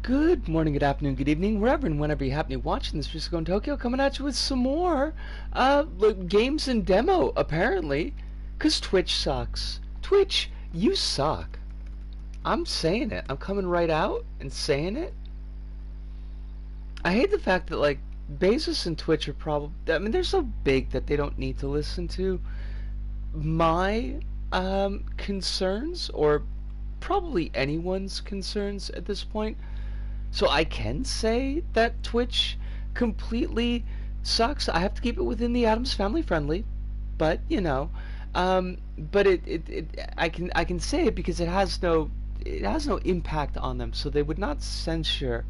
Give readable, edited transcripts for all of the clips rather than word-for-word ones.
Good morning, good afternoon, good evening, wherever and whenever you happen to be watching this. Frisco in Tokyo coming at you with some more games and demo, apparently. Because Twitch sucks. Twitch, you suck. I'm saying it. I'm coming right out and saying it. I hate the fact that, like, Bezos and Twitch are probably... I mean, they're so big that they don't need to listen to my concerns, or probably anyone's concerns at this point. So I can say that Twitch completely sucks. I have to keep it within the Addams Family friendly, but you know, but I can say it because it has no impact on them. So they would not censure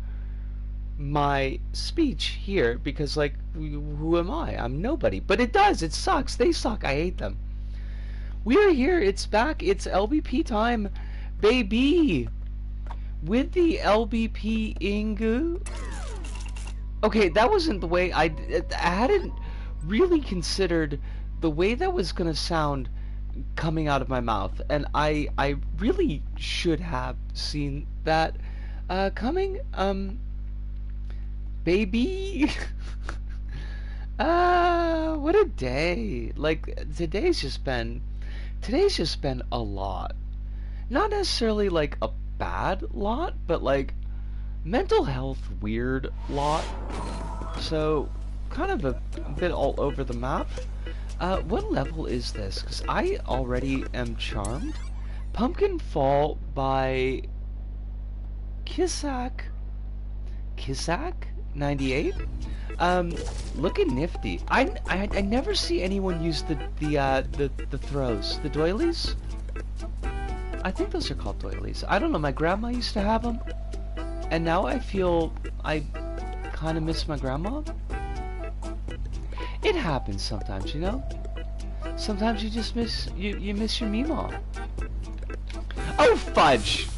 my speech here because, like, who am I? I'm nobody. But it does. It sucks. They suck. I hate them. We are here. It's back. It's LBP time, baby. With the LBP Ingu. Okay, that wasn't the way I hadn't really considered the way that was gonna sound coming out of my mouth, and I really should have seen that coming. Baby. What a day. Like, today's just been a lot. Not necessarily like a bad lot, but like mental health weird lot. So kind of a bit all over the map. What level is this? Because I already am charmed. Pumpkin Fall by Kisak 98. Looking nifty. I never see anyone use the throws, the doilies. I think those are called doilies. I don't know, my grandma used to have them, and now I feel I kind of miss my grandma. It happens sometimes, you know? Sometimes you just miss, you miss your Meemaw. Oh, fudge!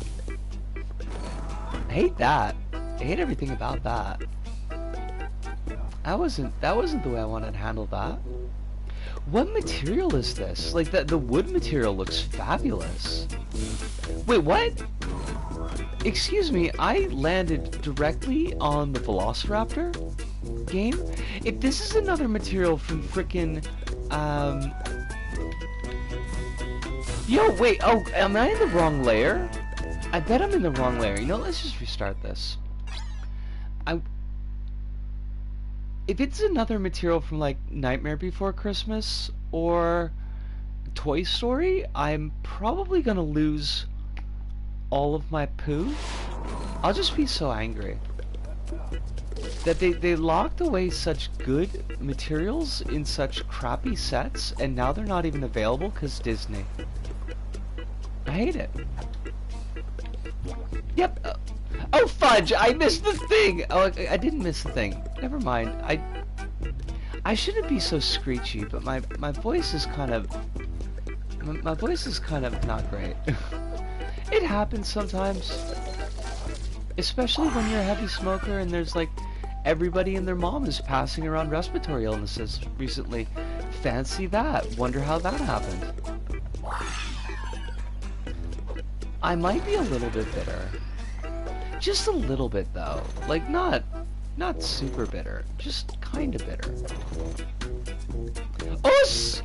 I hate that. I hate everything about that. That wasn't the way I wanted to handle that. What material is this? Like, the wood material looks fabulous. Wait, what? Excuse me, I landed directly on the Velociraptor game? If this is another material from frickin', Yo, wait, oh, am I in the wrong layer? I bet I'm in the wrong layer. You know, let's just restart this. If it's another material from, like, Nightmare Before Christmas or Toy Story, I'm probably gonna lose all of my poo. I'll just be so angry that they locked away such good materials in such crappy sets, and now they're not even available because Disney. I hate it. Yep. Oh, fudge! I missed the thing! Oh, I didn't miss the thing. Never mind. I shouldn't be so screechy, but my voice is kind of... My voice is kind of not great. It happens sometimes. Especially when you're a heavy smoker and there's, like, everybody and their mom is passing around respiratory illnesses recently. Fancy that. Wonder how that happened. I might be a little bit bitter. Just a little bit, though. Like, not super bitter. Just kind of bitter. Us!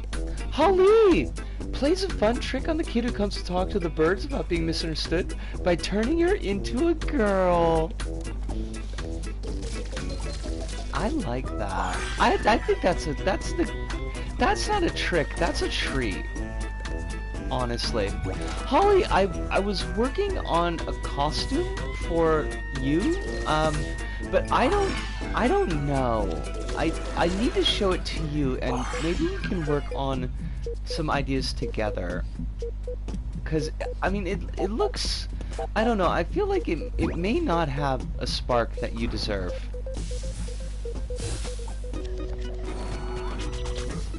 Holly! Plays a fun trick on the kid who comes to talk to the birds about being misunderstood by turning her into a girl. I like that. I think that's not a trick, that's a treat. Honestly. Holly, I was working on a costume for you, but I don't know. I need to show it to you, and maybe we can work on some ideas together. Cause I mean, it looks, I don't know. I feel like it may not have a spark that you deserve.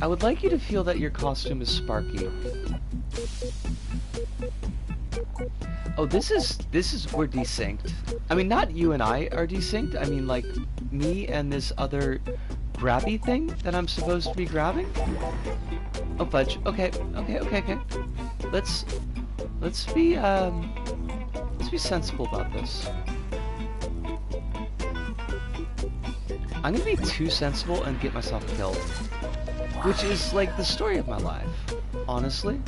I would like you to feel that your costume is sparky. Oh, this is we're desynced. I mean, not you and I are desynced. I mean, like, me and this other grabby thing that I'm supposed to be grabbing. Oh, fudge. Okay. Let's be sensible about this. I'm gonna be too sensible and get myself killed. Which is like the story of my life, honestly.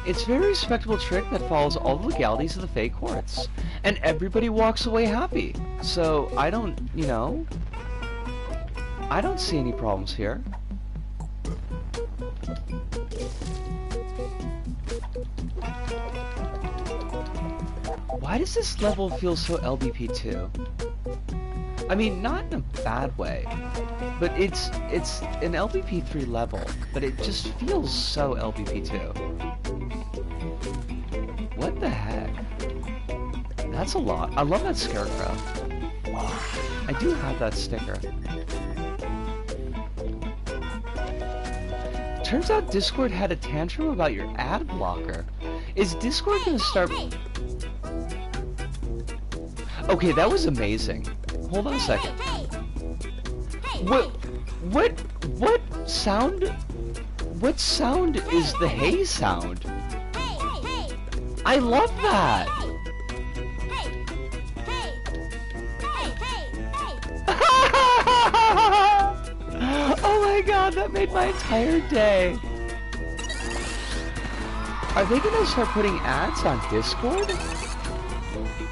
It's a very respectable trick that follows all the legalities of the fake courts. And everybody walks away happy. So I don't, you know, I don't see any problems here. Why does this level feel so LBP2? I mean, not in a bad way, but it's an LBP3 level, but it just feels so LBP2. What the heck? That's a lot. I love that scarecrow. I do have that sticker. Turns out Discord had a tantrum about your ad blocker. Is Discord gonna start... Okay, that was amazing. Hold on a second. What sound? What sound is the hay sound? I love that! Oh my god, that made my entire day. Are they gonna start putting ads on Discord?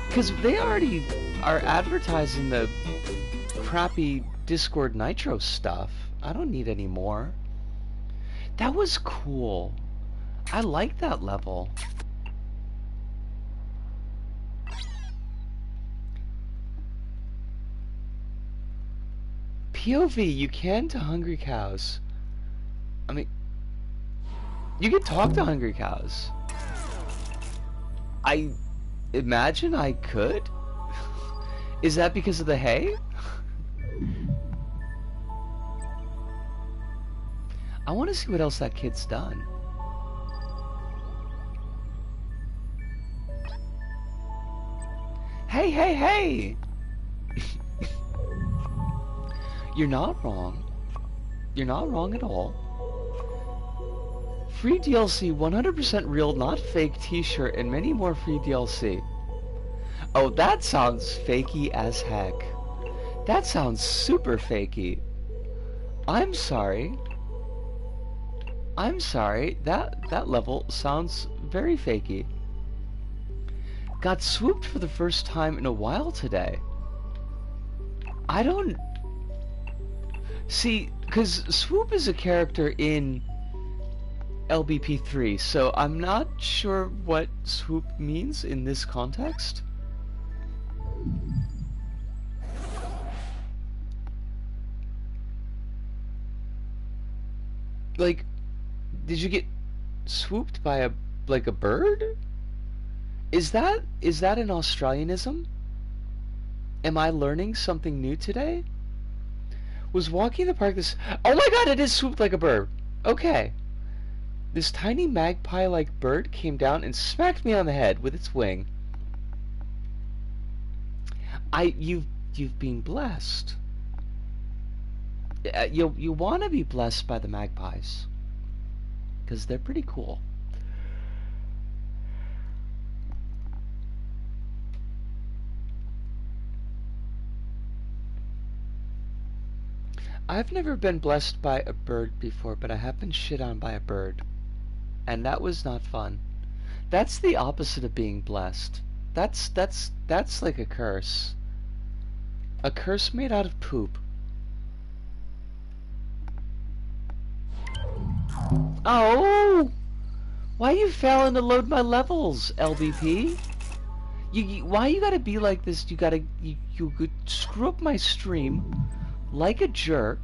Because they already are advertising the crappy Discord Nitro stuff. I don't need any more. That was cool. I like that level. POV, you can to hungry cows. I mean, you can talk to hungry cows. I imagine I could? Is that because of the hay? I want to see what else that kid's done. Hey, hey, hey! You're not wrong. You're not wrong at all. Free DLC, 100% real, not fake t-shirt, and many more free DLC. Oh, that sounds fakey as heck. That sounds super fakey. I'm sorry. I'm sorry. That level sounds very fakey. Got swooped for the first time in a while today. I don't... See, because Swoop is a character in LBP3, so I'm not sure what Swoop means in this context. Like, did you get swooped by a bird? Is that an Australianism? Am I learning something new today? Was walking in the park this... Oh my god, it is swooped like a bird. Okay. This tiny magpie-like bird came down and smacked me on the head with its wing. You've been blessed. You want to be blessed by the magpies. Because they're pretty cool. I've never been blessed by a bird before, but I have been shit on by a bird. And that was not fun. That's the opposite of being blessed. That's like a curse. A curse made out of poop. Oh! Why you failing to load my levels, LBP? Why you gotta be like this? You could screw up my stream like a jerk.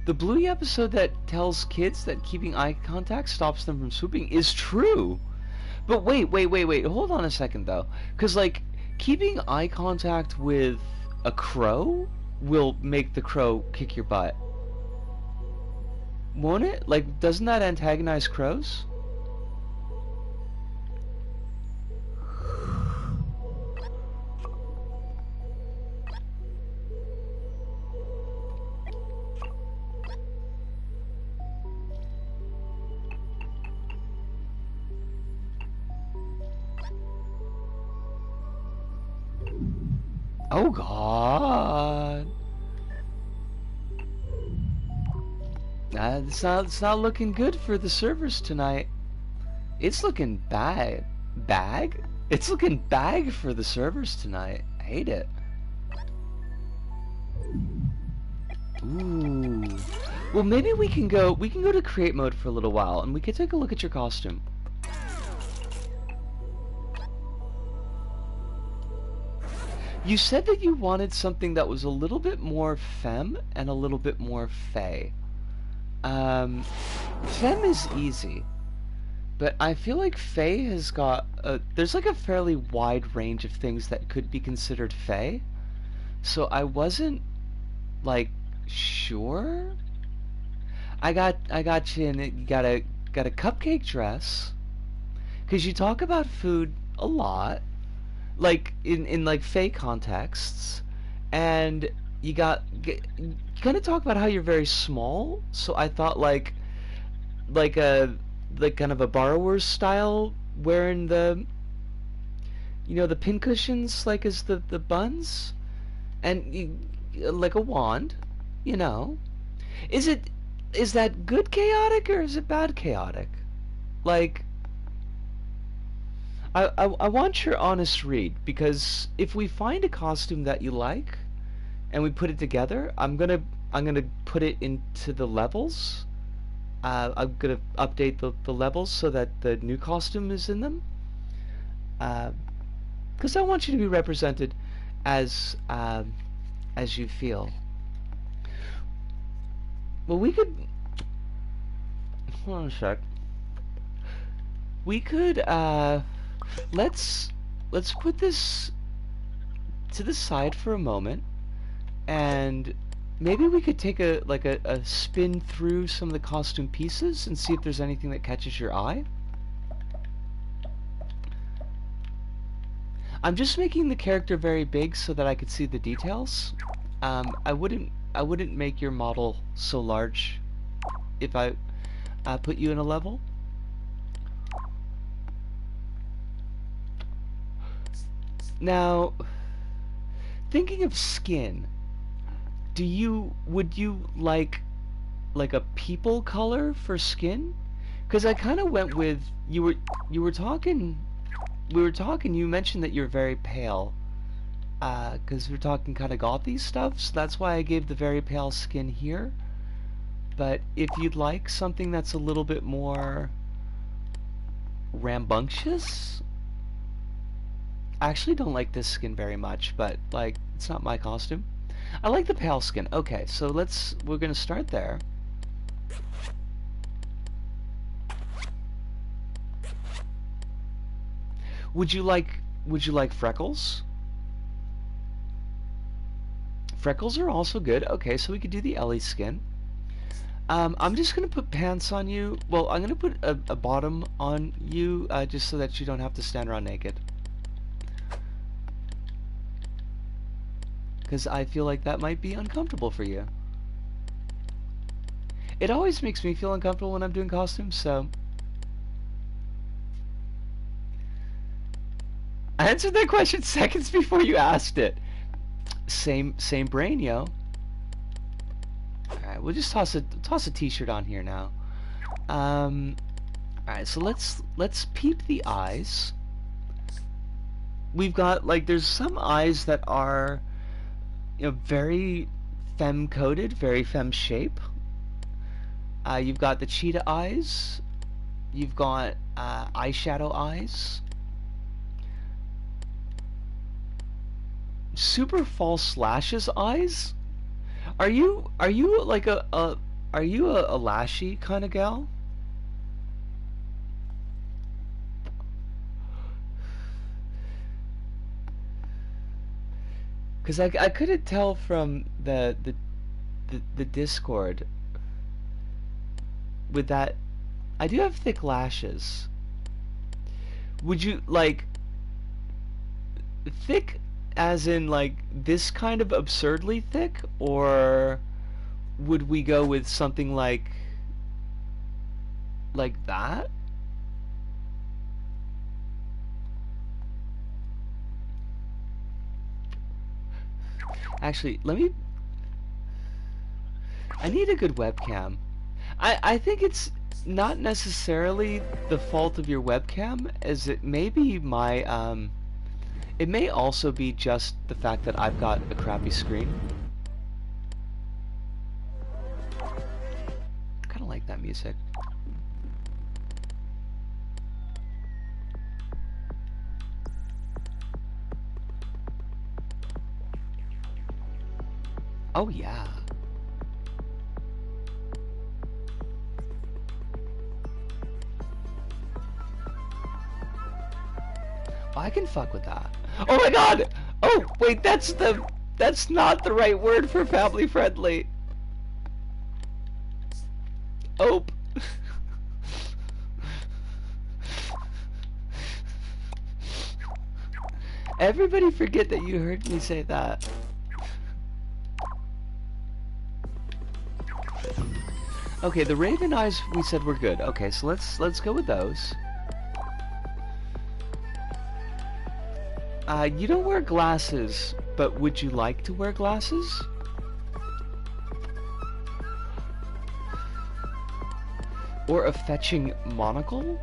The Bluey episode that tells kids that keeping eye contact stops them from swooping is true. But wait, hold on a second though. Because, like, keeping eye contact with a crow will make the crow kick your butt. Won't it? Like, doesn't that antagonize crows? Oh God. It's not looking good for the servers tonight. It's looking bad. Bag? It's looking bag for the servers tonight. I hate it. Ooh. Well, maybe we can go to create mode for a little while and we can take a look at your costume. You said that you wanted something that was a little bit more femme and a little bit more fae. Femme is easy, but I feel like fae has got there's like a fairly wide range of things that could be considered fae. So I wasn't like sure. I got you in it. You got a cupcake dress because you talk about food a lot, like in like fake contexts, and you kind of talk about how you're very small. So I thought like a like kind of a borrower's style, wearing the pincushions like as the buns, and like a wand, you know. Is it is that good chaotic or is it bad chaotic? Like I want your honest read, because if we find a costume that you like and we put it together, I'm gonna put it into the levels. I'm gonna update the levels so that the new costume is in them. Because I want you to be represented as you feel. Well, we could hold on a sec. We could let's put this to the side for a moment, and maybe we could take a spin through some of the costume pieces and see if there's anything that catches your eye. I'm just making the character very big so that I could see the details. I wouldn't make your model so large if I put you in a level. Now, thinking of skin, would you like a people color for skin? Because I kind of went with you were talking we were talking. You mentioned that you're very pale. Because we're talking kind of gothy stuff, so that's why I gave the very pale skin here. But if you'd like something that's a little bit more rambunctious, I actually don't like this skin very much, but like it's not my costume. I like the pale skin. Okay, so we're gonna start there. Would you like freckles? Freckles are also good. Okay, so we could do the Ellie skin. I'm just gonna put pants on you. Well, I'm gonna put a bottom on you, just so that you don't have to stand around naked. Because I feel like that might be uncomfortable for you. It always makes me feel uncomfortable when I'm doing costumes, so... I answered that question seconds before you asked it. Same brain, yo. Alright, we'll just toss a t-shirt on here now. Alright, so let's peep the eyes. We've got there's some eyes that are very femme coded, very femme shape. You've got the cheetah eyes. You've got eyeshadow eyes. Super false lashes eyes. Are you like are you a lashy kind of gal? Because I couldn't tell from the Discord with that. I do have thick lashes. Would you like thick as in like this kind of absurdly thick, or would we go with something like that? Actually, let me... I need a good webcam. I think it's not necessarily the fault of your webcam, as it may be my, it may also be just the fact that I've got a crappy screen. I kind of like that music. Oh yeah. I can fuck with that. Oh my god! Oh, wait, that's not the right word for family friendly. Oh. Everybody forget that you heard me say that. Okay, the Raven eyes we said were good. Okay, so let's go with those. You don't wear glasses, but would you like to wear glasses? Or a fetching monocle?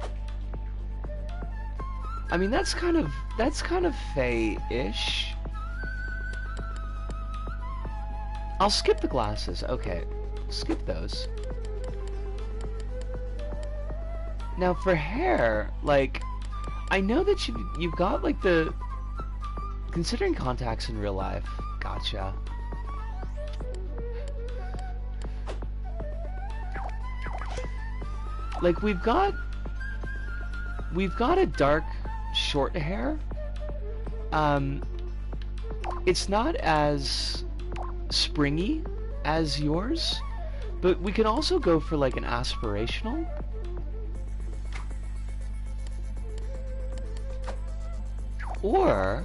I mean, that's kind of fey-ish. I'll skip the glasses. Okay, skip those. Now for hair, like, I know that you've got like the, considering contacts in real life. Gotcha. Like we've got a dark short hair. It's not as springy as yours, but we can also go for like an aspirational. Or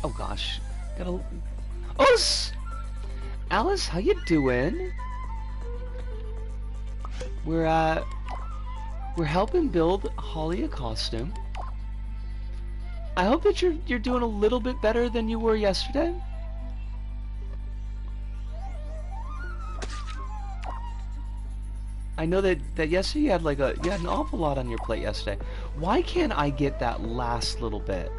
oh gosh, gotta. Oh, Alice, how you doing? We're helping build Holly a costume. I hope that you're doing a little bit better than you were yesterday. I know that yesterday you had an awful lot on your plate yesterday. Why can't I get that last little bit?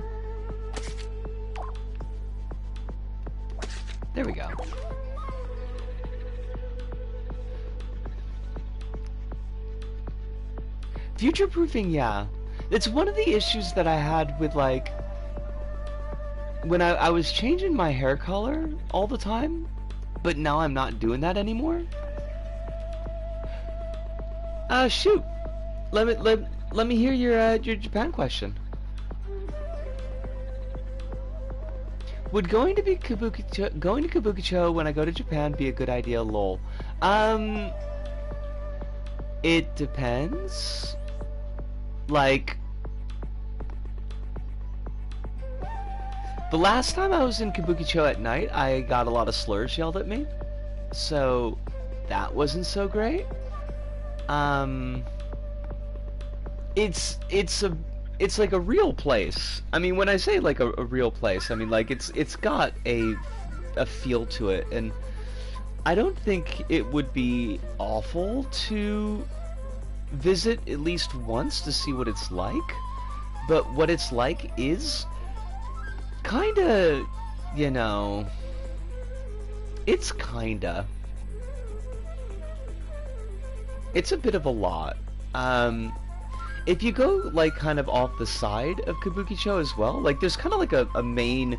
There we go. Future-proofing, yeah. It's one of the issues that I had with, like, when I was changing my hair color all the time, but now I'm not doing that anymore. Shoot. Let me hear your Japan question. Would going to Kabukicho when I go to Japan be a good idea, lol? It depends. Like, the last time I was in Kabukicho at night, I got a lot of slurs yelled at me, so that wasn't so great. It's like a real place. I mean, when I say like a real place, I mean like it's got a feel to it, and I don't think it would be awful to visit at least once to see what it's like. But what it's like is kinda, you know, it's kinda, it's a bit of a lot. If you go like kind of off the side of Kabukicho as well, like there's kind of like a main,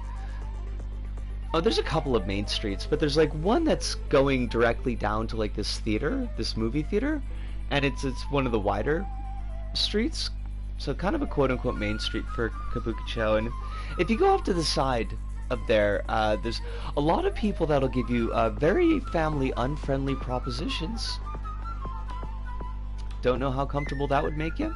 oh, there's a couple of main streets, but there's like one that's going directly down to like this theater, this movie theater, and it's one of the wider streets, so kind of a quote-unquote main street for Kabukicho. And if you go off to the side of there, there's a lot of people that'll give you very family unfriendly propositions. Don't know how comfortable that would make you.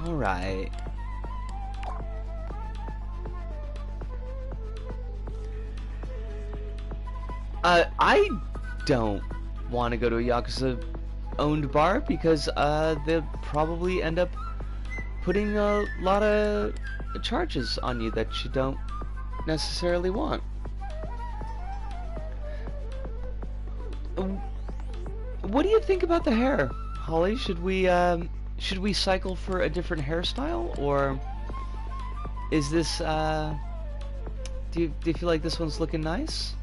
Alright. I don't want to go to a Yakuza-owned bar because they'll probably end up putting a lot of charges on you that you don't necessarily want. What do you think about the hair, Holly? Should we cycle for a different hairstyle, or is this do you feel like this one's looking nice?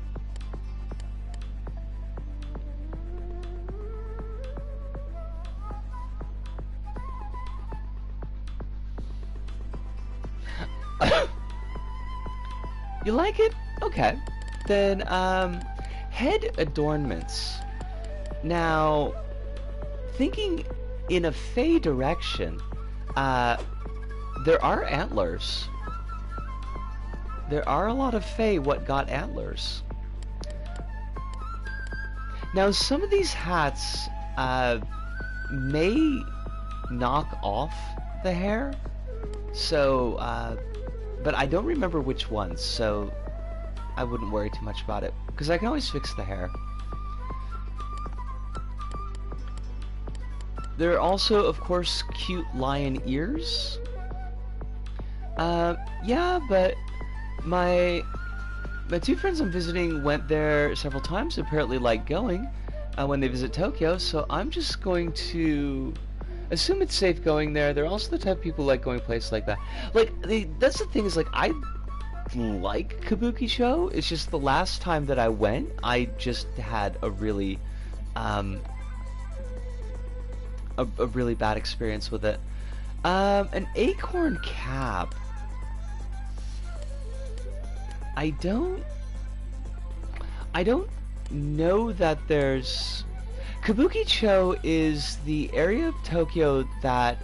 You like it? Okay. Then head adornments. Now, thinking in a Fey direction, there are antlers. There are a lot of Fey what got antlers. Now, some of these hats may knock off the hair, so, but I don't remember which ones, so I wouldn't worry too much about it, because I can always fix the hair. There are also, of course, cute lion ears. Yeah, but my two friends I'm visiting went there several times, apparently like going when they visit Tokyo, so I'm just going to assume it's safe going there. They're also the type of people who like going places like that. Like, that's the thing, is like, I like Kabukicho, it's just the last time that I went, I just had a really a really bad experience with it. An acorn cap. I don't know that there's... Kabukicho is the area of Tokyo that,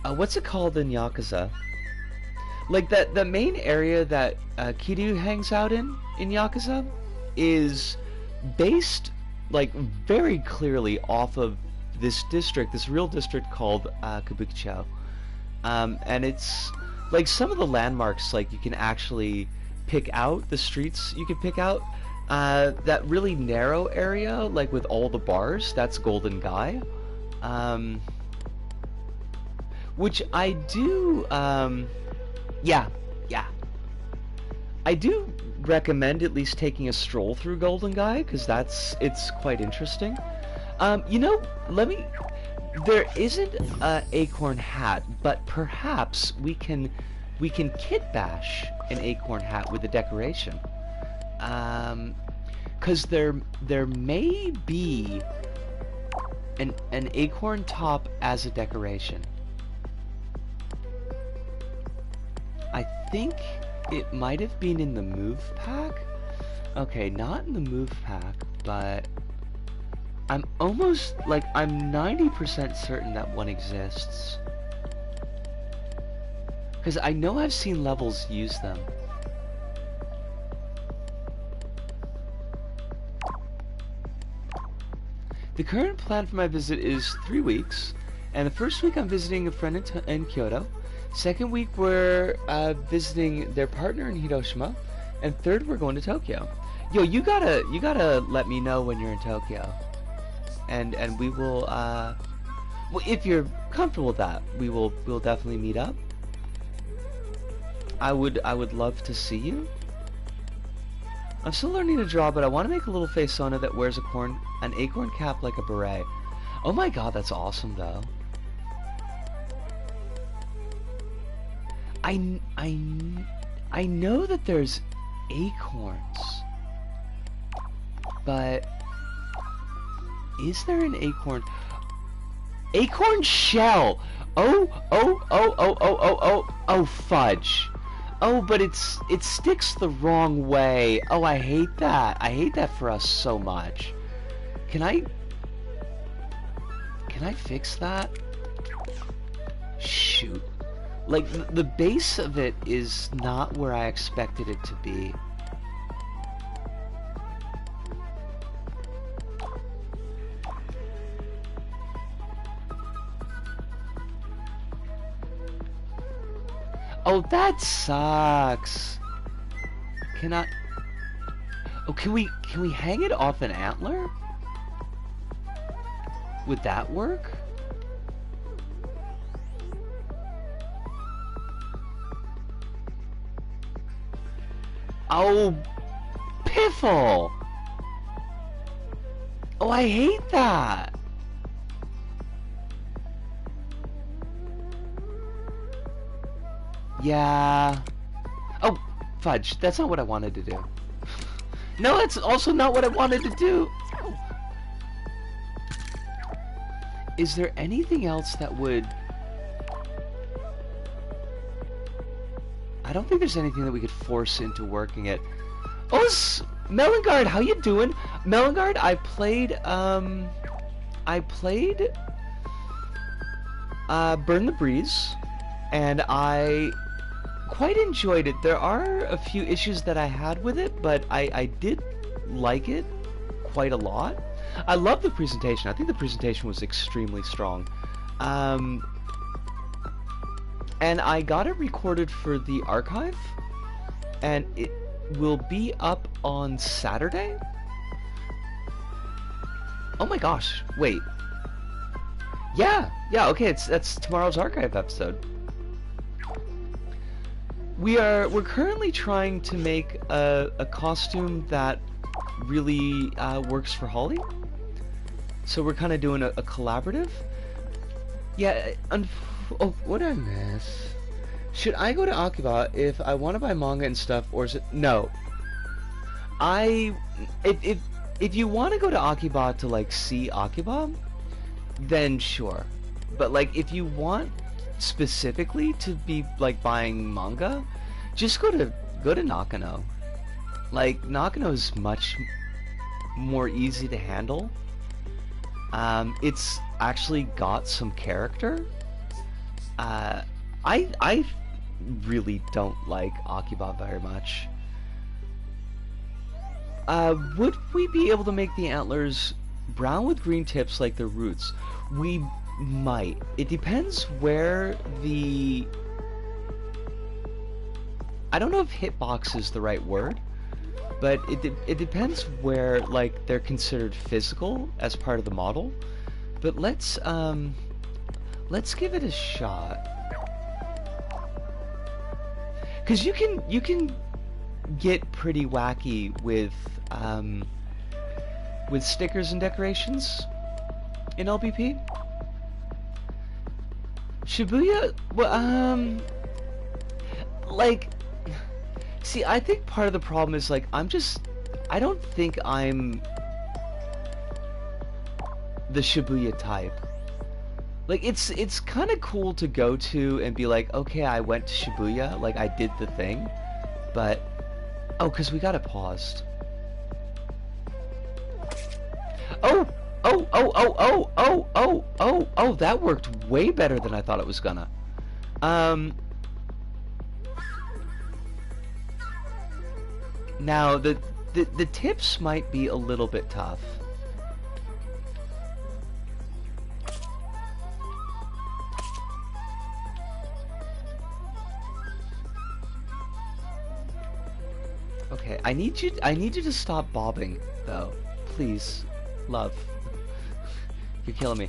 what's it called in Yakuza? Like, the main area that Kiryu hangs out in Yakuza is based, like, very clearly off of this district, this real district called Kabukicho. And it's, like, some of the landmarks, like, you can actually pick out, the streets you can pick out. That really narrow area, like with all the bars, that's Golden Guy. Which I do, yeah. I do recommend at least taking a stroll through Golden Guy, because it's quite interesting. You know, there isn't an acorn hat, but perhaps we can kit bash an acorn hat with a decoration. Because there may be an acorn top as a decoration. I think it might have been in the move pack. Okay, not in the move pack, but I'm almost, like, I'm 90% certain that one exists. Because I know I've seen levels use them. The current plan for my visit is 3 weeks, and the first week I'm visiting a friend in Kyoto. Second week we're visiting their partner in Hiroshima, and third we're going to Tokyo. Yo, you gotta let me know when you're in Tokyo, and we will well, if you're comfortable with that, we'll definitely meet up. I would love to see you. I'm still learning to draw, but I want to make a little faceona that wears an acorn cap like a beret. Oh my god, that's awesome, though. I know that there's acorns, but is there an acorn? Acorn shell! Oh, fudge. Oh, but it sticks the wrong way. Oh, I hate that. I hate that for us so much. Can I fix that? Shoot. Like, the base of it is not where I expected it to be. Oh, that sucks. Can I... Oh, can we hang it off an antler? Would that work? Oh, piffle! Oh, I hate that! Yeah... Oh, fudge, that's not what I wanted to do. No, that's also not what I wanted to do! Is there anything else that would... I don't think there's anything that we could force into working it. Oh, Melangard, how you doing? Melangard, I played Burn the Breeze, and I quite enjoyed it. There are a few issues that I had with it, but I did like it quite a lot. I love the presentation. I think the presentation was extremely strong. And I got it recorded for the archive, and it will be up on Saturday. Oh my gosh, wait. Yeah, okay, that's tomorrow's archive episode. We're currently trying to make a costume that really works for Holly. So we're kind of doing a collaborative. Yeah, oh, what did I miss? Should I go to Akiba if I want to buy manga and stuff, or is it... No. If you want to go to Akiba to, like, see Akiba, then sure. But, like, if you want specifically to be, like, buying manga, just go to Nakano. Like, Nakano is much more easy to handle. It's actually got some character. I really don't like Akiba very much. Would we be able to make the antlers brown with green tips like the roots? We might. It depends where the... I don't know if hitbox is the right word, but it depends where, like, they're considered physical as part of the model. But let's give it a shot. Because you can get pretty wacky with stickers and decorations in LBP. Shibuya, well, like, see, I think part of the problem is, like, I don't think I'm the Shibuya type. Like, it's kind of cool to go to and be like, okay, I went to Shibuya, like, I did the thing, but... Oh, because we got it paused. Oh, that worked way better than I thought it was gonna. Now, the tips might be a little bit tough. Okay, I need you to stop bobbing, though. Please. Love. You're killing me.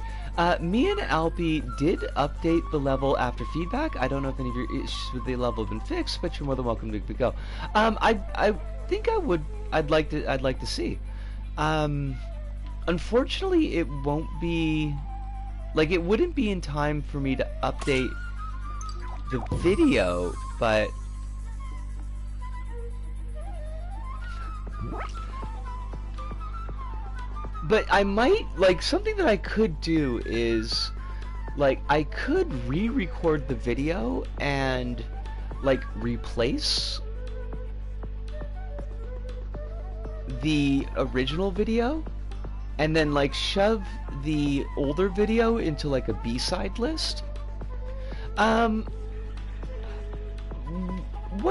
Me and Alpy did update the level after feedback. I don't know if any of your issues with the level have been fixed, but you're more than welcome to go. I think I'd like to see. Unfortunately, it won't be... Like, it wouldn't be in time for me to update the video, but... But I might, like, something that I could do is, like, I could re-record the video and, like, replace the original video, and then, like, shove the older video into, like, a B-side list. What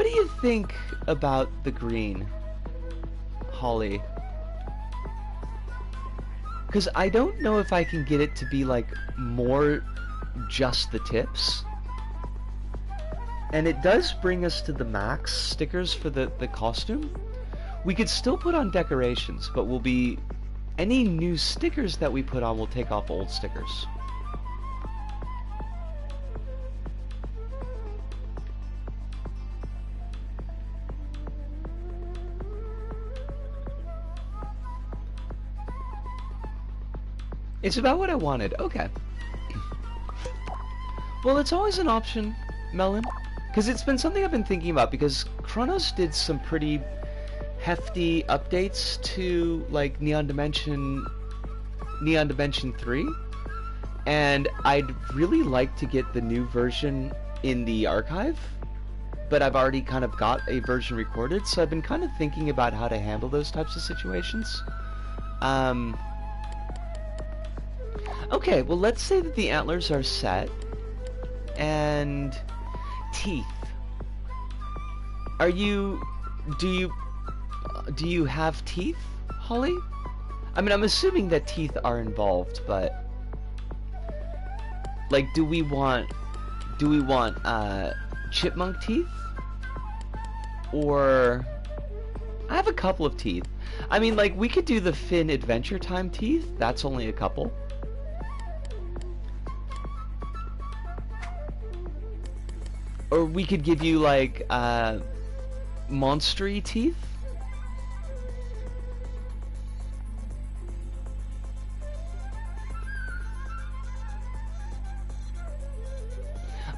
do you think about the green, Holly? Because I don't know if I can get it to be, like, more just the tips. and it does bring us to the max stickers for the costume. We could still put on decorations, but we'll be... any new stickers that we put on will take off old stickers. It's about what I wanted. Okay. Well, it's always an option, Melon. Because it's been something I've been thinking about, because Chronos did some pretty hefty updates to, like, Neon Dimension 3. And I'd really like to get the new version in the archive. But I've already kind of got a version recorded, so I've been kind of thinking about how to handle those types of situations. Okay, well, let's say that the antlers are set, and teeth. Do you have teeth, Holly? I mean, I'm assuming that teeth are involved, but like, do we want chipmunk teeth? Or I have a couple of teeth. I mean, like, we could do the Finn Adventure Time teeth. That's only a couple. Or we could give you, like, monstery teeth.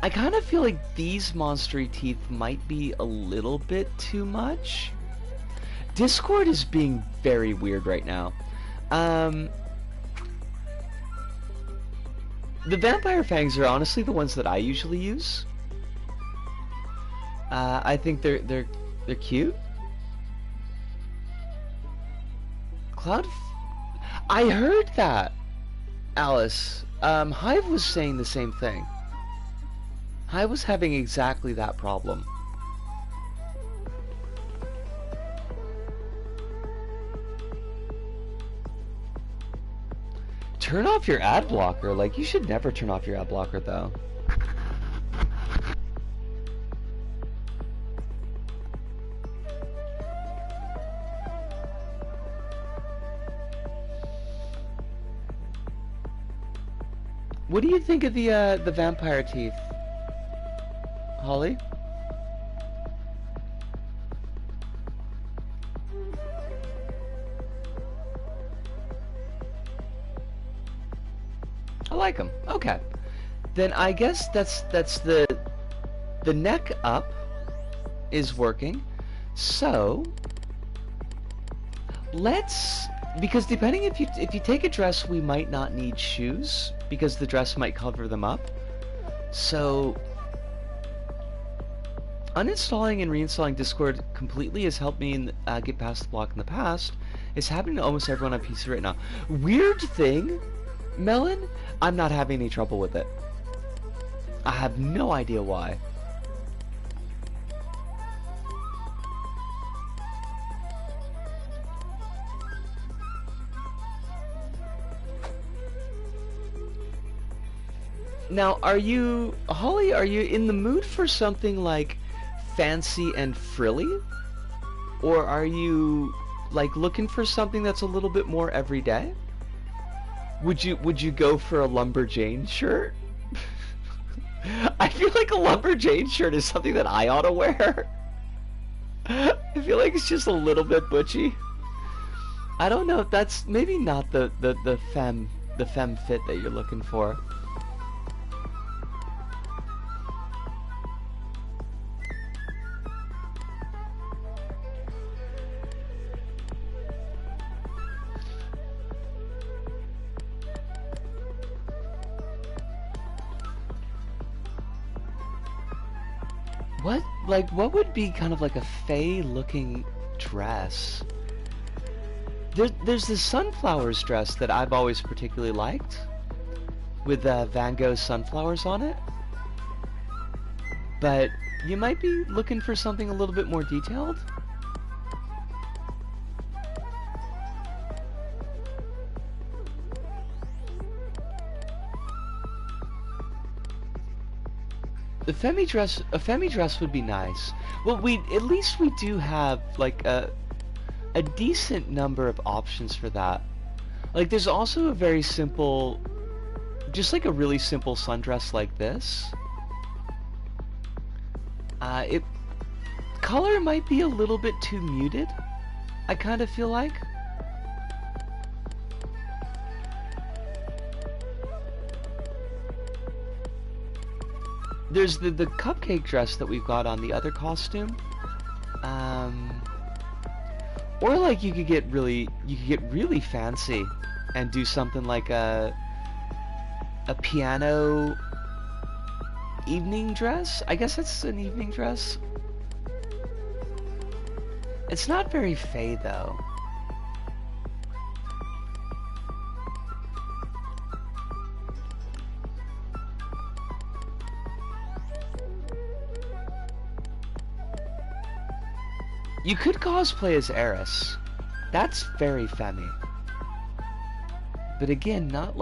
I kind of feel like these monstery teeth might be a little bit too much. Discord is being very weird right now. The vampire fangs are honestly the ones that I usually use. I think they're cute. I heard that, Alice. Hive was saying the same thing. Hive was having exactly that problem. Turn off your ad blocker. Like, you should never turn off your ad blocker, though. What do you think of the vampire teeth, Holly? I like them. Okay, then I guess that's the neck up is working. So let's, because depending if you take a dress, we might not need shoes because the dress might cover them up. So uninstalling and reinstalling Discord completely has helped me get past the block in the past. It's happening to almost everyone on PC right now. Weird thing, Melon, I'm not having any trouble with it. I have no idea why. Now, Holly, are you in the mood for something like fancy and frilly? Or are you like looking for something that's a little bit more everyday? Would you go for a Lumberjane shirt? I feel like a Lumberjane shirt is something that I ought to wear. I feel like it's just a little bit butchy. I don't know if that's maybe not the femme fit that you're looking for. What would be kind of like a fae-looking dress? There's this sunflowers dress that I've always particularly liked, with Van Gogh's sunflowers on it. But you might be looking for something a little bit more detailed. A femi dress would be nice. Well, at least we do have like a decent number of options for that. Like, there's also a very simple, just like a really simple sundress like this. It color might be a little bit too muted, I kind of feel like. There's the cupcake dress that we've got on the other costume. Or like you could get really fancy and do something like a piano evening dress. I guess it's an evening dress. It's not very fey though. You could cosplay as Eris. That's very femmy. But again, not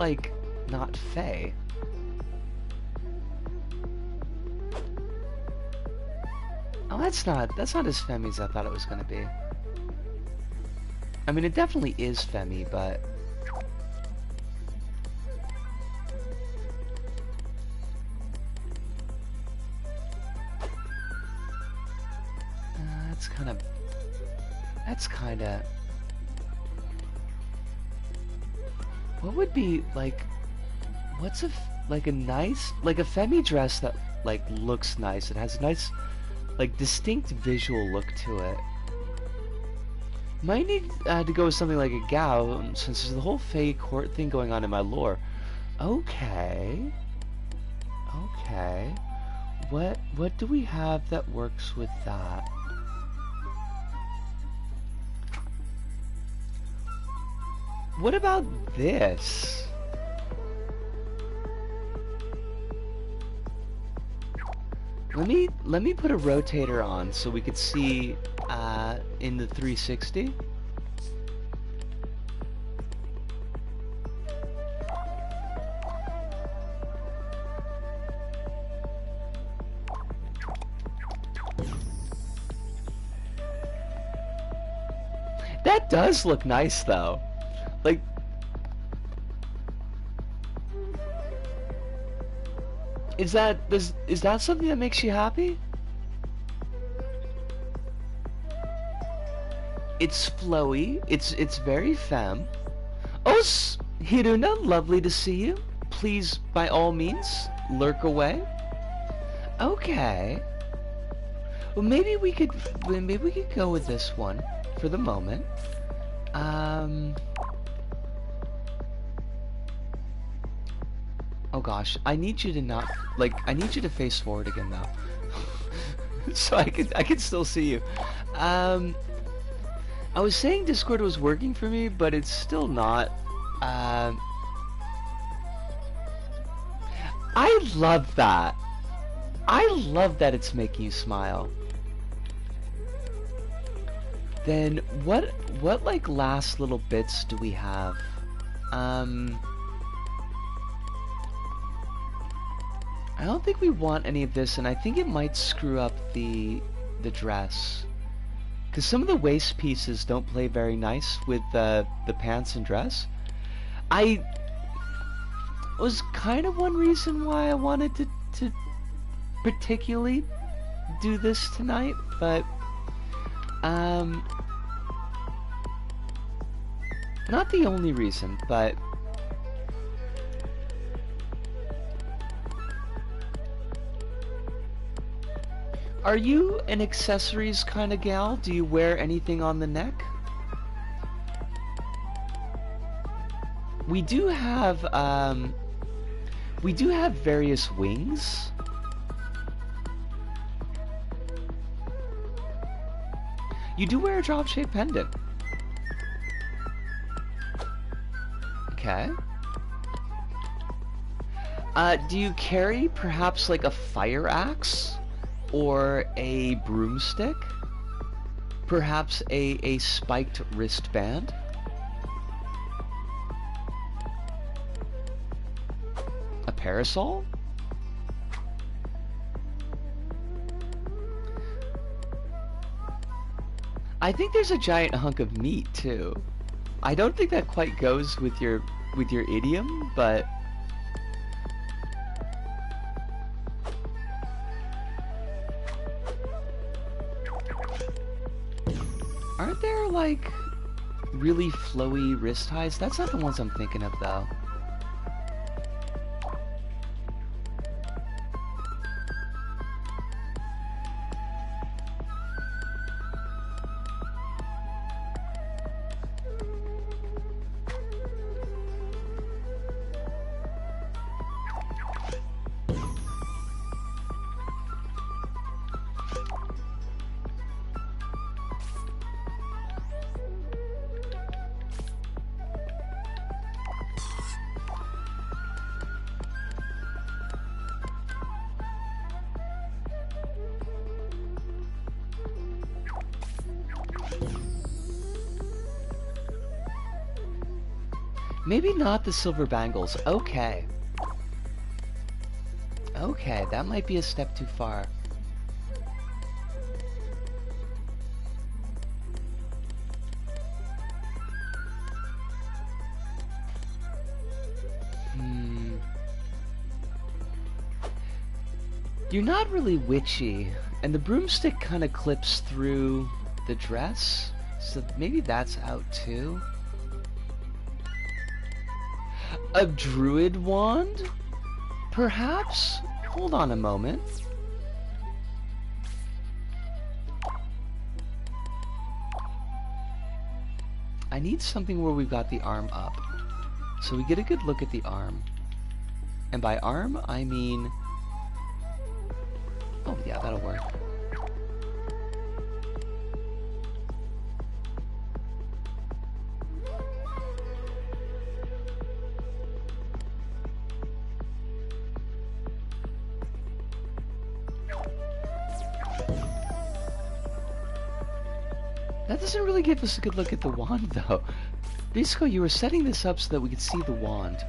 fey. Oh, that's not as femmy as I thought it was gonna be. I mean, it definitely is femmy, but that's kind of what would be like, what's like a nice, like a femi dress that like looks nice. It has a nice, like, distinct visual look to it. Might need to go with something like a gown, since there's the whole fey court thing going on in my lore. Okay. What do we have that works with that? What about this? Let me put a rotator on so we could see in the 360. That does look nice though. Like, is that something that makes you happy? It's flowy. It's very femme. Oh, Hiruna, lovely to see you. Please, by all means, lurk away. Okay. Well, maybe we could go with this one for the moment. Oh gosh, I need you to not, like, I need you to face forward again now. So I could still see you. I was saying Discord was working for me, but it's still not. I love that. I love that it's making you smile. Then what like last little bits do we have? I don't think we want any of this, and I think it might screw up the dress. Because some of the waist pieces don't play very nice with the pants and dress. I was kind of one reason why I wanted to particularly do this tonight, but not the only reason, but are you an accessories kind of gal? Do you wear anything on the neck? We do have various wings. You do wear a drop-shaped pendant. Okay. Do you carry perhaps like a fire axe? Or a broomstick? Perhaps a spiked wristband? A parasol? I think there's a giant hunk of meat too. I don't think that quite goes with your idiom, but aren't there like really flowy wrist highs? That's not the ones I'm thinking of though. Maybe not the silver bangles. Okay. Okay, that might be a step too far. You're not really witchy, and the broomstick kind of clips through the dress, so maybe that's out too. A druid wand? Perhaps? Hold on a moment. I need something where we've got the arm up. So we get a good look at the arm. And by arm, I mean... Oh, yeah, that'll work. That doesn't really give us a good look at the wand, though. Basically, you were setting this up so that we could see the wand.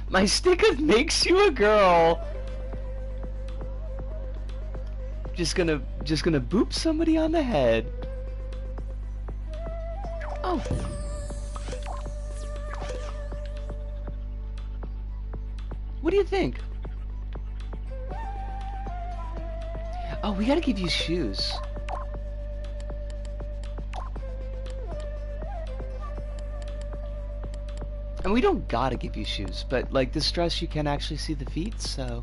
My stick makes you a girl! Just gonna boop somebody on the head. Oh. What do you think? Oh, we gotta give you shoes. And we don't gotta give you shoes, but like this dress you can actually see the feet, so...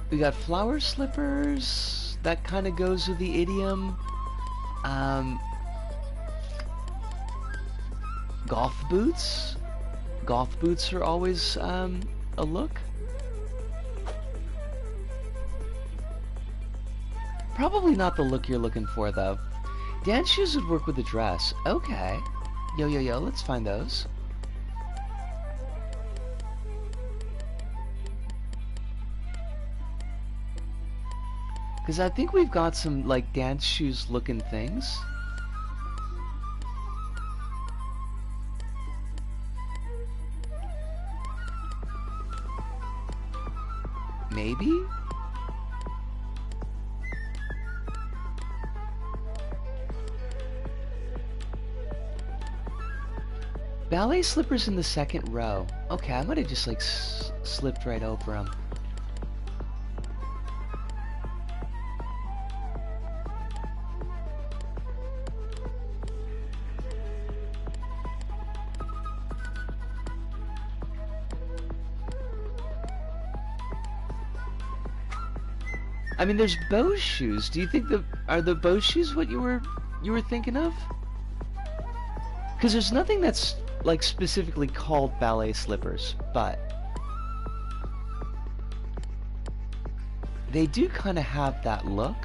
We got flower slippers, that kind of goes with the idiom. Goth boots? Goth boots are always a look. Probably not the look you're looking for, though. Dance shoes would work with the dress. Okay. Yo, yo, yo, let's find those. Because I think we've got some, like, dance shoes looking things. Maybe? Ballet slippers in the second row. Okay, I might have just like slipped right over them. I mean, there's bow shoes. Do you think are the bow shoes what you were thinking of? Because there's nothing that's like specifically called ballet slippers, but they do kind of have that look.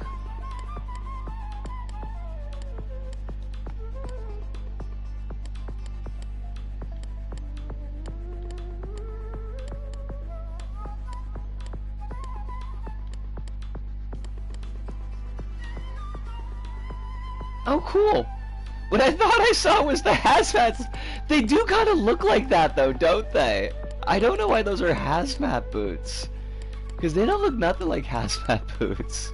Oh, cool. What I thought I saw was the hazmat They do kind of look like that though, don't they? I don't know why those are hazmat boots. Because they don't look nothing like hazmat boots.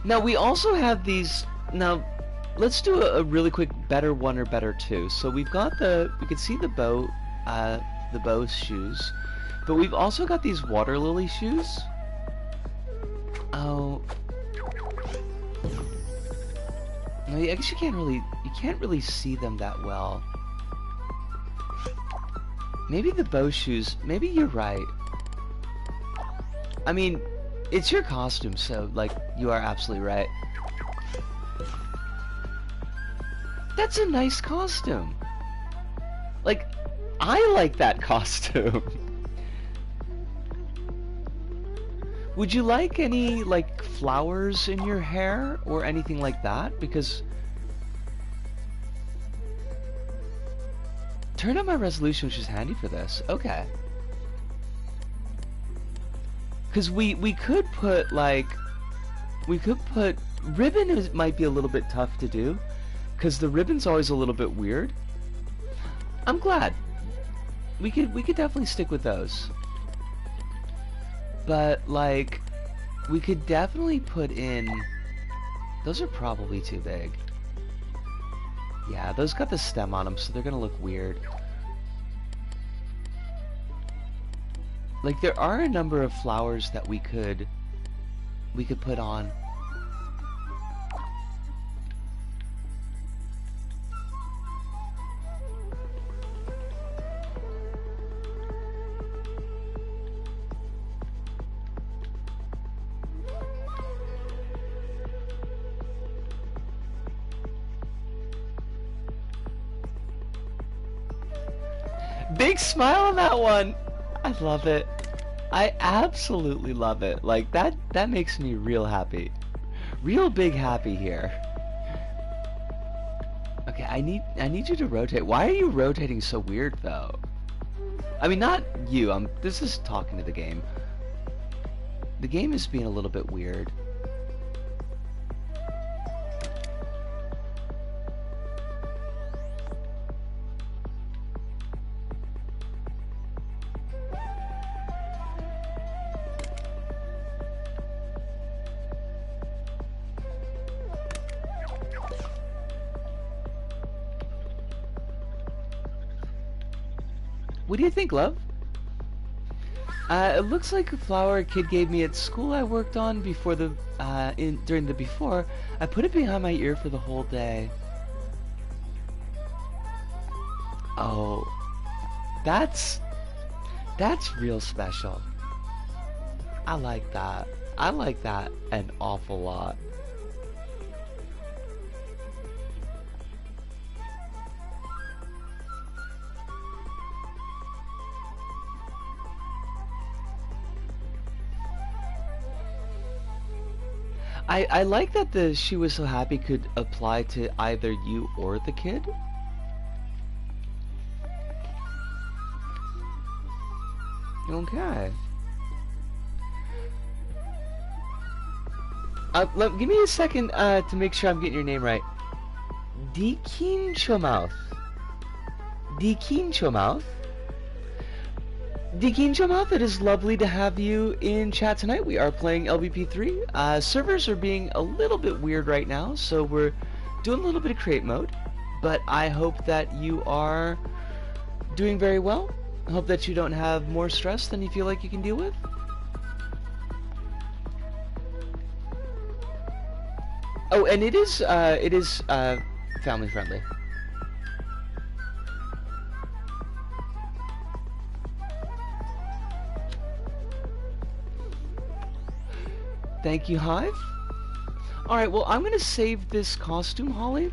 Now we also have these. Now, let's do a really quick better one or better two. So we've got we can see the bow shoes, but we've also got these water lily shoes. Oh, no, I guess you can't really see them that well. Maybe the bow shoes. Maybe you're right. I mean, it's your costume, so like you are absolutely right. That's a nice costume. Like, I like that costume. Would you like any, like, flowers in your hair or anything like that? Because... Turn up my resolution, which is handy for this. Okay. Because we could put, like... Ribbon might be a little bit tough to do. Because the ribbon's always a little bit weird. I'm glad. We could definitely stick with those. But, like, we could definitely put in... Those are probably too big. Yeah, those got the stem on them, so they're gonna look weird. Like, there are a number of flowers that we could put on. Big smile on that one. I love it. I absolutely love it. Like that makes me real happy. Real big happy here. Okay, I need you to rotate. Why are you rotating so weird though? I mean, not you. This is talking to the game. The game is being a little bit weird. What do you think, love? It looks like a flower a kid gave me at school I worked on before during the before. I put it behind my ear for the whole day. Oh, that's real special. I like that. I like that an awful lot. I like that the "she was so happy" could apply to either you or the kid. Okay. Give me a second to make sure I'm getting your name right. Dikinchomouth. Dikinchomouth. Dikinchomouth, it is lovely to have you in chat tonight. We are playing LBP3. Servers are being a little bit weird right now, so we're doing a little bit of create mode. But I hope that you are doing very well. I hope that you don't have more stress than you feel like you can deal with. Oh, and it is family friendly. Thank you, Hive. Alright, well, I'm gonna save this costume, Holly.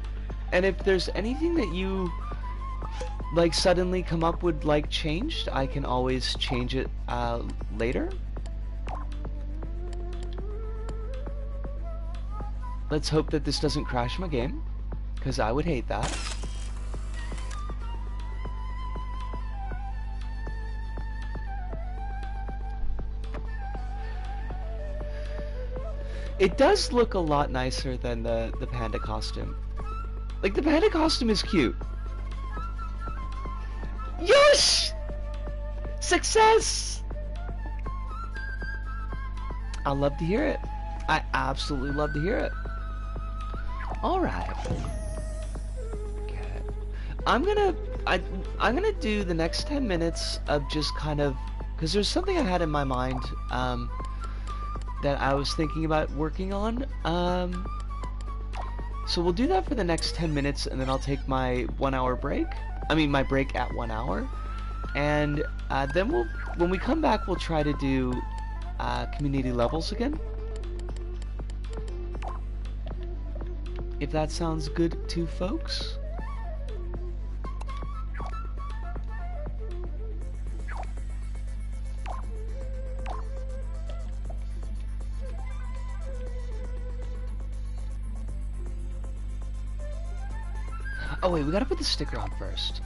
And if there's anything that you, like, suddenly come up with, like, changed, I can always change it, later. Let's hope that this doesn't crash my game, because I would hate that. It does look a lot nicer than the panda costume. Like, the panda costume is cute. Yes! Success! I love to hear it. I absolutely love to hear it. Alright. Okay. I'm gonna do the next 10 minutes of just kind of, because there's something I had in my mind that I was thinking about working on. So we'll do that for the next 10 minutes, and then I'll take my 1 hour break. I mean, my break at 1 hour. And then when we come back, we'll try to do community levels again. If that sounds good to folks. Oh wait, we gotta put the sticker on first.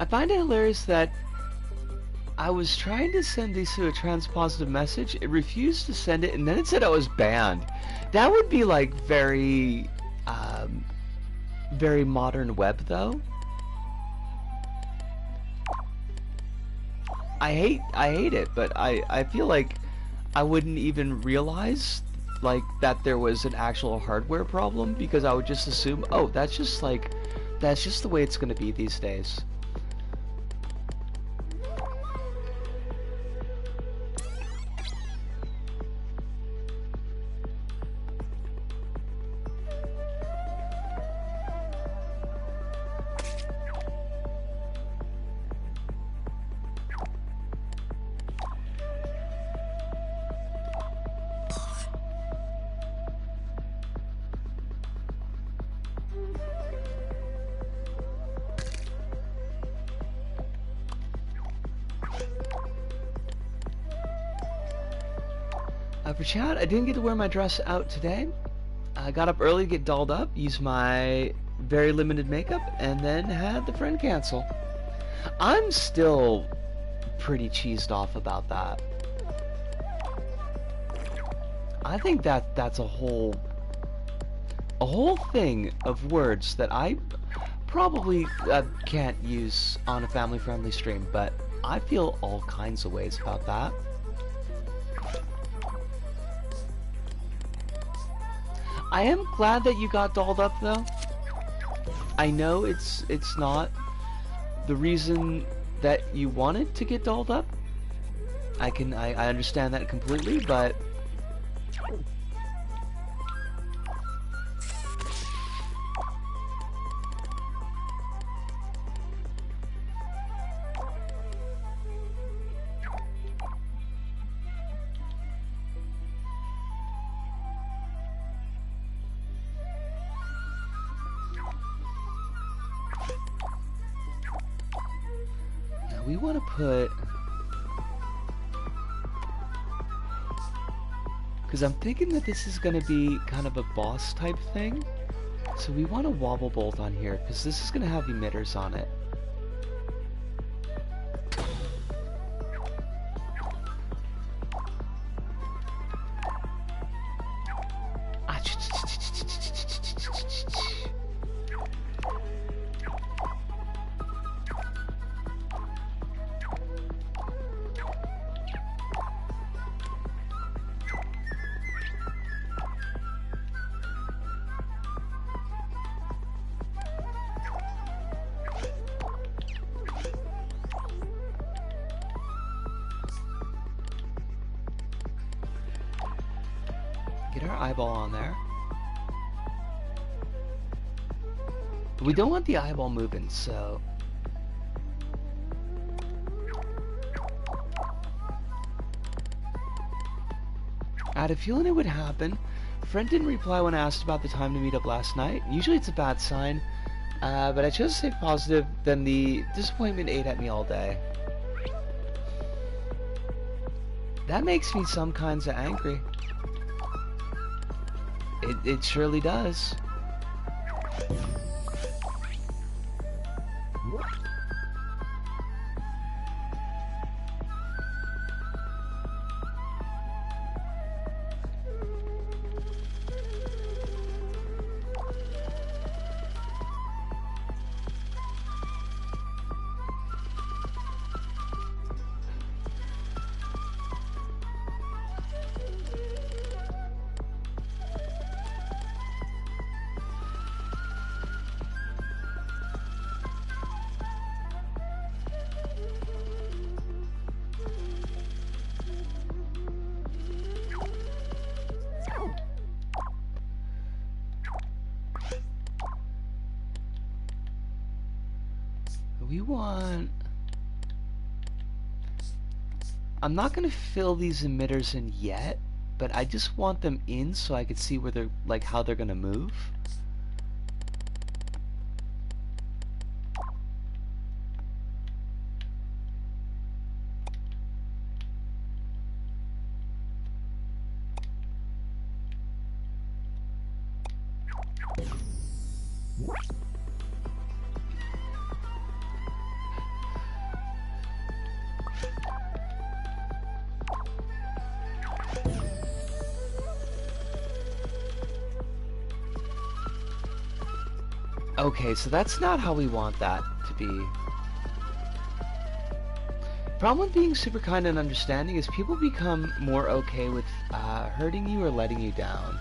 I find it hilarious that I was trying to send Isu a transpositive message, it refused to send it, and then it said I was banned. That would be like very, very modern web though. I hate it, but I feel like I wouldn't even realize like that there was an actual hardware problem, because I would just assume, oh, that's just the way it's gonna be these days. For chat, I didn't get to wear my dress out today. I got up early to get dolled up, used my very limited makeup, and then had the friend cancel. I'm still pretty cheesed off about that. I think that's a whole thing of words that I probably can't use on a family-friendly stream, but I feel all kinds of ways about that. I am glad that you got dolled up though. I know it's not the reason that you wanted to get dolled up. I understand that completely, but we want to put, because I'm thinking that this is going to be kind of a boss type thing, so we want a wobble bolt on here because this is going to have emitters on it. Get our eyeball on there. We don't want the eyeball moving, so I had a feeling it would happen. Friend didn't reply when asked about the time to meet up last night. Usually it's a bad sign, but I chose to stay positive. Then the disappointment ate at me all day. That makes me some kinds of angry. It surely does. I'm not going to fill these emitters in yet, but I just want them in so I could see where they're, like, how they're going to move. Okay, so that's not how we want that to be. Problem with being super kind and understanding is people become more okay with hurting you or letting you down.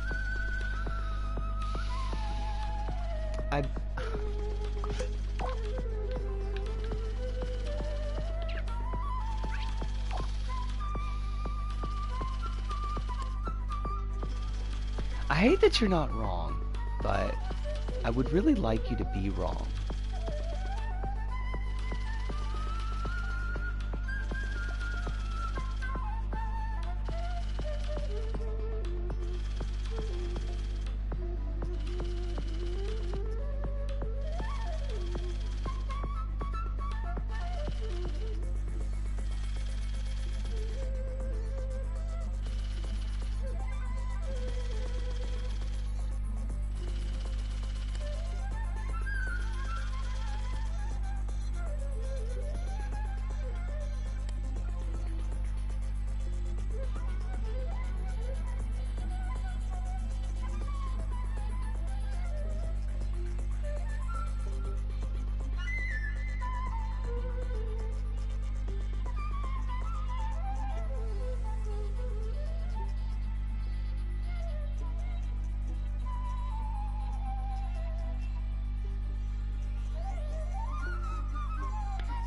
I hate that you're not wrong, but I would really like you to be wrong.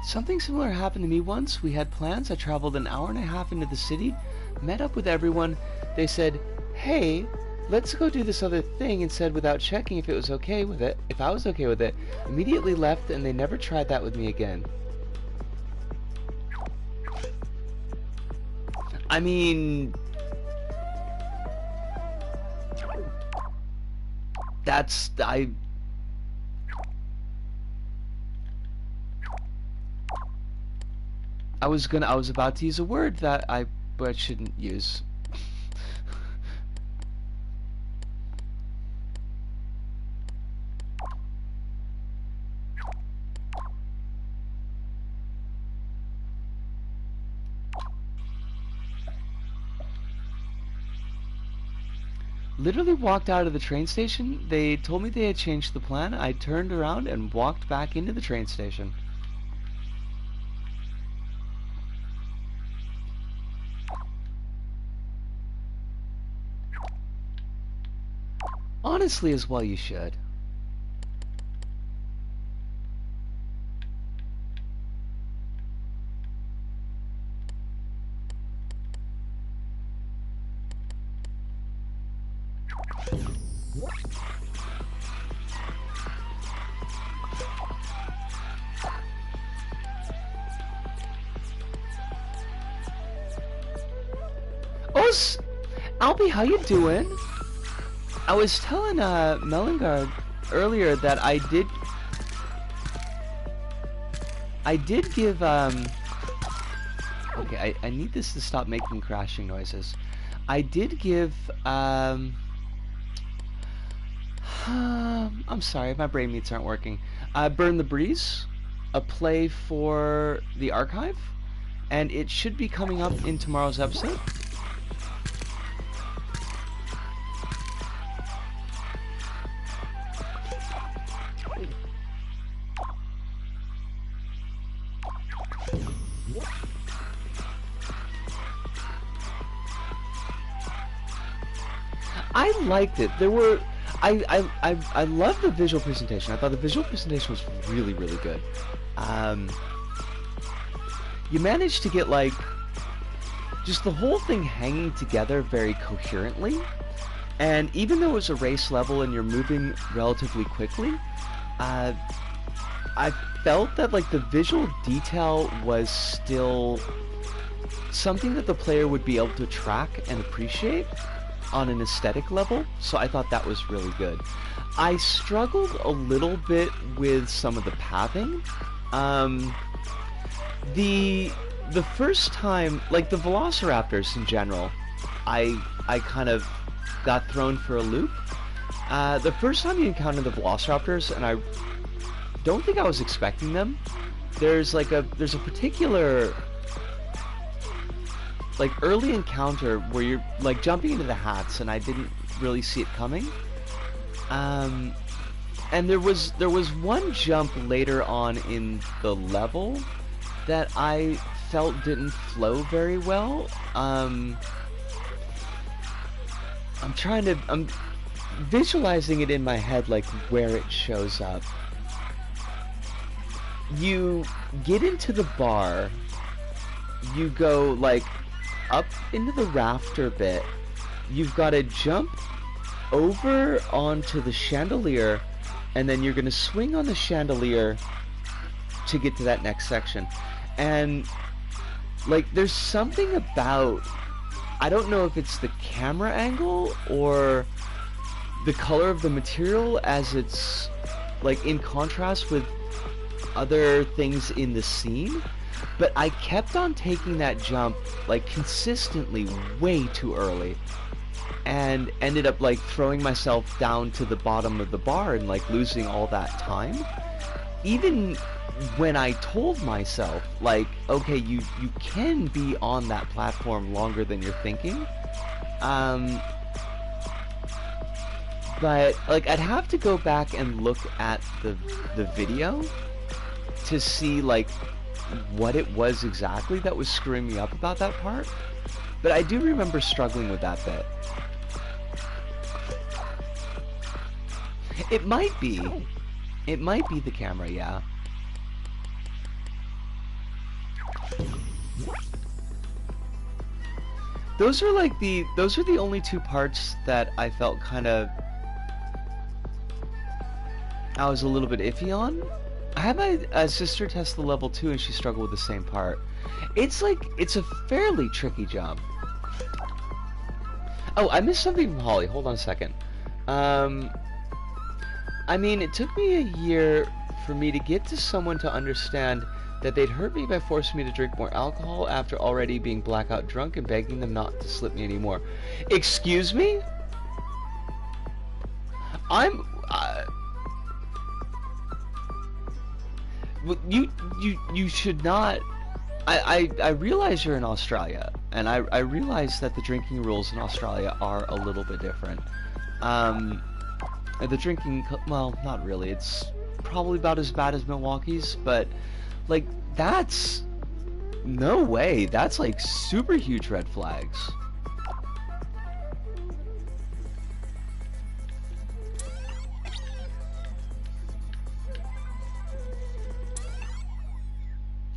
Something similar happened to me once. We had plans. I traveled an hour and a half into the city, met up with everyone. They said, hey, let's go do this other thing, and said without checking if it was okay with it, if I was okay with it, immediately left, and they never tried that with me again. I mean, that's, I was about to use a word that I shouldn't use. Literally walked out of the train station. They told me they had changed the plan. I turned around and walked back into the train station. Honestly, as well you should. Oh, Albie, how you doing? I was telling Melengard earlier that I did give okay, I need this to stop making crashing noises. I did give I'm sorry, my brain meats aren't working. Burn the Breeze, a play for the archive, and it should be coming up in tomorrow's episode. I liked it. There were I love the visual presentation. I thought the visual presentation was really, really good. You managed to get like just the whole thing hanging together very coherently, and even though it was a race level and you're moving relatively quickly, I felt that like the visual detail was still something that the player would be able to track and appreciate on an aesthetic level, so I thought that was really good. I struggled a little bit with some of the pathing. The first time, like the Velociraptors in general, I kind of got thrown for a loop. The first time you encounter the Velociraptors, and I don't think I was expecting them, there's a particular like early encounter where you're like jumping into the hats, and I didn't really see it coming. And there was one jump later on in the level that I felt didn't flow very well. I'm visualizing it in my head, like where it shows up. You get into the bar, you go like up into the rafter bit, you've got to jump over onto the chandelier, and then you're going to swing on the chandelier to get to that next section. And like there's something about, I don't know if it's the camera angle or the color of the material as it's like in contrast with other things in the scene, but I kept on taking that jump like consistently way too early, and ended up like throwing myself down to the bottom of the bar and like losing all that time. Even when I told myself like, okay, you can be on that platform longer than you're thinking, but like I'd have to go back and look at the video to see like what it was exactly that was screwing me up about that part. But I do remember struggling with that bit. It might be the camera, yeah. Those are the only two parts that I felt kind of I was a little bit iffy on. I had my sister test the level 2 and she struggled with the same part. It's a fairly tricky jump. Oh, I missed something from Holly. Hold on a second. I mean, it took me a year for me to get to someone to understand that they'd hurt me by forcing me to drink more alcohol after already being blackout drunk and begging them not to slip me anymore. Excuse me? You should not. I realize you're in Australia, and I realize that the drinking rules in Australia are a little bit different. The drinking, well, not really. It's probably about as bad as Milwaukee's, but like that's no way. That's like super huge red flags.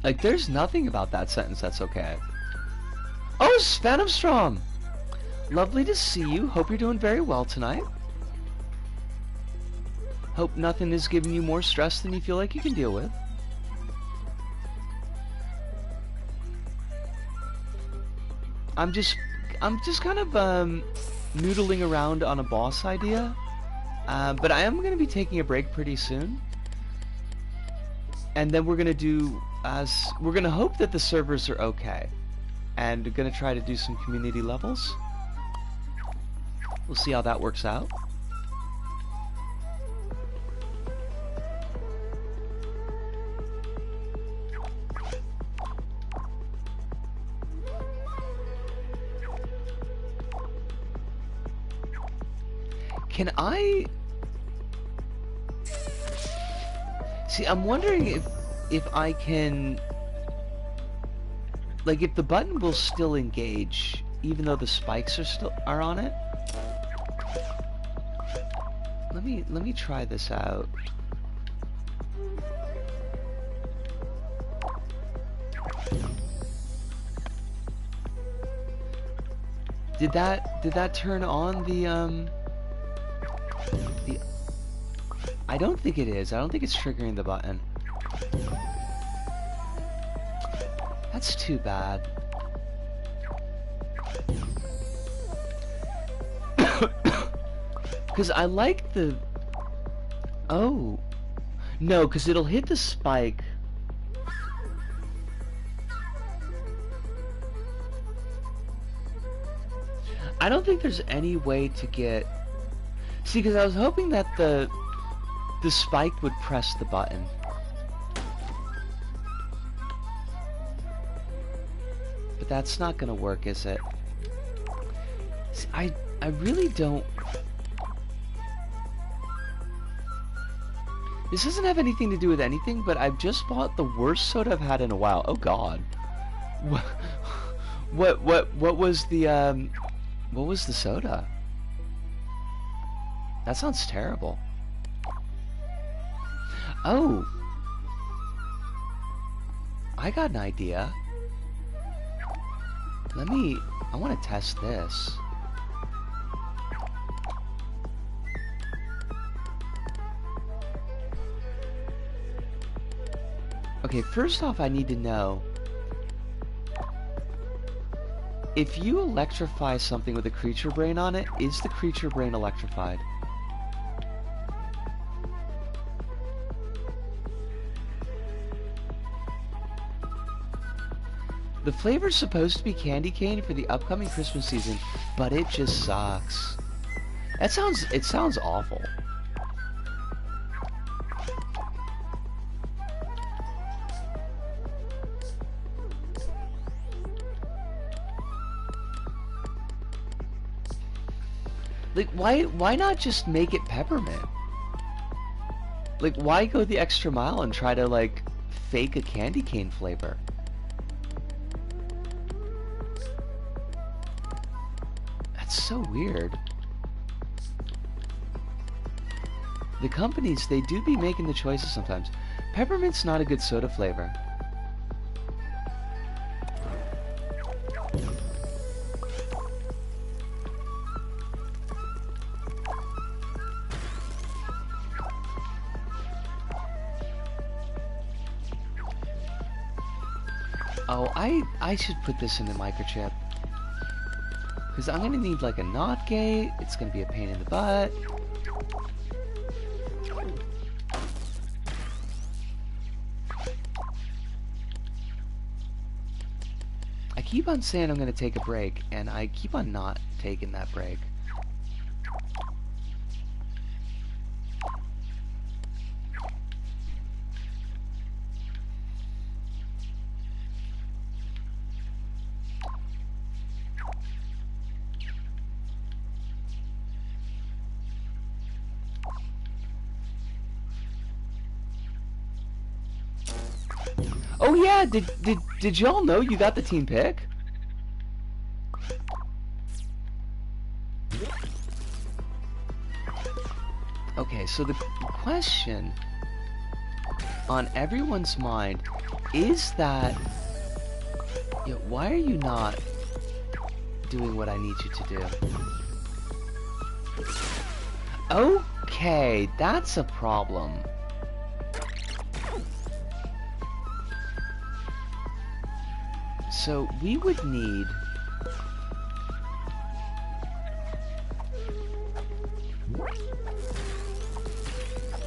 Like, there's nothing about that sentence that's okay. Oh, Phantom Strom! Lovely to see you. Hope you're doing very well tonight. Hope nothing is giving you more stress than you feel like you can deal with. I'm just kind of noodling around on a boss idea, but I am going to be taking a break pretty soon, and then we're going to hope that the servers are okay, and we're going to try to do some community levels. We'll see how that works out. Can I... See, I'm wondering if I can... Like, if the button will still engage, even though the spikes are on it. Let me try this out. Did that turn on the I don't think it is. I don't think it's triggering the button. That's too bad. Because I like the... Oh. No, because it'll hit the spike. I don't think there's any way to get... See, because I was hoping that the spike would press the button. But that's not gonna work, is it? See, I really don't... This doesn't have anything to do with anything, but I've just bought the worst soda I've had in a while. Oh god. What was the what was the soda? That sounds terrible. Oh. I got an idea. I want to test this. Okay, first off, I need to know if you electrify something with a creature brain on it, is the creature brain electrified? The flavor's supposed to be candy cane for the upcoming Christmas season, but it just sucks. It sounds awful. Like, why not just make it peppermint? Like, why go the extra mile and try to, like, fake a candy cane flavor? That's so weird. The companies, they do be making the choices sometimes. Peppermint's not a good soda flavor. Oh, I should put this in the microchip. Because I'm going to need like a NOT gate. It's going to be a pain in the butt. I keep on saying I'm going to take a break, and I keep on not taking that break. Oh yeah, did y'all know you got the team pick? Okay, so the question on everyone's mind is that, yo, why are you not doing what I need you to do? Okay, that's a problem. So we would need...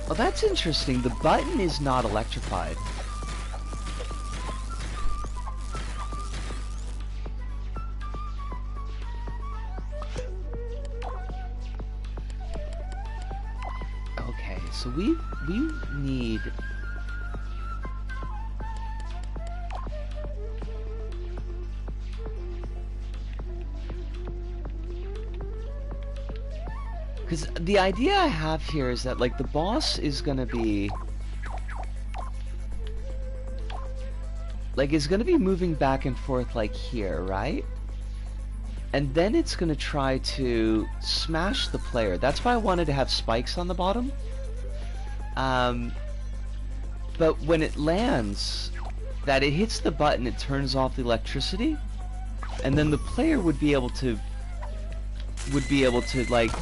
Oh, that's interesting. The button is not electrified. Okay, so we need... Because the idea I have here is that, like, the boss is gonna be... Like, is gonna be moving back and forth, like, here, right? And then it's gonna try to smash the player. That's why I wanted to have spikes on the bottom. But when it lands, that it hits the button, it turns off the electricity. And then the player would be able to... like...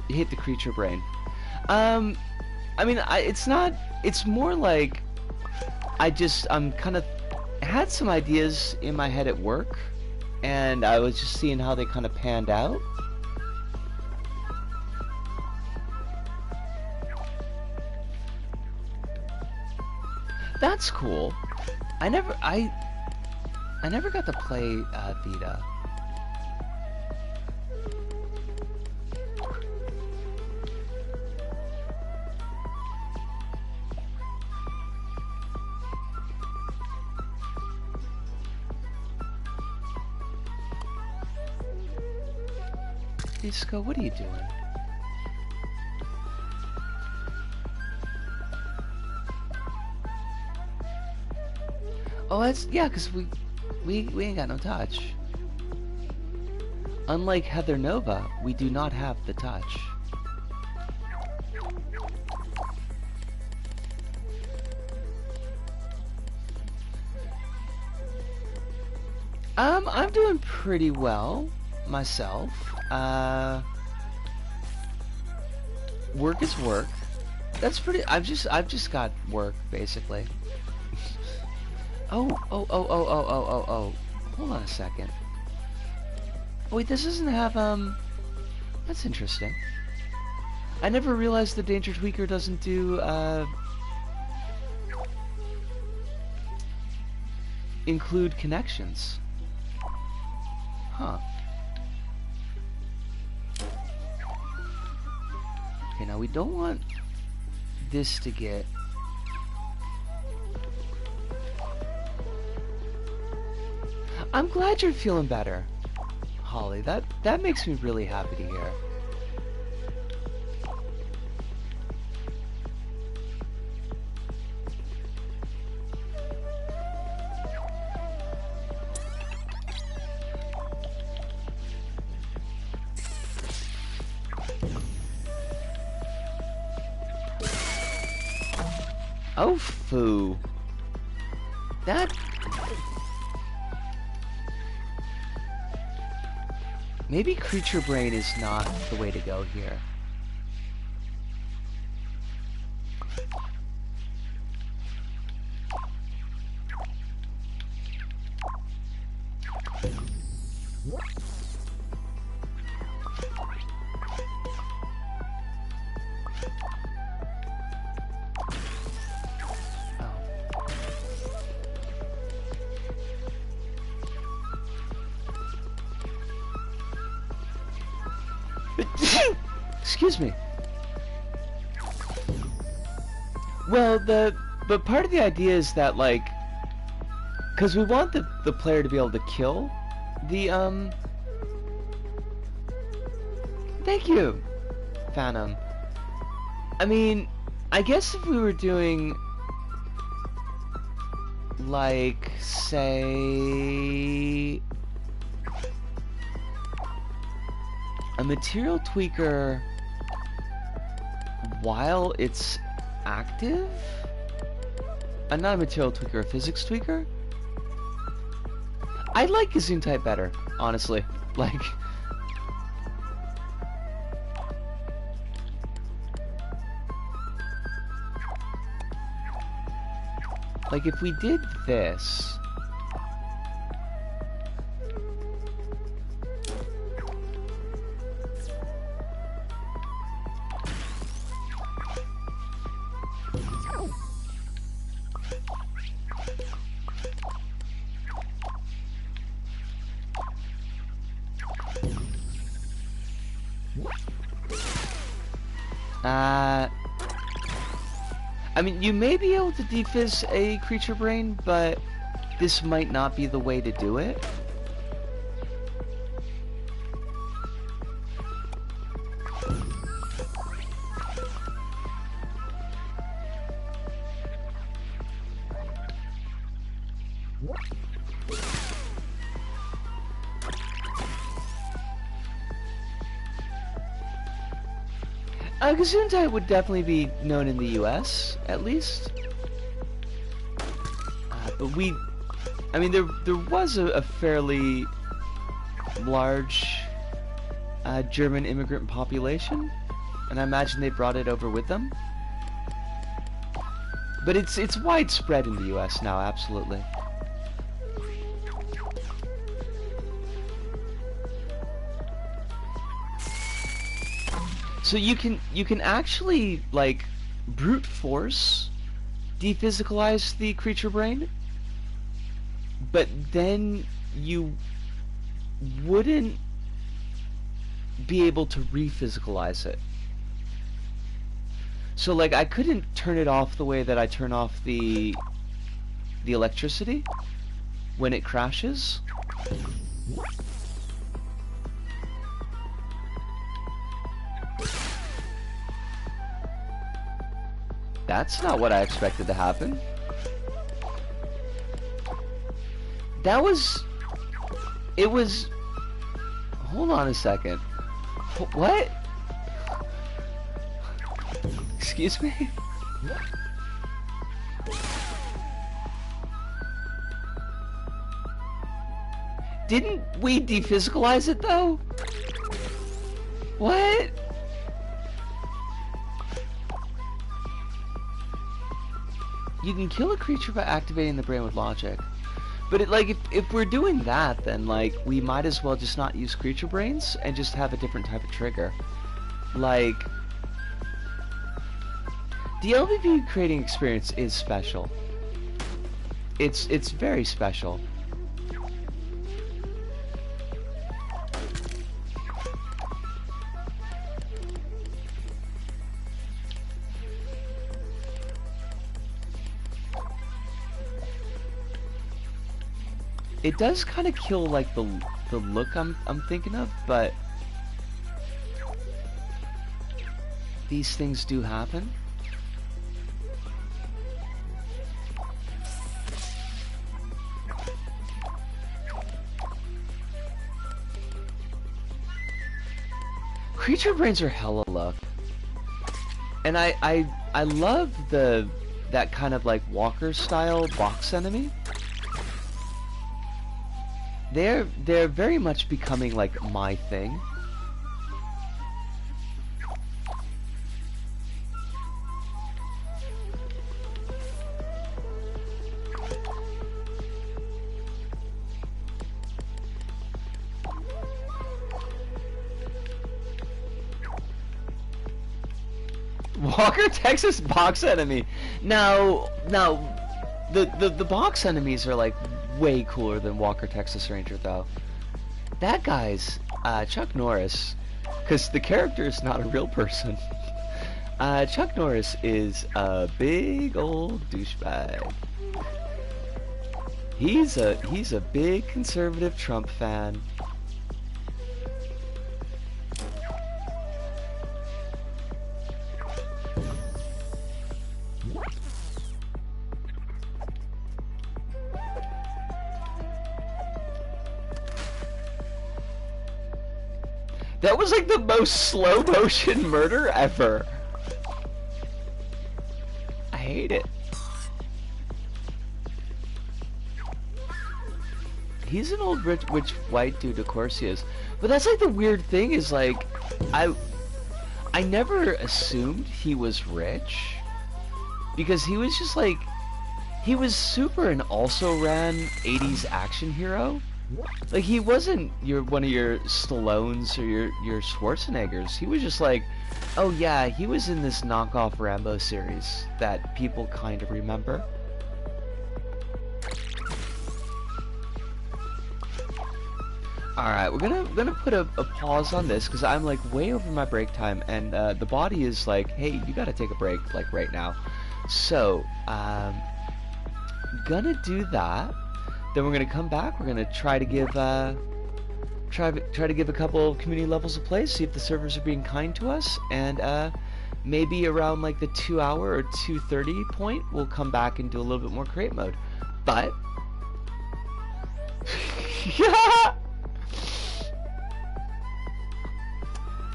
hit the creature brain. I mean, it's not... It's more like... I'm kind of had some ideas in my head at work, and I was just seeing how they kind of panned out. That's cool. I never got to play Vita. Disco, what are you doing? Oh, that's, yeah, because we ain't got no touch. Unlike Heather Nova, we do not have the touch. I'm doing pretty well myself. Work is work. That's pretty. I've just got work basically. Oh. Hold on a second. Oh, wait, this doesn't have That's interesting. I never realized the Danger Tweaker doesn't do include connections. Huh. Okay, now we don't want this to get... I'm glad you're feeling better, Holly. That makes me really happy to hear. Oh, foo. That... Maybe Creature Brain is not the way to go here. Excuse me. Well, but part of the idea is that, like, because we want the player to be able to kill the Thank you, Phantom. I mean, I guess if we were doing, like, say, a material tweaker while it's active? Not a material tweaker, a physics tweaker? I like Gesundheit better, honestly. Like... Like, if we did this... I mean, you may be able to defizz a Creature Brain, but this might not be the way to do it. Gesundheit would definitely be known in the US, at least. But I mean, there was a fairly large German immigrant population, and I imagine they brought it over with them. But it's widespread in the U.S. now, absolutely. So you can actually like brute force dephysicalize the creature brain, but then you wouldn't be able to re-physicalize it. So like I couldn't turn it off the way that I turn off the electricity when it crashes. That's not what I expected to happen. That was... It was... Hold on a second. What? Excuse me? Didn't we dephysicalize it though? What? You can kill a creature by activating the brain with logic. But it, like, if we're doing that, then like we might as well just not use creature brains and just have a different type of trigger. Like, the LVP creating experience is special. It's very special. It does kind of kill like the look I'm thinking of, but these things do happen. Creature brains are hella luck, and I love that kind of like Walker style box enemy. They're very much becoming like my thing. Walker Texas box enemy. Now the box enemies are like way cooler than Walker Texas Ranger though. That guy's Chuck Norris, because the character is not a real person. Chuck Norris is a big old douchebag. He's a big conservative Trump fan. That was like the most slow motion murder ever. I hate it. He's an old rich white dude, of course he is. But that's like the weird thing is like, I never assumed he was rich. Because he was just like, he was super and also ran 80s action hero. Like, he wasn't one of your Stallones or your Schwarzeneggers. He was just like, oh yeah, he was in this knockoff Rambo series that people kind of remember. Alright, we're gonna put a pause on this because I'm like way over my break time, and the body is like, hey, you gotta take a break like right now. So, gonna do that. Then we're gonna come back. We're gonna try to give try to give a couple community levels of play, see if the servers are being kind to us, and maybe around like the 2 hour or 2:30 point, we'll come back and do a little bit more create mode. But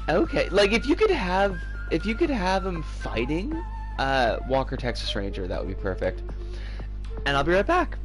okay, like if you could have him fighting Walker Texas Ranger, that would be perfect. And I'll be right back.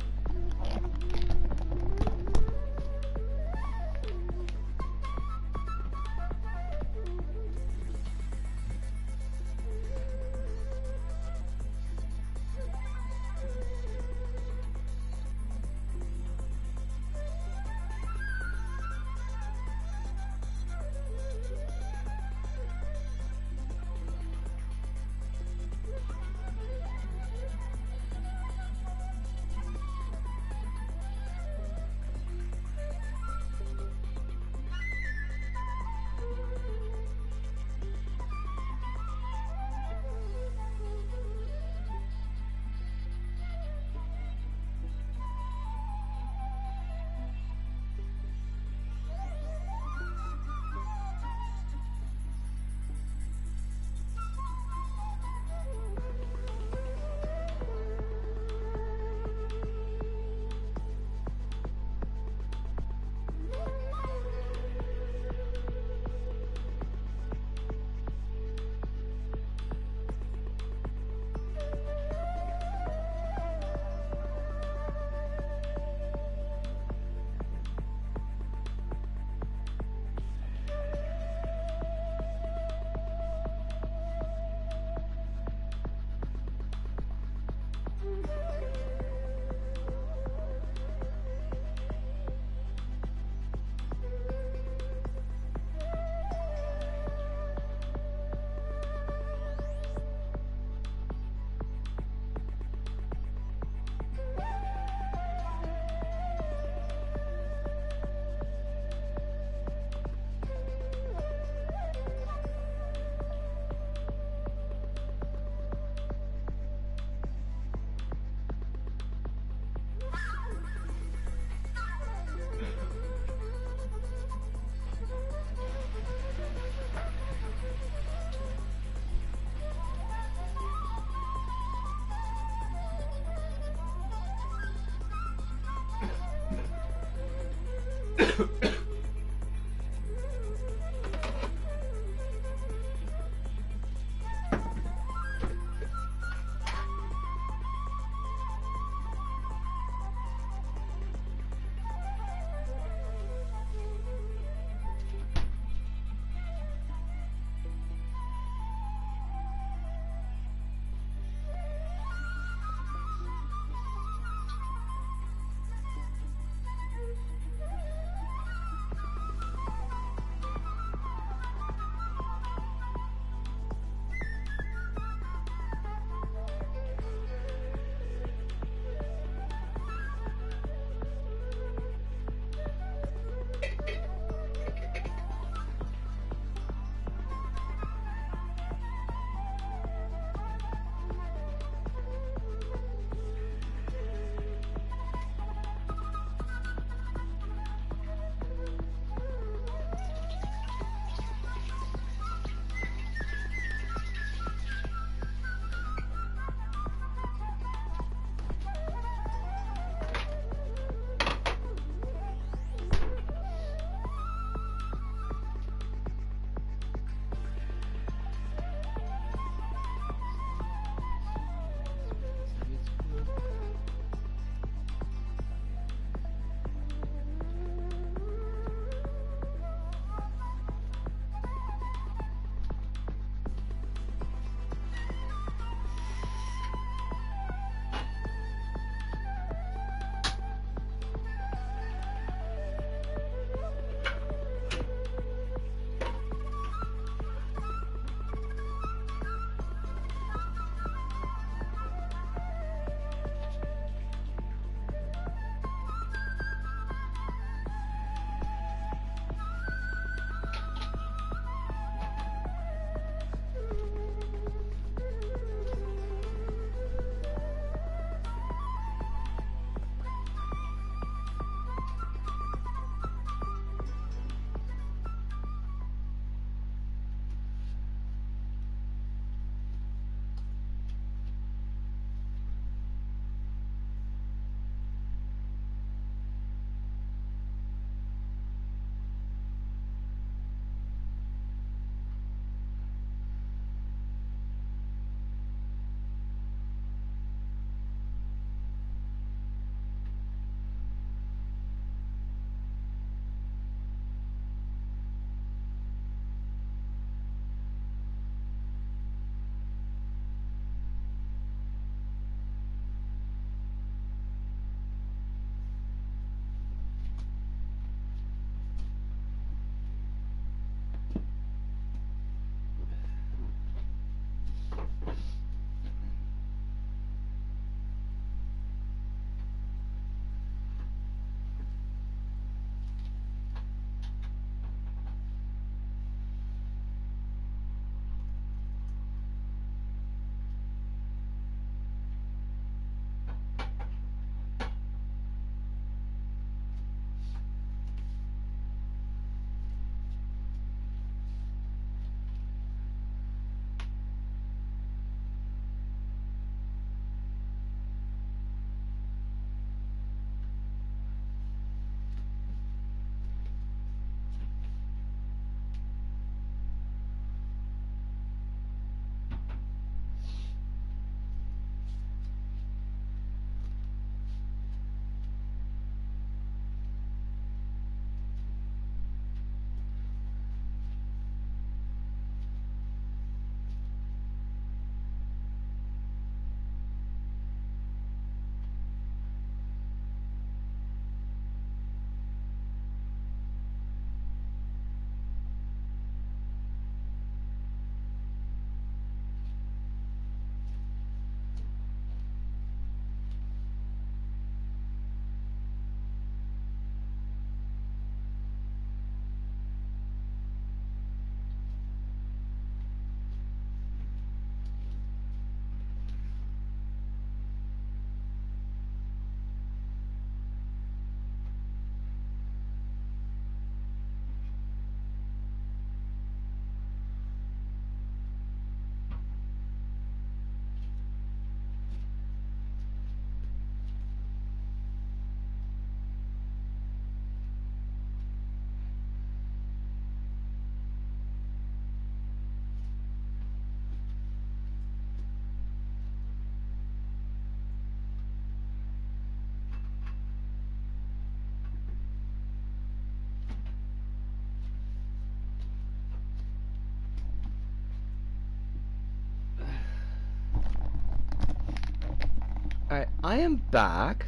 I am back.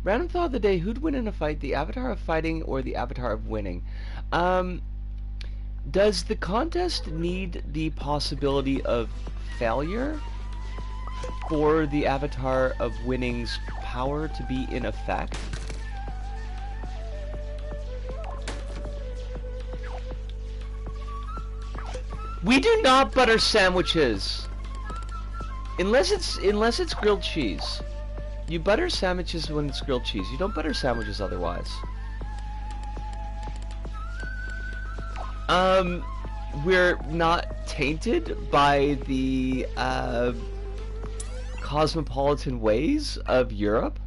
Random thought of the day, who'd win in a fight, the avatar of fighting or the avatar of winning? Does the contest need the possibility of failure for the avatar of winning's power to be in effect? We do not butter sandwiches unless it's grilled cheese. You butter sandwiches when it's grilled cheese. You don't butter sandwiches otherwise. We're not tainted by the cosmopolitan ways of Europe.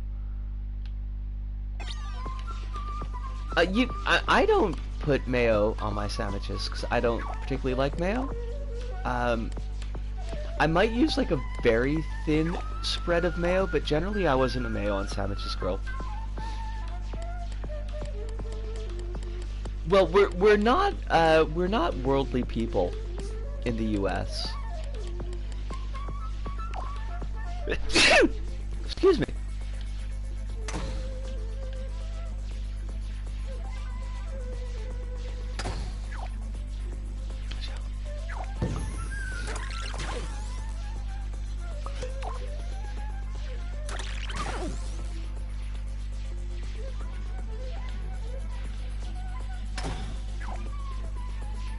I don't put mayo on my sandwiches because I don't particularly like mayo. I might use like a very thin spread of mayo, but generally I wasn't a mayo on sandwiches girl. Well, we're not worldly people in the U.S. Excuse me.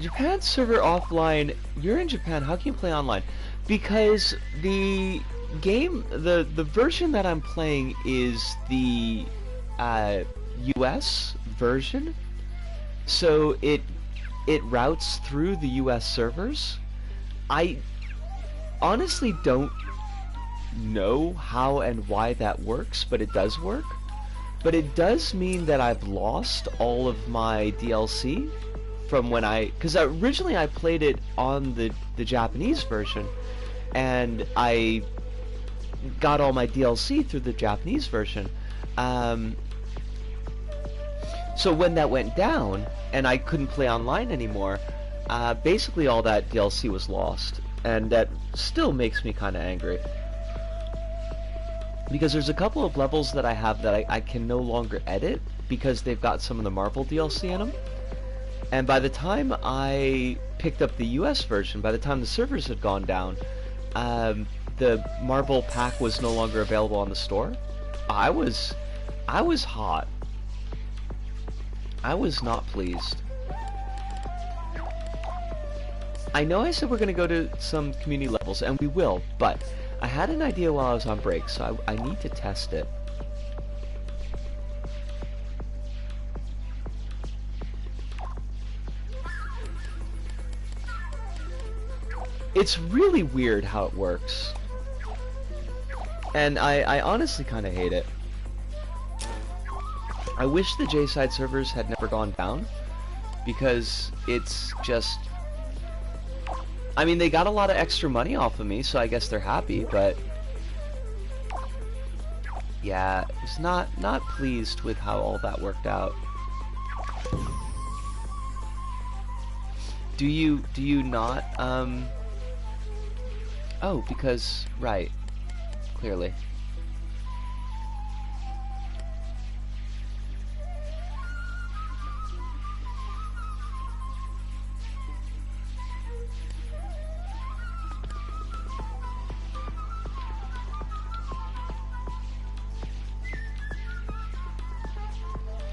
Japan server offline. You're in Japan. How can you play online? Because the game, the version that I'm playing is the US version. So it routes through the US servers. I honestly don't know how and why that works, but it does work. But it does mean that I've lost all of my DLC from when because originally I played it on the Japanese version, and I got all my DLC through the Japanese version. So when that went down and I couldn't play online anymore, basically all that DLC was lost, and that still makes me kind of angry. Because there's a couple of levels that I have that I can no longer edit because they've got some of the Marvel DLC in them. And by the time I picked up the US version, by the time the servers had gone down, the Marvel pack was no longer available on the store. I was hot. I was not pleased. I know I said we're going to go to some community levels, and we will, but I had an idea while I was on break, so I need to test it. It's really weird how it works. And I honestly kind of hate it. I wish the J-side servers had never gone down, because it's just... I mean, they got a lot of extra money off of me, so I guess they're happy, but... yeah, I was not pleased with how all that worked out. Do you not, oh, because, right, clearly.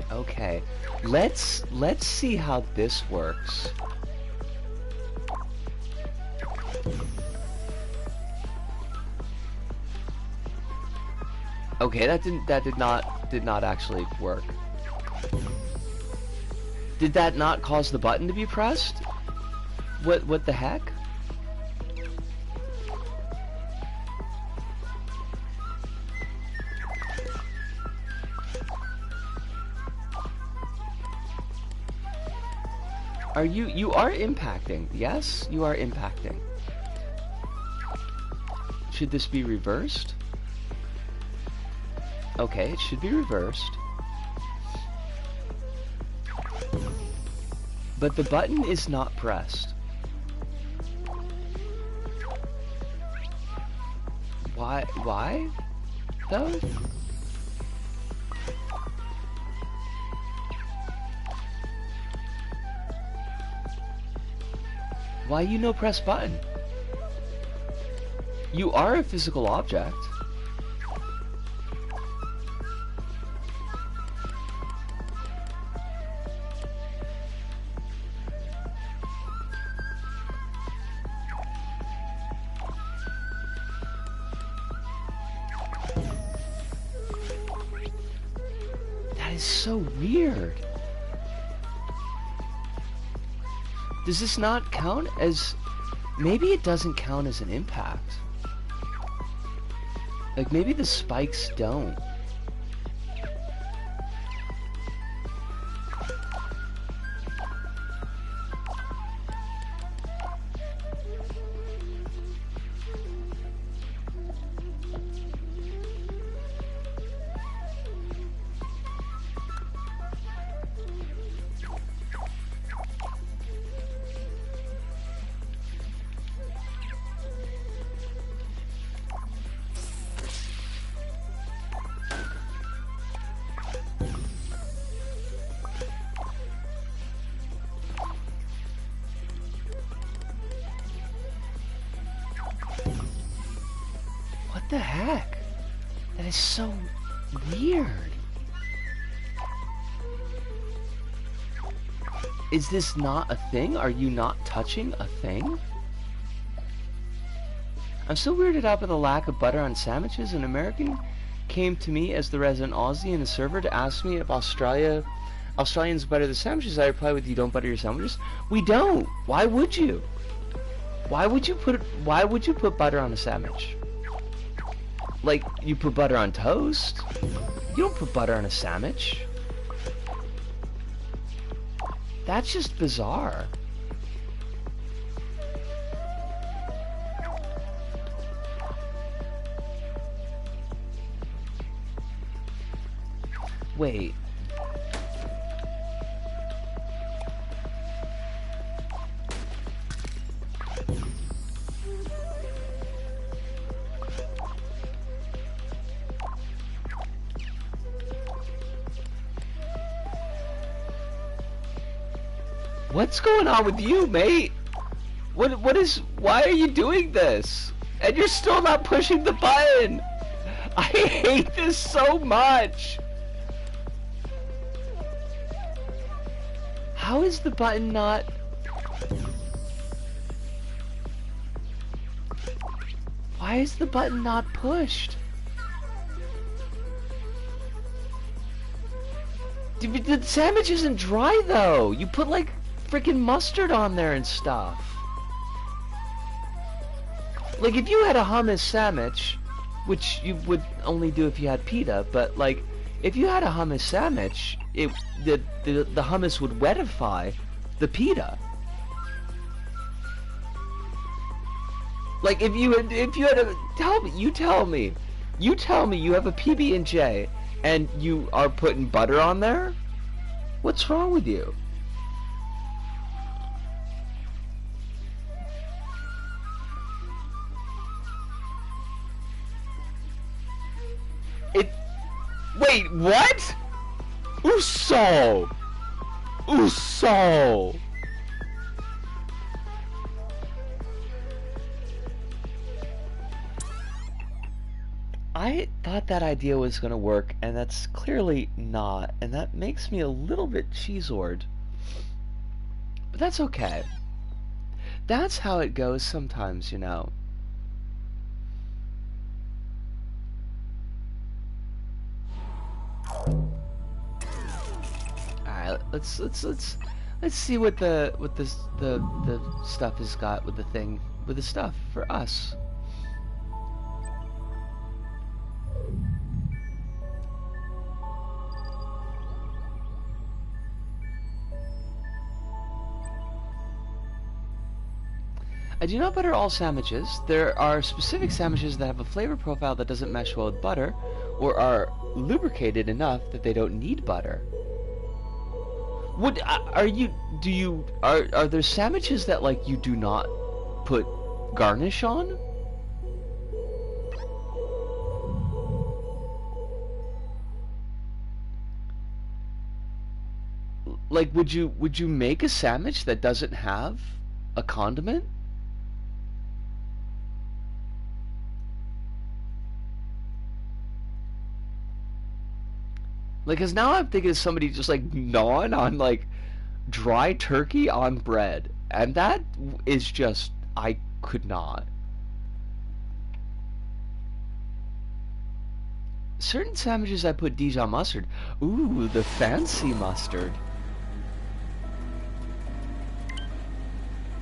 Okay, let's see how this works. Okay, that did not actually work. Did that not cause the button to be pressed? What the heck? Are you are impacting? Yes, you are impacting. Should this be reversed? Okay, it should be reversed. But the button is not pressed. Why? though? Why you no press button? You are a physical object. That is so weird. Does this not count as... Maybe it doesn't count as an impact. Like, maybe the spikes don't. What the heck? That is so weird. Is this not a thing? Are you not touching a thing? I'm so weirded out by the lack of butter on sandwiches. An American came to me as the resident Aussie in a server to ask me if Australians butter their sandwiches. I replied with, "You don't butter your sandwiches?" We don't. Why would you? Why would you put butter on a sandwich? Like, you put butter on toast. You don't put butter on a sandwich. That's just bizarre. Wait. What's going on with you, mate? Why are you doing this? And you're still not pushing the button! I hate this so much! How is the button not... Why is the button not pushed? Dude, the sandwich isn't dry though! You put like freaking mustard on there and stuff. Like, if you had a hummus sandwich, which you would only do if you had pita, but like, if you had a hummus sandwich, the hummus would wetify the pita. Like, if you had a... You tell me you have a PB&J and you are putting butter on there? What's wrong with you? Wait, what? Uso! I thought that idea was gonna work, and that's clearly not, and that makes me a little bit cheeseored. But that's okay. That's how it goes sometimes, you know. Alright, let's see what the stuff has got with the stuff for us. I do not butter all sandwiches. There are specific sandwiches that have a flavor profile that doesn't mesh well with butter, or are lubricated enough that they don't need butter. Are there sandwiches that, like, you do not put garnish on? Like, would you make a sandwich that doesn't have a condiment? Like, cause now I'm thinking of somebody just like gnawing on like dry turkey on bread, and that is just, I could not. Certain sandwiches I put Dijon mustard. Ooh, the fancy mustard.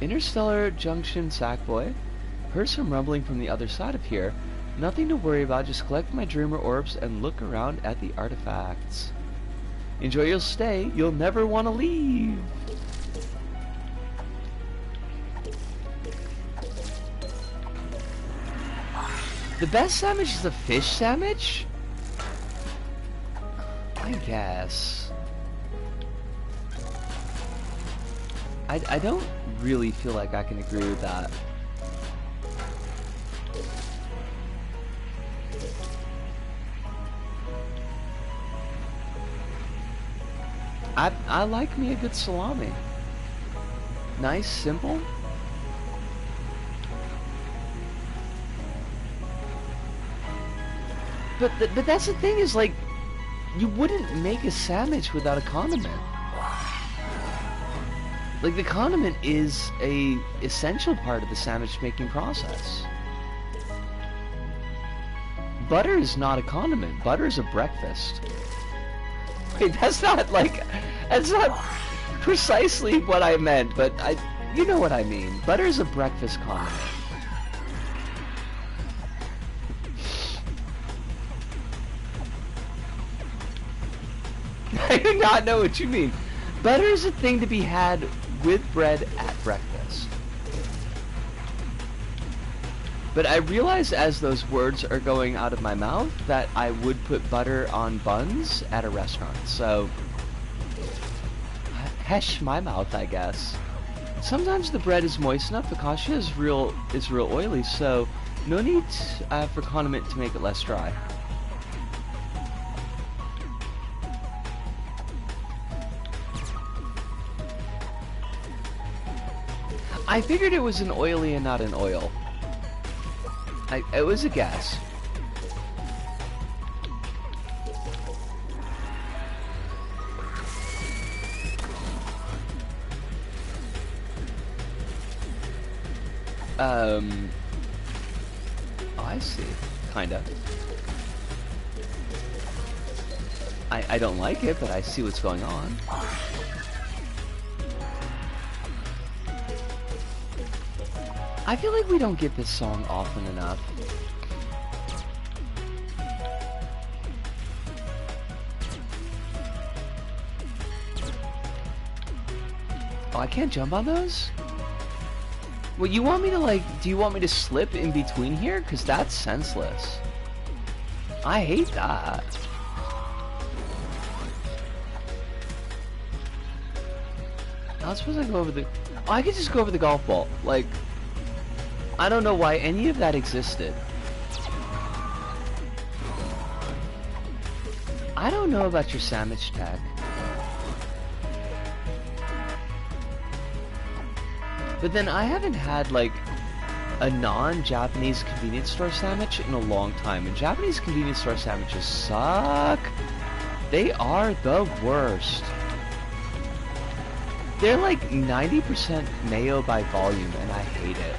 Interstellar Junction, Sackboy. Heard some rumbling from the other side of here. Nothing to worry about, just collect my dreamer orbs and look around at the artifacts. Enjoy your stay, you'll never want to leave. The best sandwich is a fish sandwich? I guess. I don't really feel like I can agree with that. I like me a good salami. Nice, simple. But that's the thing is, like, you wouldn't make a sandwich without a condiment. Like, the condiment is a essential part of the sandwich making process. Butter is not a condiment. Butter is a breakfast. Wait, that's not precisely what I meant, but you know what I mean. Butter is a breakfast condiment. I do not know what you mean. Butter is a thing to be had with bread at breakfast. But I realize as those words are going out of my mouth that I would put butter on buns at a restaurant. So, hesh my mouth, I guess. Sometimes the bread is moist enough. Focaccia is real oily, so no need for condiment to make it less dry. I figured it was an oily and not an oil. It was a guess. Oh, I see. Kinda. I don't like it, but I see what's going on. I feel like we don't get this song often enough. Oh, I can't jump on those? Well, you want me to, like, do you want me to slip in between here? Because that's senseless. I hate that. How suppose I go over the... Oh, I could just go over the golf ball. Like... I don't know why any of that existed. I don't know about your sandwich tech. But then I haven't had, like, a non-Japanese convenience store sandwich in a long time. And Japanese convenience store sandwiches suck. They are the worst. They're like 90% mayo by volume, and I hate it.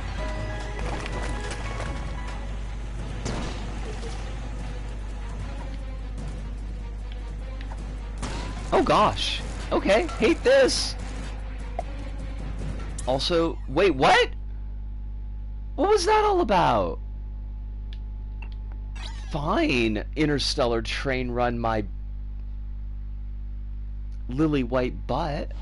Oh gosh. Okay, hate this. Also, wait, what? What was that all about? Fine, interstellar train run my lily white butt.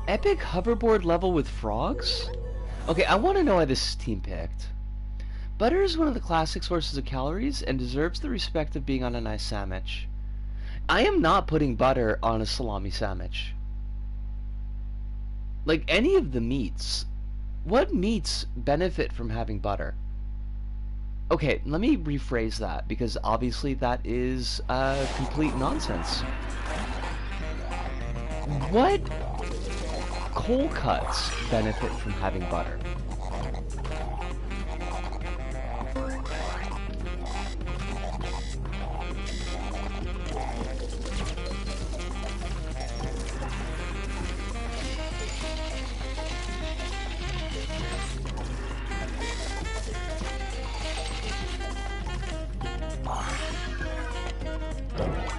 Epic hoverboard level with frogs? Okay, I want to know why this is team picked. Butter is one of the classic sources of calories and deserves the respect of being on a nice sandwich. I am not putting butter on a salami sandwich. Like any of the meats. What meats benefit from having butter? Okay, let me rephrase that because obviously that is complete nonsense. What cold cuts benefit from having butter?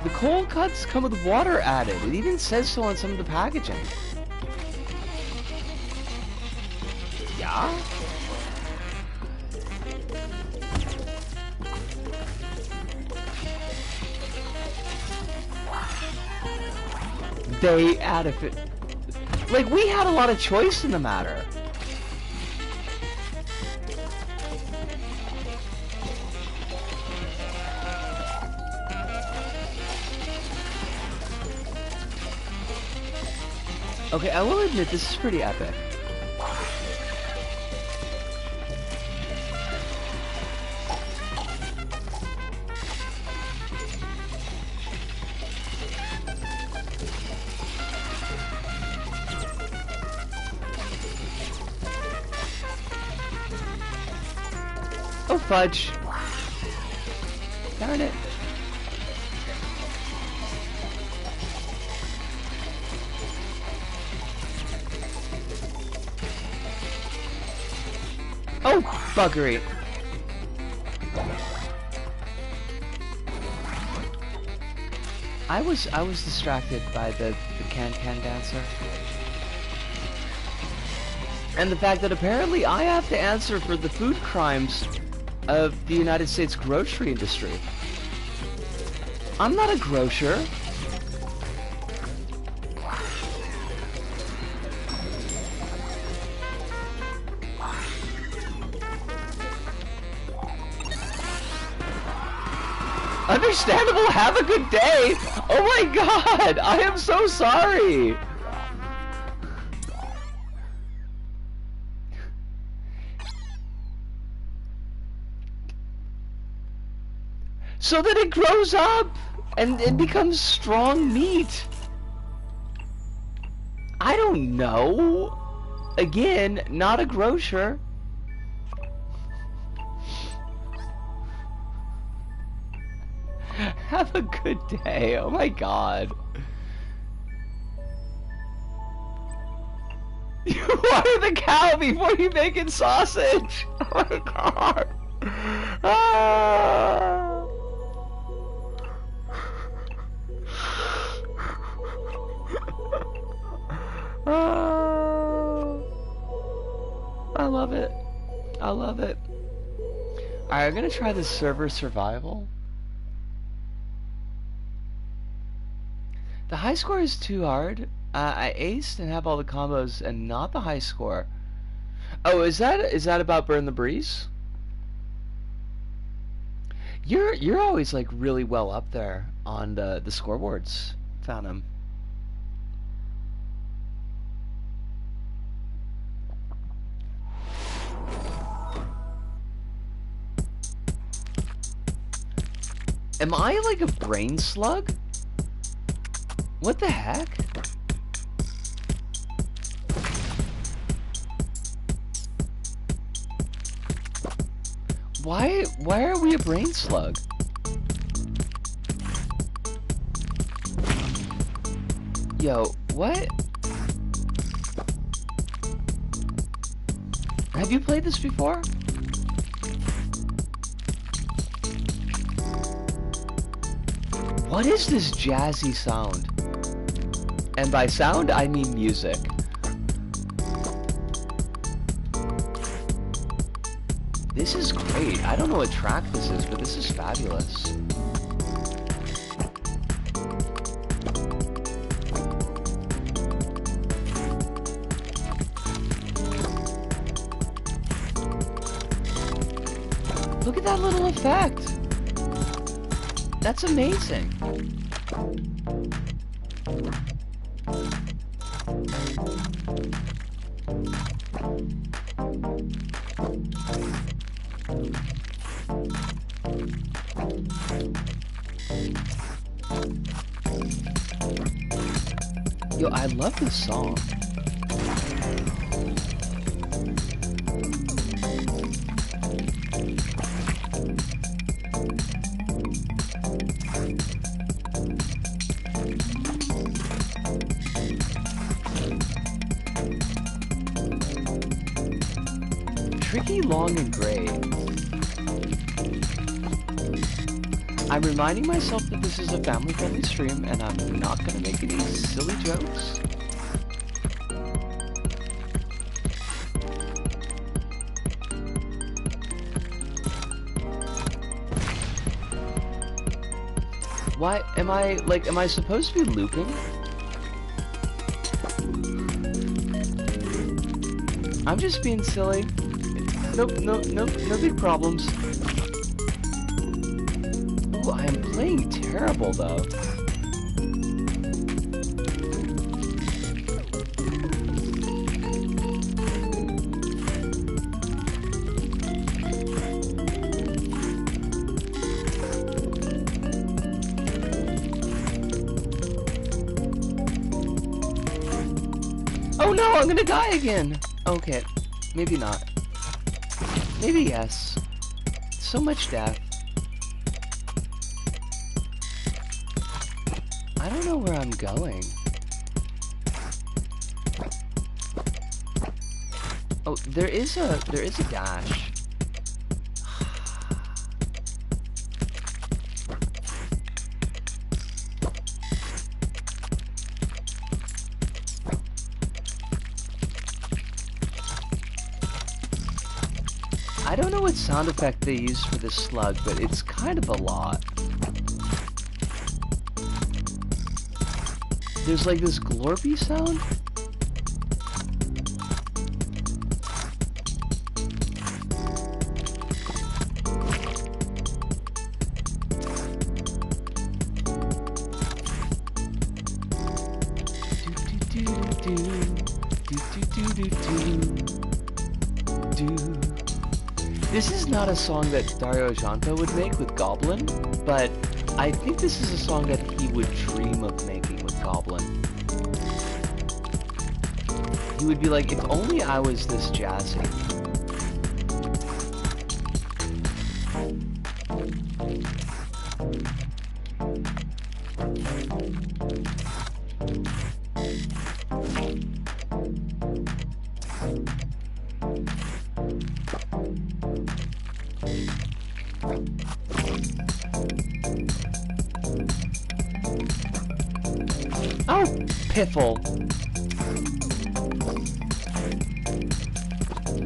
The cold cuts come with water added. It even says so on some of the packaging. Yeah? They add a fit. Like, we had a lot of choice in the matter. Okay, I will admit this is pretty epic. Oh, fudge. Darn it. Oh, buggery. I was distracted by the can-can dancer. And the fact that apparently I have to answer for the food crimes of the United States grocery industry. I'm not a grocer. Understandable, have a good day! Oh my god! I am so sorry! So that it grows up and it becomes strong meat. I don't know. Again, not a grocer. Have a good day. Oh my god. You water the cow before you make it sausage. Oh my god. Ah. I love it. I love it. Alright, I'm gonna try this server survival. The high score is too hard. I aced and have all the combos and not the high score. Oh, is that about Burn the Breeze? You're always like really well up there on the scoreboards, Phantom. Am I like a brain slug? What the heck? Why are we a brain slug? Yo, what? Have you played this before? What is this jazzy sound? And by sound, I mean music. This is great. I don't know what track this is, but this is fabulous. Look at that little effect. That's amazing. Yo, I love this song. Tricky, long, and gray. I'm reminding myself that this is a family-friendly stream, and I'm not gonna make any silly jokes. Why am I supposed to be looping? I'm just being silly. Nope, no big problems. Ooh, I am playing terrible though. Oh no, I'm gonna die again! Okay, maybe not. Maybe yes. So much death. I don't know where I'm going. Oh, there is a dash. I don't know what sound effect they use for this slug, but it's kind of a lot. There's like this glorpy sound. This is not a song that Dario Argento would make with Goblin, but I think this is a song that he would dream of making with Goblin. He would be like, if only I was this jazzy. Oh, piffle.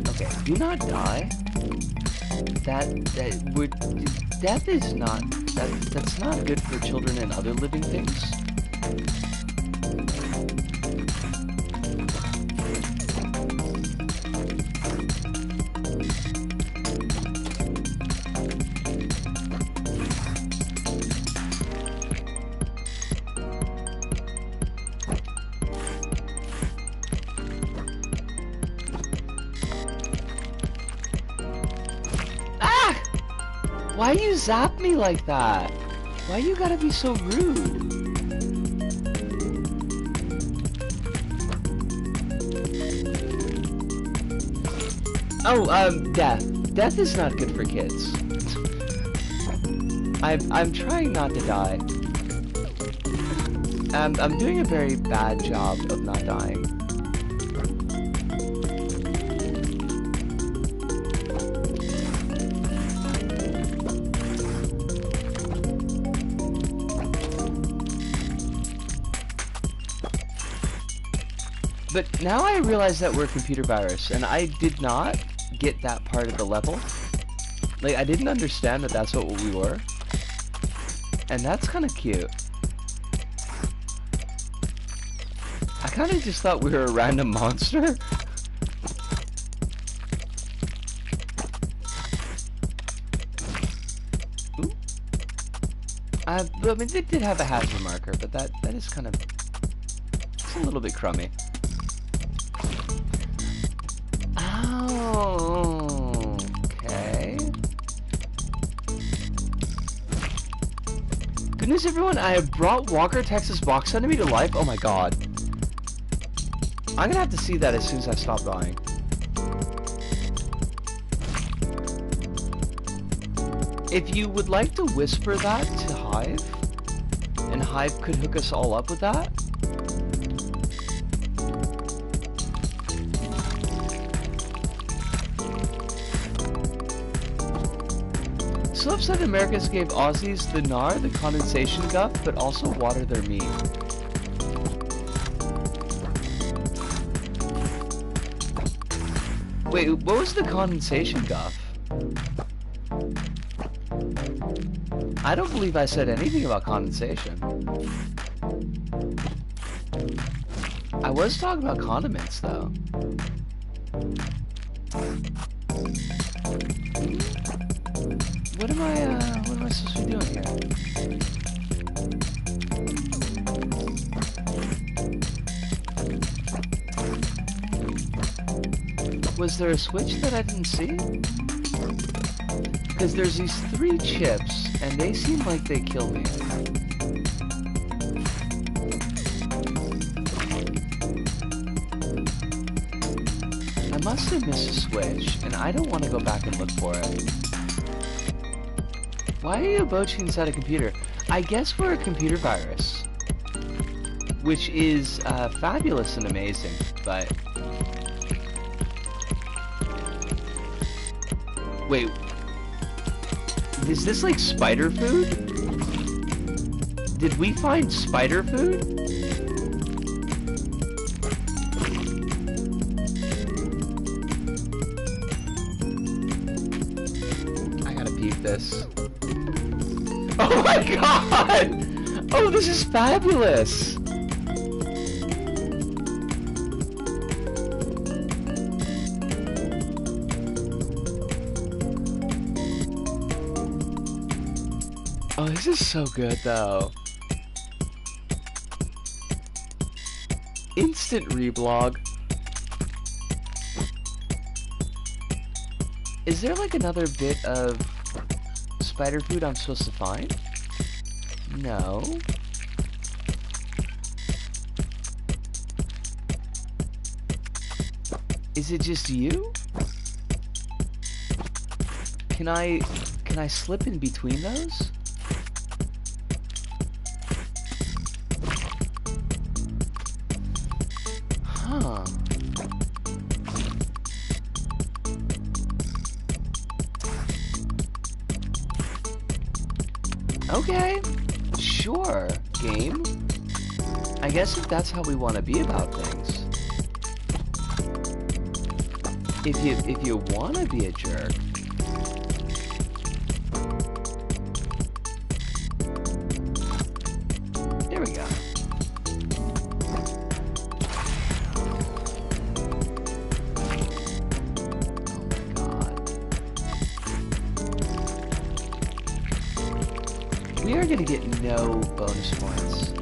Okay, do not die. Death is not, that's not good for children and other living things. Why you zap me like that? Why you gotta be so rude? Oh, death. Death is not good for kids. I'm trying not to die. I'm doing a very bad job of not dying. But now I realize that we're a computer virus, and I did not get that part of the level. Like, I didn't understand that that's what we were. And that's kind of cute. I kind of just thought we were a random monster. I mean, they did have a hazard marker, but that is kind of... It's a little bit crummy. Oh, okay. Good news, everyone. I have brought Walker Texas Box Enemy to life. Oh my god. I'm gonna have to see that as soon as I stop dying. If you would like to whisper that to Hive, and Hive could hook us all up with that. Slip said Americans gave Aussies the gnar, the condensation guff, but also water their meat. Wait, what was the condensation guff? I don't believe I said anything about condensation. I was talking about condiments, though. What am I supposed to be doing here? Was there a switch that I didn't see? Because there's these 3 chips, and they seem like they kill me. I must have missed a switch, and I don't want to go back and look for it. Why are you boaching inside a computer? I guess we're a computer virus. Which is fabulous and amazing, but... Wait... Is this like spider food? Did we find spider food? I gotta peep this. Oh my god! Oh, this is fabulous! Oh, this is so good, though. Instant reblog. Is there like another bit of spider food I'm supposed to find? No. Is it just you? Can I slip in between those? Huh. Okay. Sure, game. I guess if that's how we want to be about things. If you want to be a jerk. There we go. We are going to get no bonus points.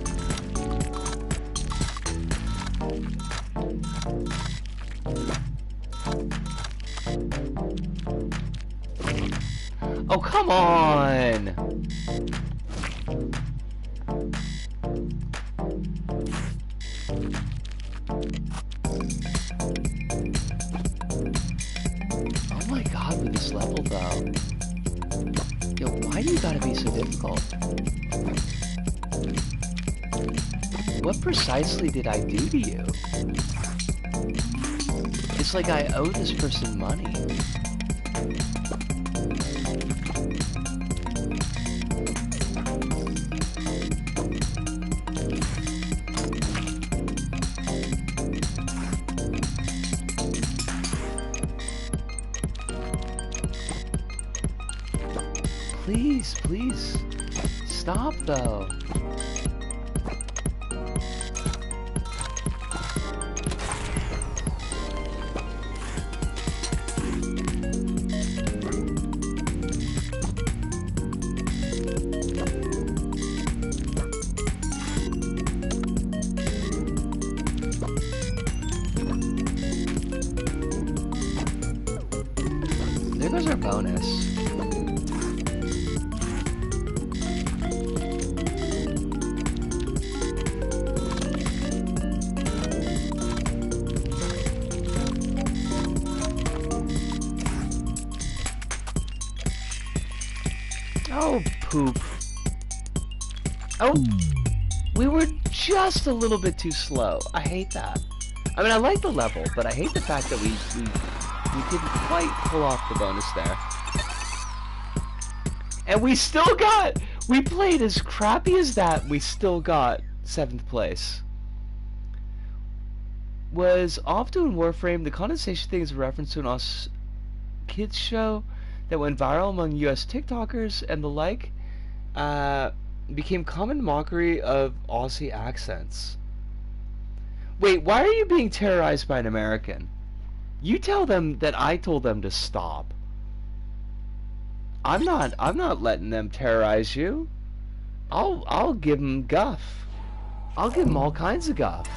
Oh, come on! Oh my god, with this level though. Yo, why do you gotta be so difficult? What precisely did I do to you? It's like I owe this person money. Please, please, stop though. there goes our bonus. Oh, poop. Oh, we were just a little bit too slow. I hate that. I mean, I like the level, but I hate the fact that we didn't quite pull off the bonus there. And we still got, we played as crappy as that, we still got 7th place. Was off doing Warframe, the condensation thing is a reference to an Us kids show that went viral among US TikTokers and the like, became common mockery of Aussie accents. Wait, why are you being terrorized by an American? You tell them that I told them to stop. I'm not letting them terrorize you. I'll give them guff. I'll give them all kinds of guff.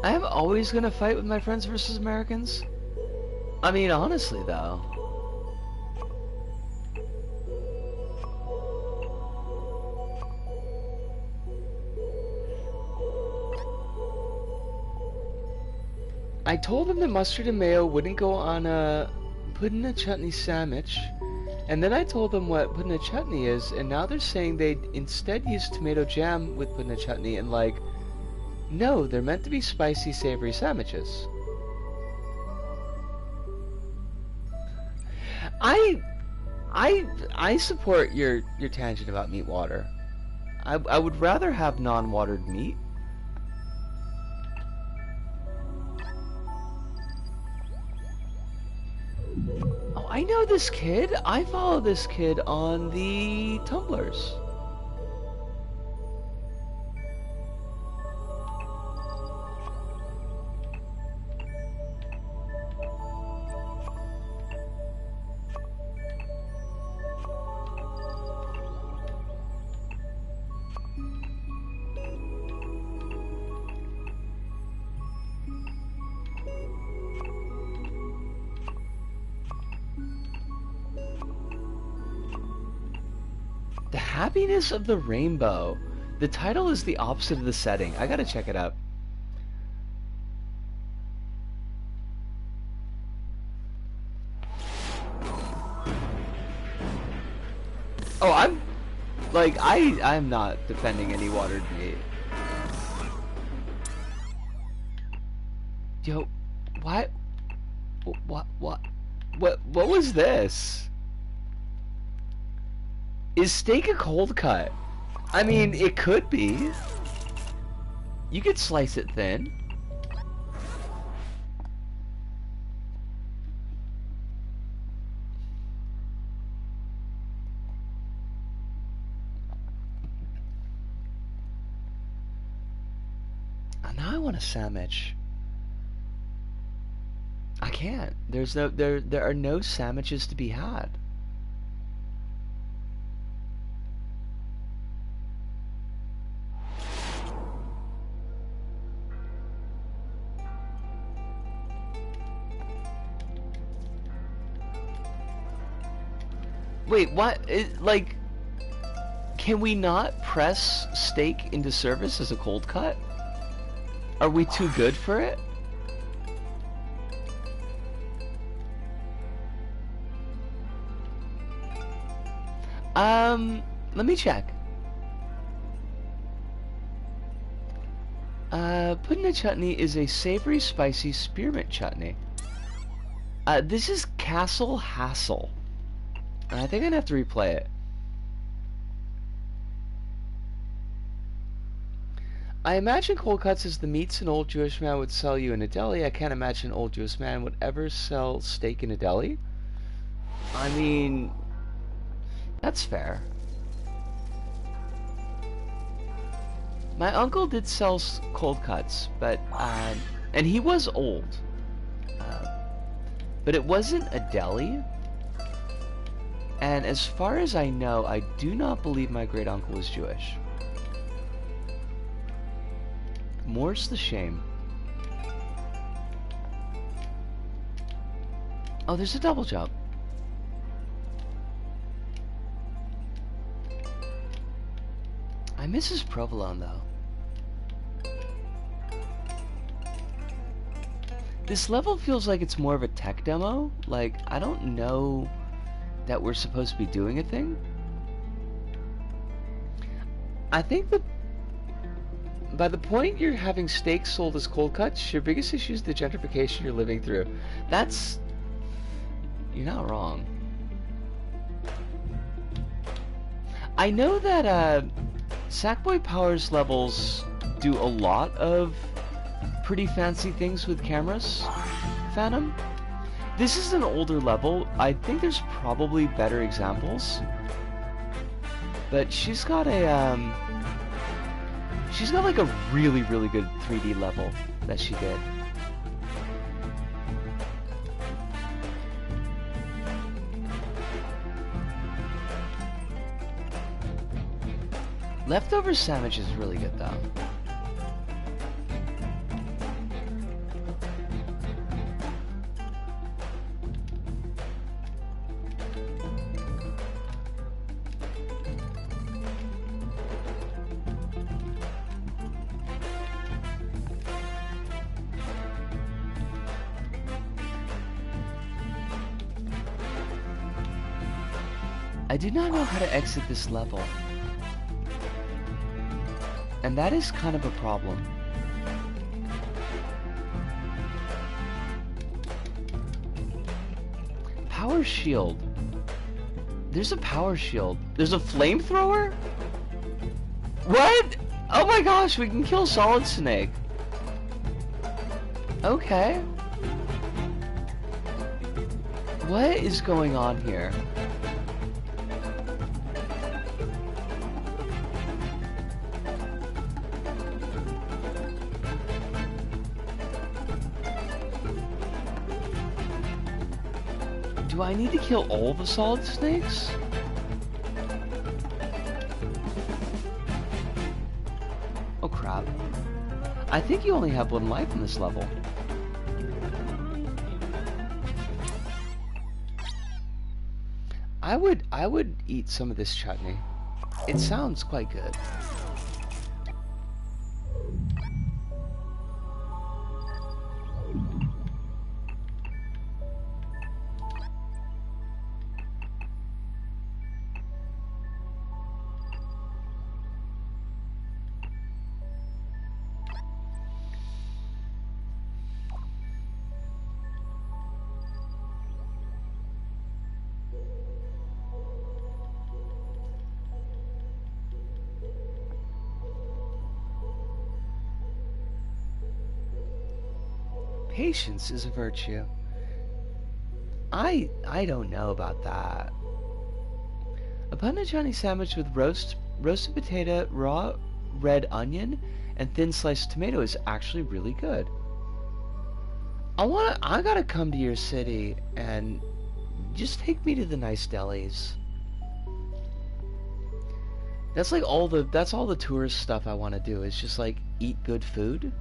I am always gonna fight with my friends versus Americans. I mean, honestly, though. I told them that mustard and mayo wouldn't go on a pudding and chutney sandwich, and then I told them what pudding and chutney is, and now they're saying they'd instead use tomato jam with pudding and chutney, and like, no, they're meant to be spicy, savory sandwiches. I support your tangent about meat water. I would rather have non-watered meat. Oh, I know this kid. I follow this kid on the Tumblrs. The Happiness of the Rainbow. The title is the opposite of the setting. I gotta check it out. Oh, I'm not defending any watered meat. Yo, what was this? Is steak a cold cut? I mean, it could be. You could slice it thin. Now I want a sandwich. I can't. There are no sandwiches to be had. Wait, what? Like, can we not press steak into service as a cold cut? Are we too good for it? Let me check. Pudding and chutney is a savory, spicy spearmint chutney. This is Castle Hassle. I think I'd have to replay it. I imagine cold cuts as the meats an old Jewish man would sell you in a deli. I can't imagine an old Jewish man would ever sell steak in a deli. I mean, that's fair. My uncle did sell cold cuts, but and he was old, uh, but it wasn't a deli. And as far as I know, I do not believe my great uncle was Jewish. More's the shame. Oh, there's a double jump. I miss his provolone, though. This level feels like it's more of a tech demo. Like, I don't know that we're supposed to be doing a thing. I think that by the point you're having steaks sold as cold cuts, your biggest issue is the gentrification you're living through. That's... You're not wrong. I know that Sackboy Power's levels do a lot of pretty fancy things with cameras, Phantom. This is an older level. I think there's probably better examples. But she's got a she's got like a really, really good 3D level that she did. Leftover sandwich is really good though. I do not know how to exit this level. And that is kind of a problem. Power shield. There's a power shield. There's a flamethrower? What? Oh my gosh, we can kill Solid Snake. Okay. What is going on here? Do I need to kill all the Solid Snakes? Oh crap. I think you only have one life in this level. I would eat some of this chutney. It sounds quite good. Patience is a virtue. I don't know about that. A Parmigiani sandwich with roasted potato, raw red onion, and thin sliced tomato is actually really good. I gotta come to your city and just take me to the nice delis. That's like all the tourist stuff I want to do is just like eat good food.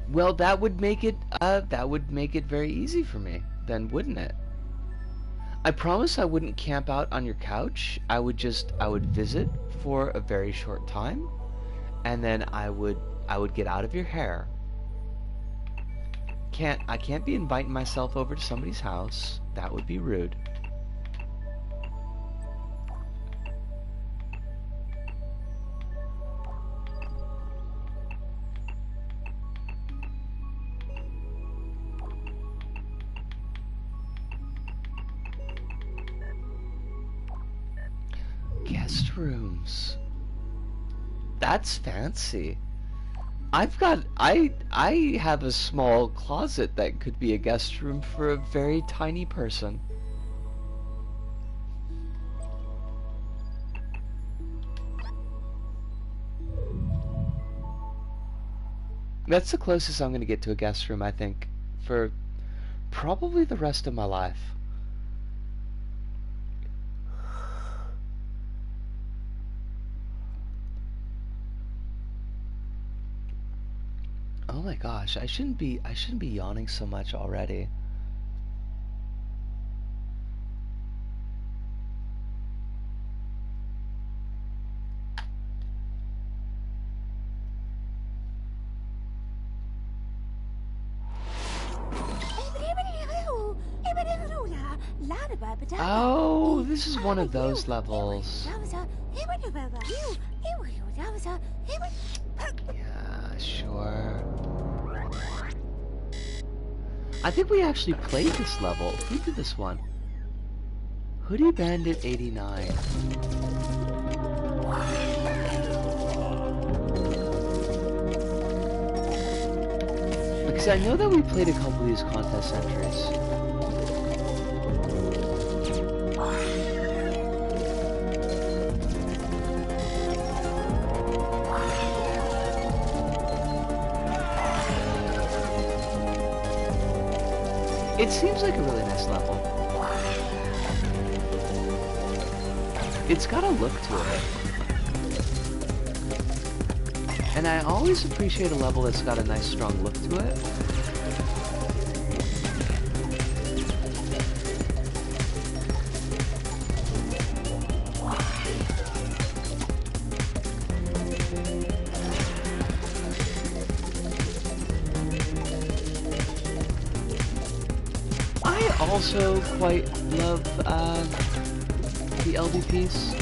Well, that would make it very easy for me, then, wouldn't it? I promise I wouldn't camp out on your couch. I would visit for a very short time, and then I would get out of your hair. I can't be inviting myself over to somebody's house. That would be rude. Guest rooms. That's fancy. I have a small closet that could be a guest room for a very tiny person. That's the closest I'm gonna get to a guest room, I think, for probably the rest of my life. Oh my gosh, I shouldn't be yawning so much already. Oh, this is one of those levels. Yeah, sure. I think we actually played this level. Who did this one? Hoodie Bandit 89. Because I know that we played a couple of these contest entries. It seems like a really nice level. It's got a look to it. And I always appreciate a level that's got a nice strong look to it. I also quite love the LVPs.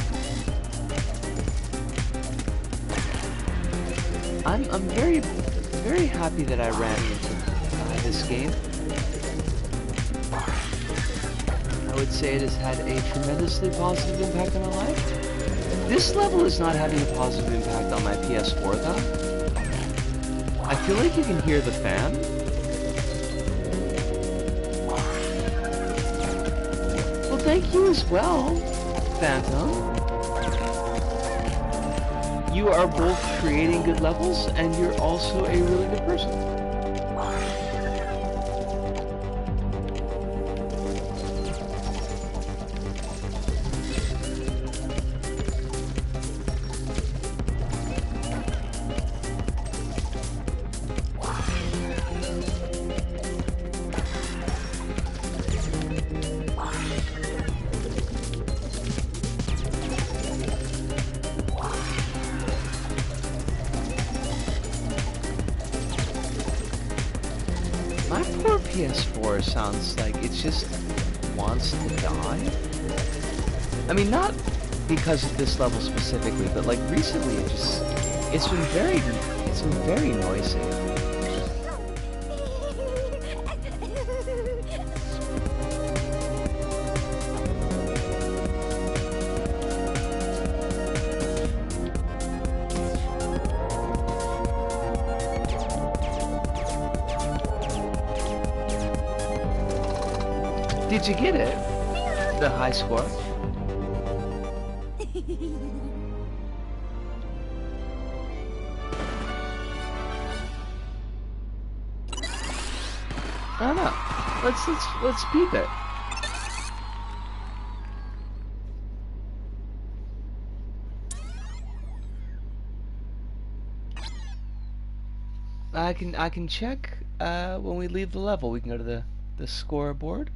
I'm very happy that I ran into this game. I would say it has had a tremendously positive impact on my life. This level is not having a positive impact on my PS4 though. I feel like you can hear the fan. Well, thank you as well, Phantom. You are both creating good levels, and you're also a really good person. My poor PS4 sounds like it just wants to die. I mean, not because of this level specifically, but like recently it's been very noisy. Did you get it? The high score? I don't know. Let's beep it. I can check when we leave the level. We can go to the scoreboard.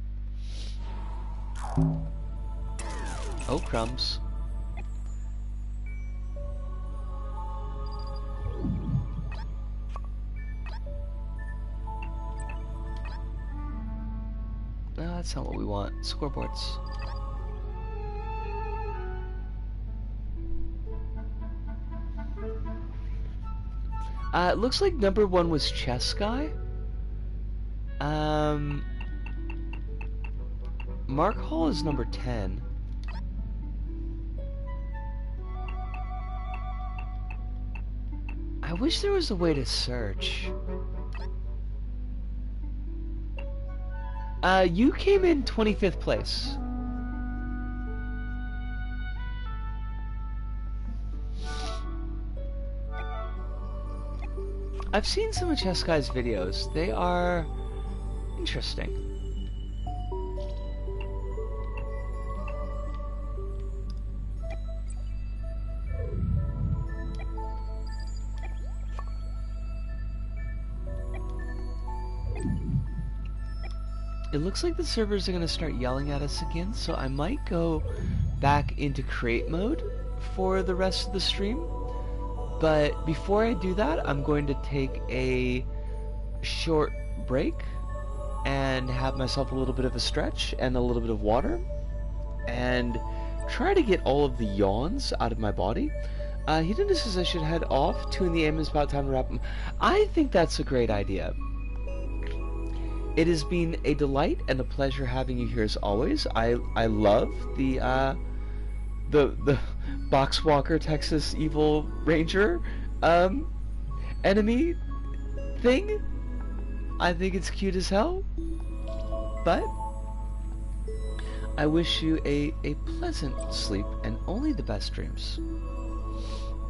Oh, crumbs. No, that's not what we want. Scoreboards. It looks like number 1 was Chess Guy. Mark Hall is number 10. I wish there was a way to search. You came in 25th place. I've seen some of Chess Guy's videos. They are interesting. It looks like the servers are going to start yelling at us again, so I might go back into create mode for the rest of the stream. But before I do that, I'm going to take a short break and have myself a little bit of a stretch and a little bit of water and try to get all of the yawns out of my body. Hedonist says I should head off. 2 in the AM is about time to wrap them. I think that's a great idea. It has been a delight and a pleasure having you here as always. I love the Boxwalker Texas Evil Ranger enemy thing. I think it's cute as hell. But I wish you a pleasant sleep and only the best dreams.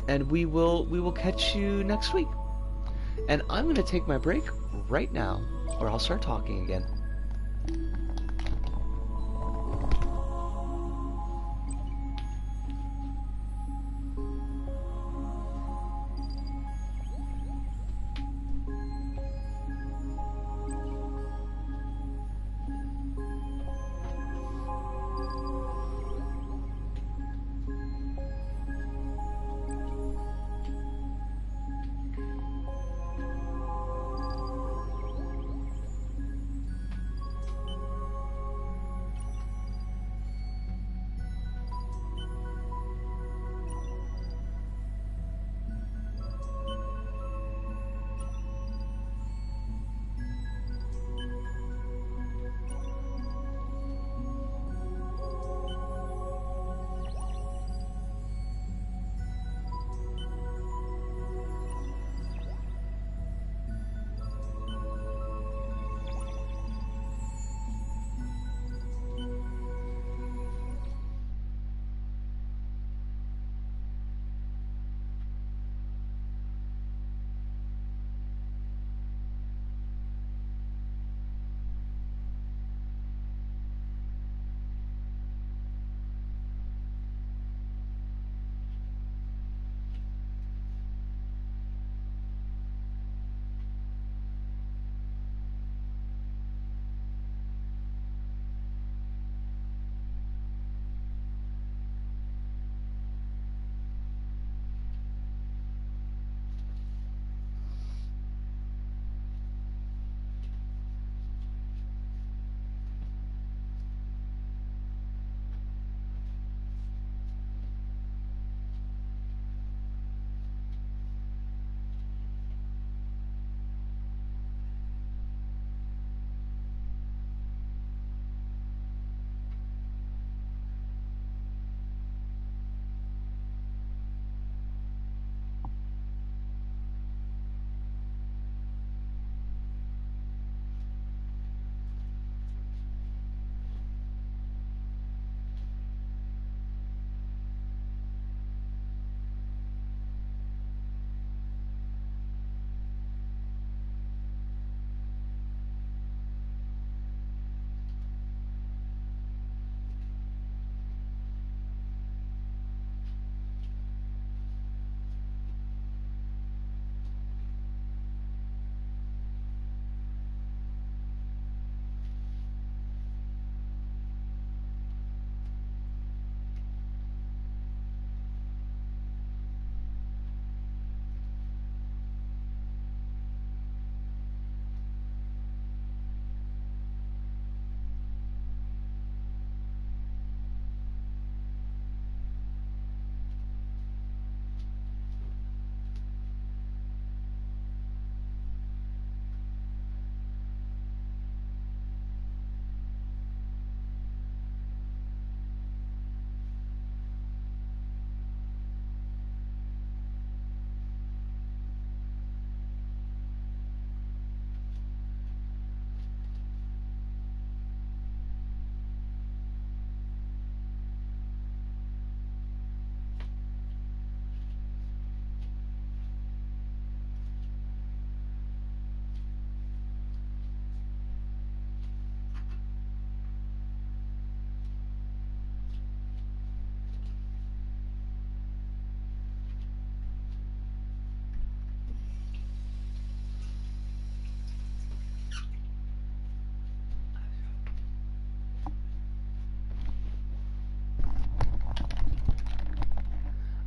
And we will catch you next week. And I'm going to take my break right now, or I'll start talking again.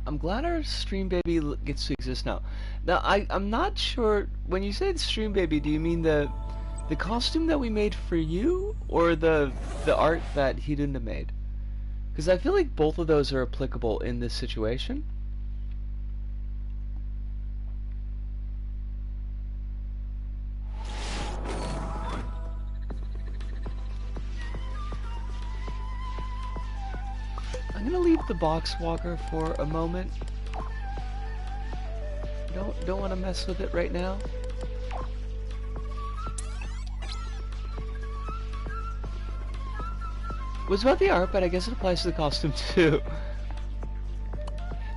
I'm glad our Stream Baby gets to exist now. Now, I'm not sure, when you say the Stream Baby, do you mean the costume that we made for you, or the art that Hirunda made? Because I feel like both of those are applicable in this situation. I'm gonna leave the box walker for a moment. Don't want to mess with it right now. It was about the art, but I guess it applies to the costume too.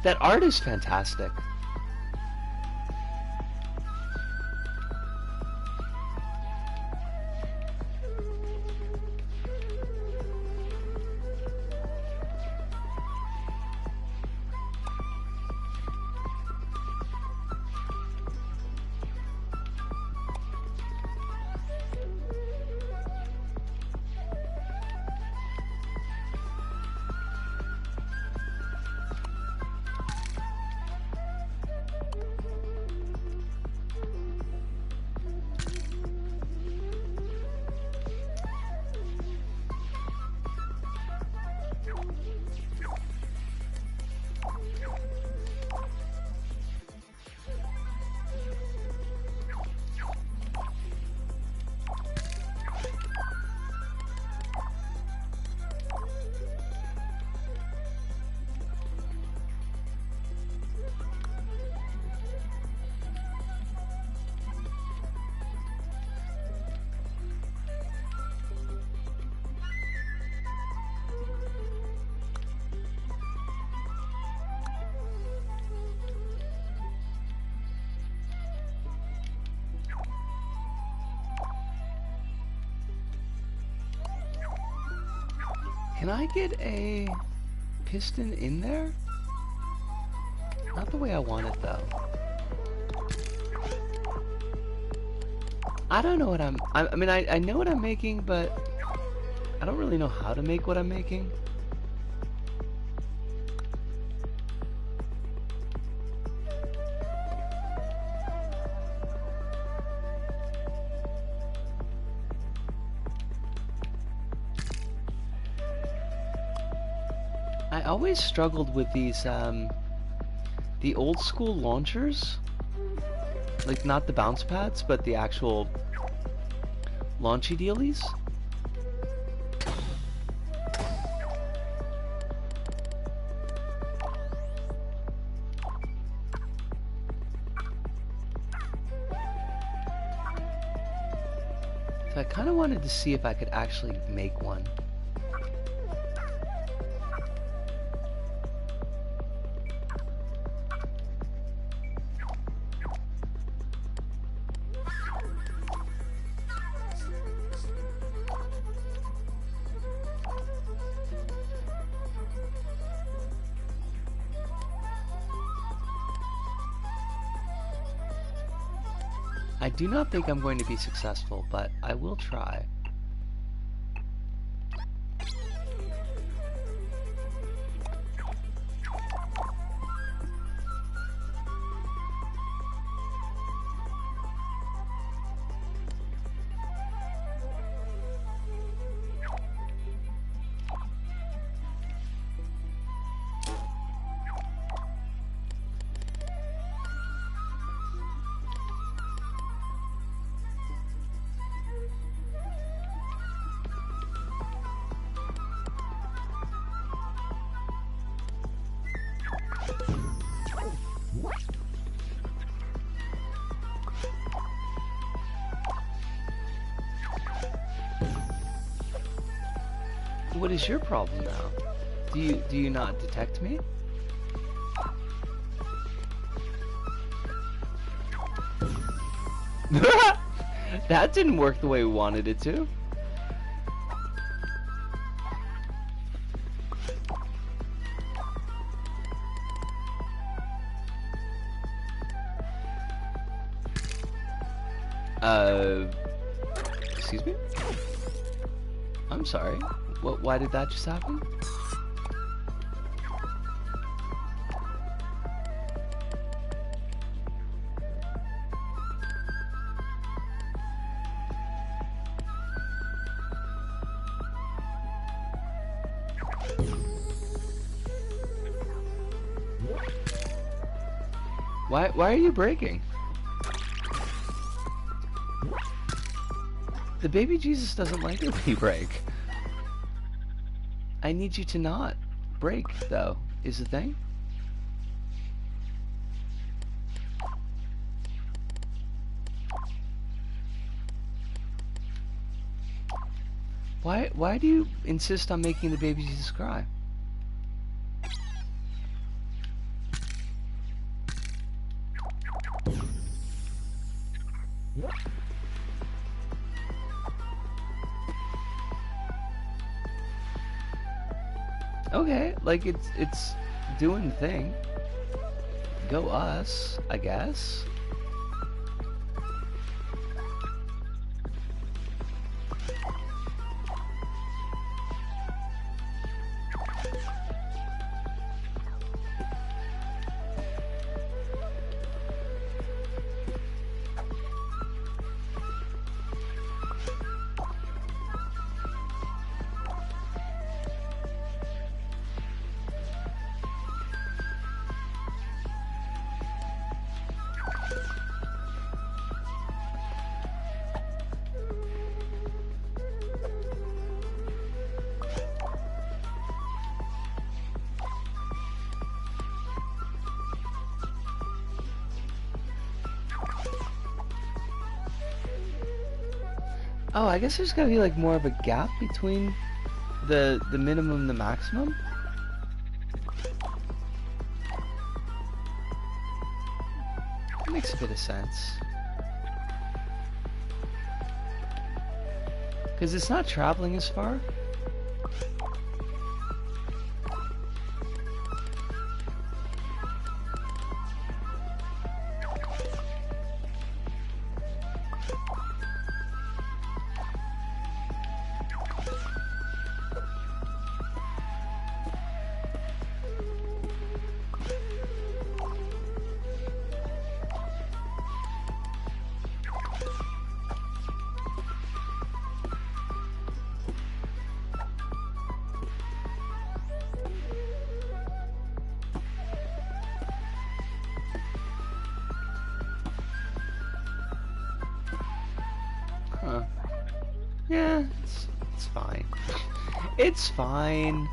That art is fantastic. Can I get a piston in there? Not the way I want it, though. I don't know what I mean, I know what I'm making, but I don't really know how to make what I'm making. I always struggled with these, the old school launchers. Like, not the bounce pads, but the actual launchy dealies. So I kind of wanted to see if I could actually make one. I do not think I'm going to be successful, but I will try. What is your problem now? Do you not detect me? That didn't work the way we wanted it to. Excuse me? I'm sorry. Why did that just happen? Why are you breaking? The baby Jesus doesn't like it when you break. I need you to not break, though, is the thing. Why do you insist on making the baby Jesus cry? Okay, like it's doing the thing. Go us, I guess. Oh, I guess there's gotta be like more of a gap between the minimum and the maximum. That makes a bit of sense. Because it's not traveling as far. Huh. Yeah, it's fine. It's fine.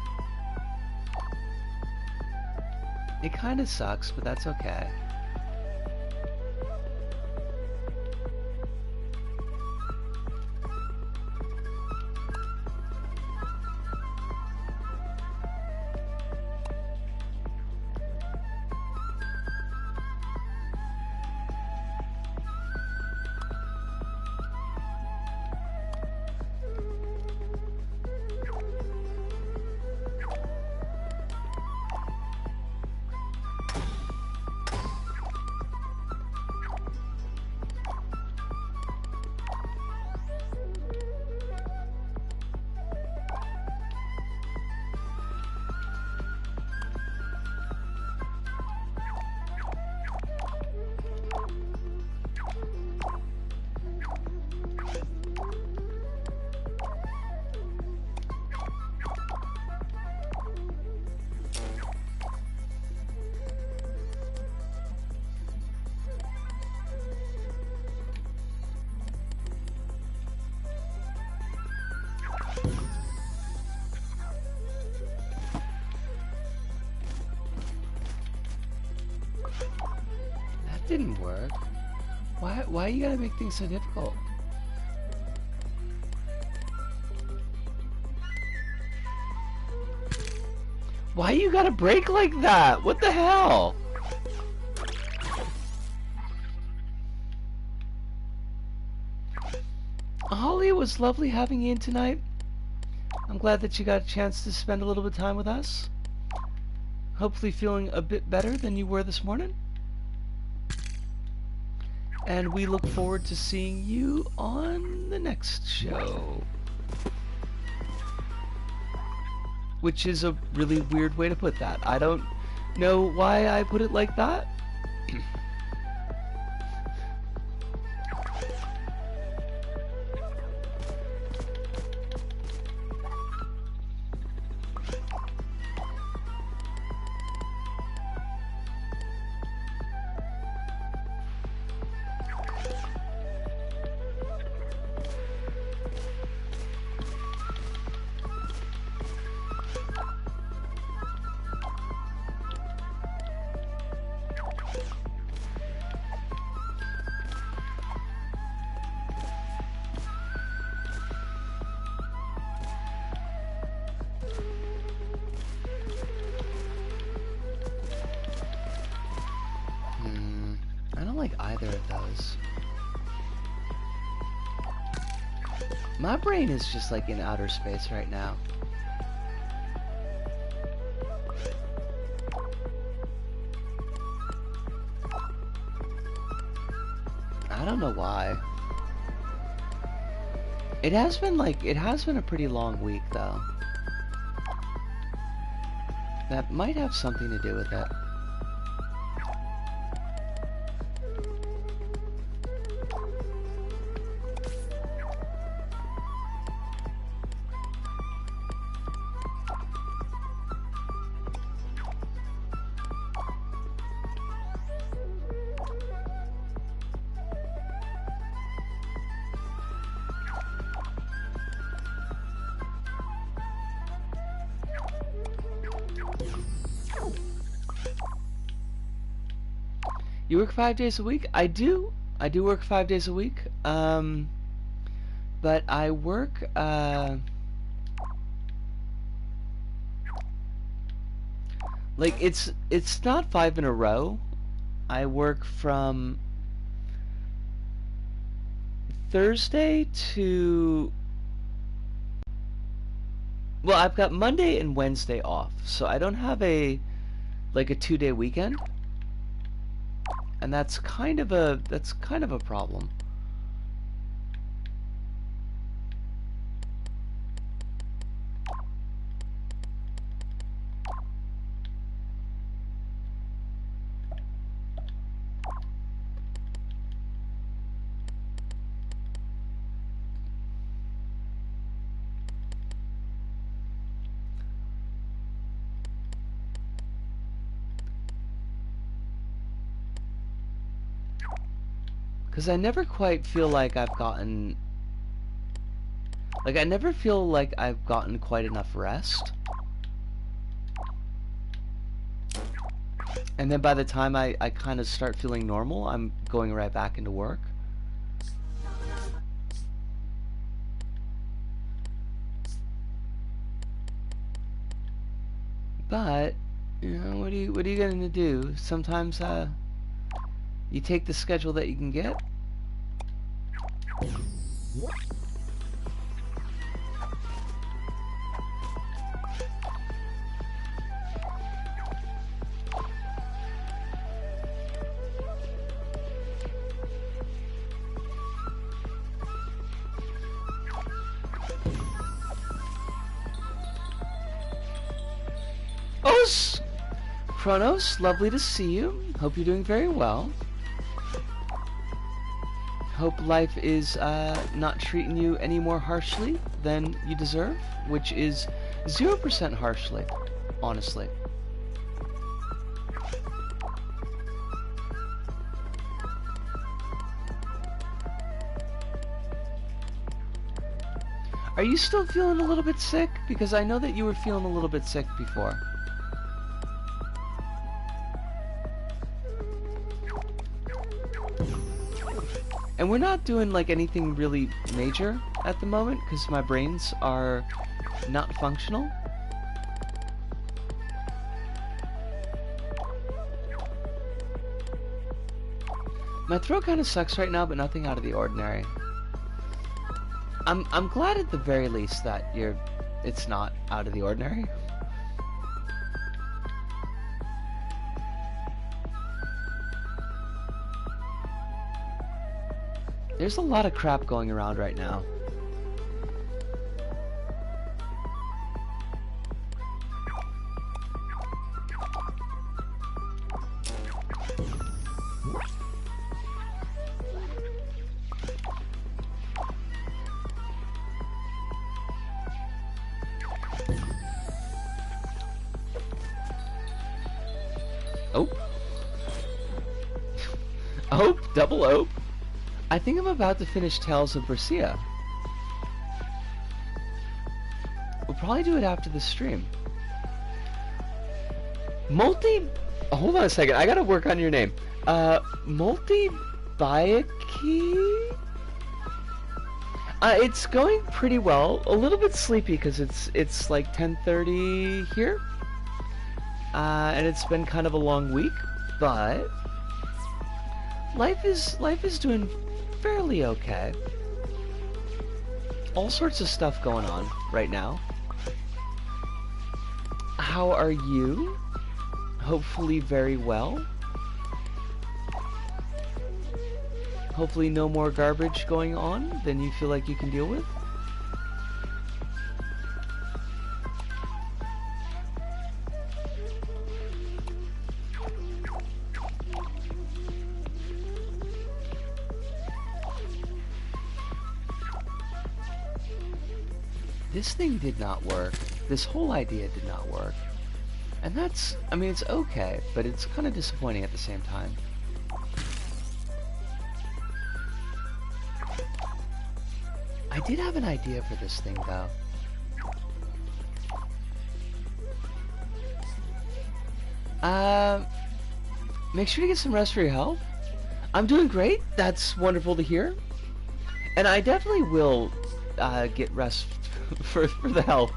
It kind of sucks, but that's okay. Didn't work. Why you gotta make things so difficult? Why you gotta break like that? What the hell? Holly, it was lovely having you in tonight. I'm glad that you got a chance to spend a little bit of time with us. Hopefully feeling a bit better than you were this morning. And we look forward to seeing you on the next show. Which is a really weird way to put that. I don't know why I put it like that. like either of those. My brain is just like in outer space right now. I don't know why. It has been a pretty long week though. That might have something to do with it. You work 5 days a week? I do. I do work 5 days a week. But I work, like, it's not 5 in a row. I work from Thursday to... Well, I've got Monday and Wednesday off, so I don't have a 2-day weekend. And that's kind of a problem. Because I never quite feel like I've gotten... I never feel like I've gotten quite enough rest. And then by the time I kind of start feeling normal, I'm going right back into work. But, you know, what are you going to do? Sometimes, you take the schedule that you can get. Oh, Kronos, lovely to see you. Hope you're doing very well. Hope life is not treating you any more harshly than you deserve, which is 0% harshly, honestly. Are you still feeling a little bit sick? Because I know that you were feeling a little bit sick before. And we're not doing like anything really major at the moment because my brains are not functional. My throat kind of sucks right now, but nothing out of the ordinary. I'm glad at the very least that it's not out of the ordinary. There's a lot of crap going around right now. Oh. Oh, double O. I think I'm about to finish Tales of Berseria. We'll probably do it after the stream. Hold on a second, I gotta work on your name. LittleBigPlanet? It's going pretty well. A little bit sleepy because it's like 10:30 here. And it's been kind of a long week, but life is doing fairly okay. All sorts of stuff going on right now. How are you? Hopefully very well. Hopefully no more garbage going on than you feel like you can deal with. This thing did not work. This whole idea did not work. And that's, I mean, it's okay, but it's kind of disappointing at the same time. I did have an idea for this thing, though. Make sure to get some rest for your health. I'm doing great. That's wonderful to hear. And I definitely will get rest for the health.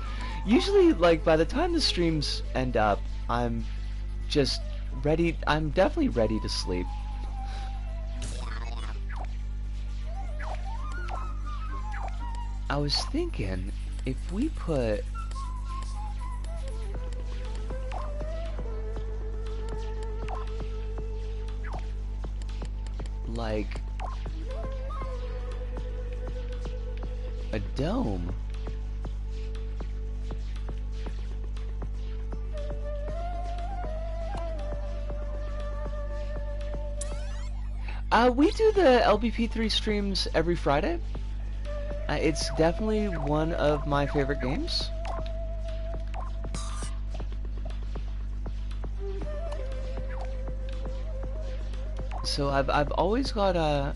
Usually, like, by the time the streams end up, I'm just ready. I'm definitely ready to sleep. I was thinking, if we put... like... a dome... we do the LBP3 streams every Friday. It's definitely one of my favorite games. So I've always got a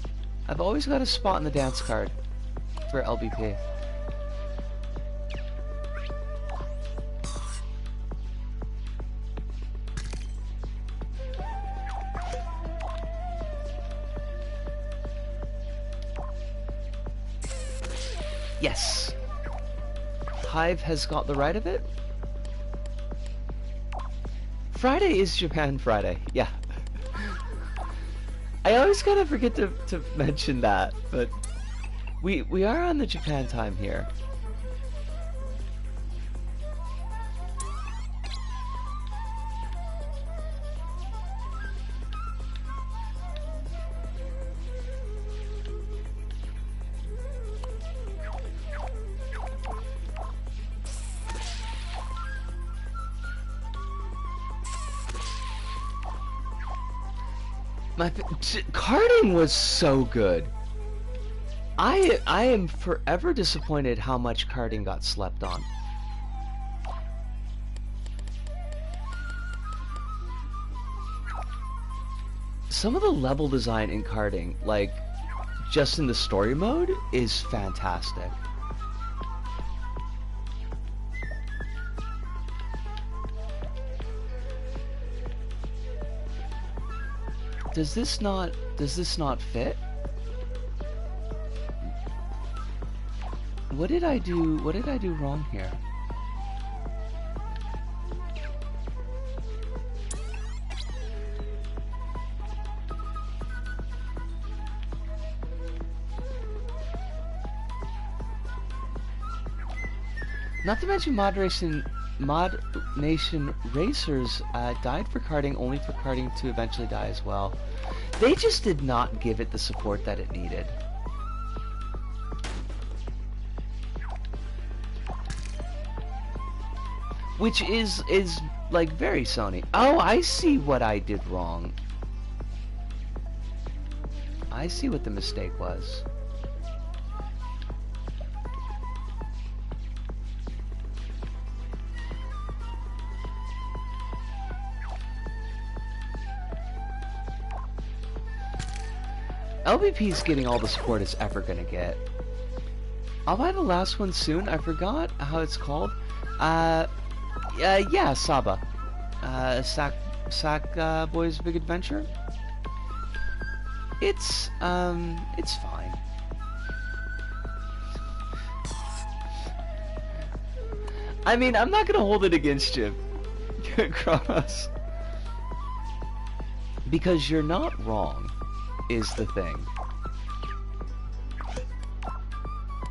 spot in the dance card for LBP. Yes! Hive has got the right of it. Friday is Japan Friday, yeah. I always kind of forget to mention that, but we are on the Japan time here. Karting was so good. I am forever disappointed how much karting got slept on. Some of the level design in karting, like just in the story mode, is fantastic. Does this not fit? What did I do wrong here? Not to mention Mod Nation Racers died for karting, only for karting to eventually die as well. They just did not give it the support that it needed. Which is like very Sony. Oh, I see what I did wrong. I see what the mistake was. LVP's getting all the support it's ever gonna get. I'll buy the last one soon. I forgot how it's called. Yeah, Saba. Sack Boy's Big Adventure. It's fine. I mean, I'm not gonna hold it against you, Kronos. Because you're not wrong. is the thing.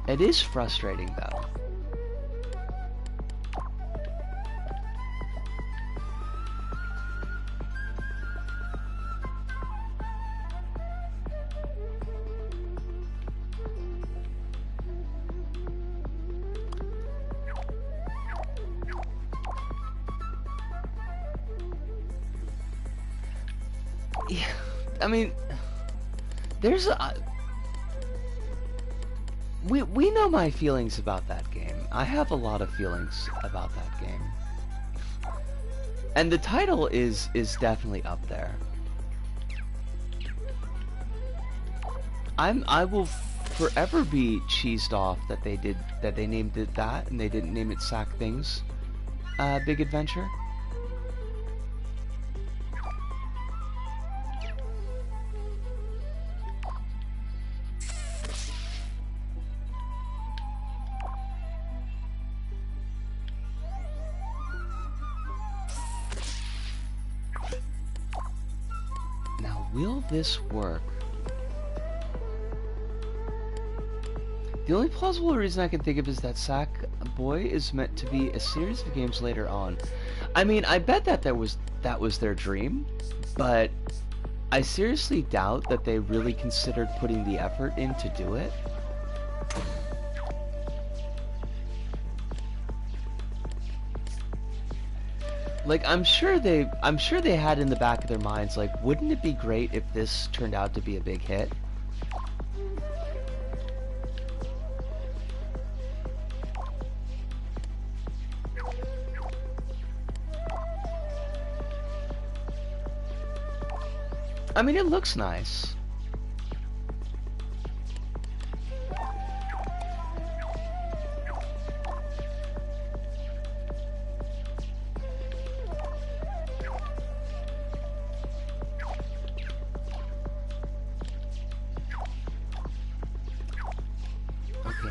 It is frustrating, though. Yeah, I mean, there's a... We know my feelings about that game. I have a lot of feelings about that game. And the title is definitely up there. I will forever be cheesed off that they named it that and they didn't name it Sack Things Big Adventure. Will this work? The only plausible reason I can think of is that Sackboy is meant to be a series of games later on. I mean, I bet that was their dream, but I seriously doubt that they really considered putting the effort in to do it. Like, I'm sure they had in the back of their minds, like, wouldn't it be great if this turned out to be a big hit? I mean, it looks nice.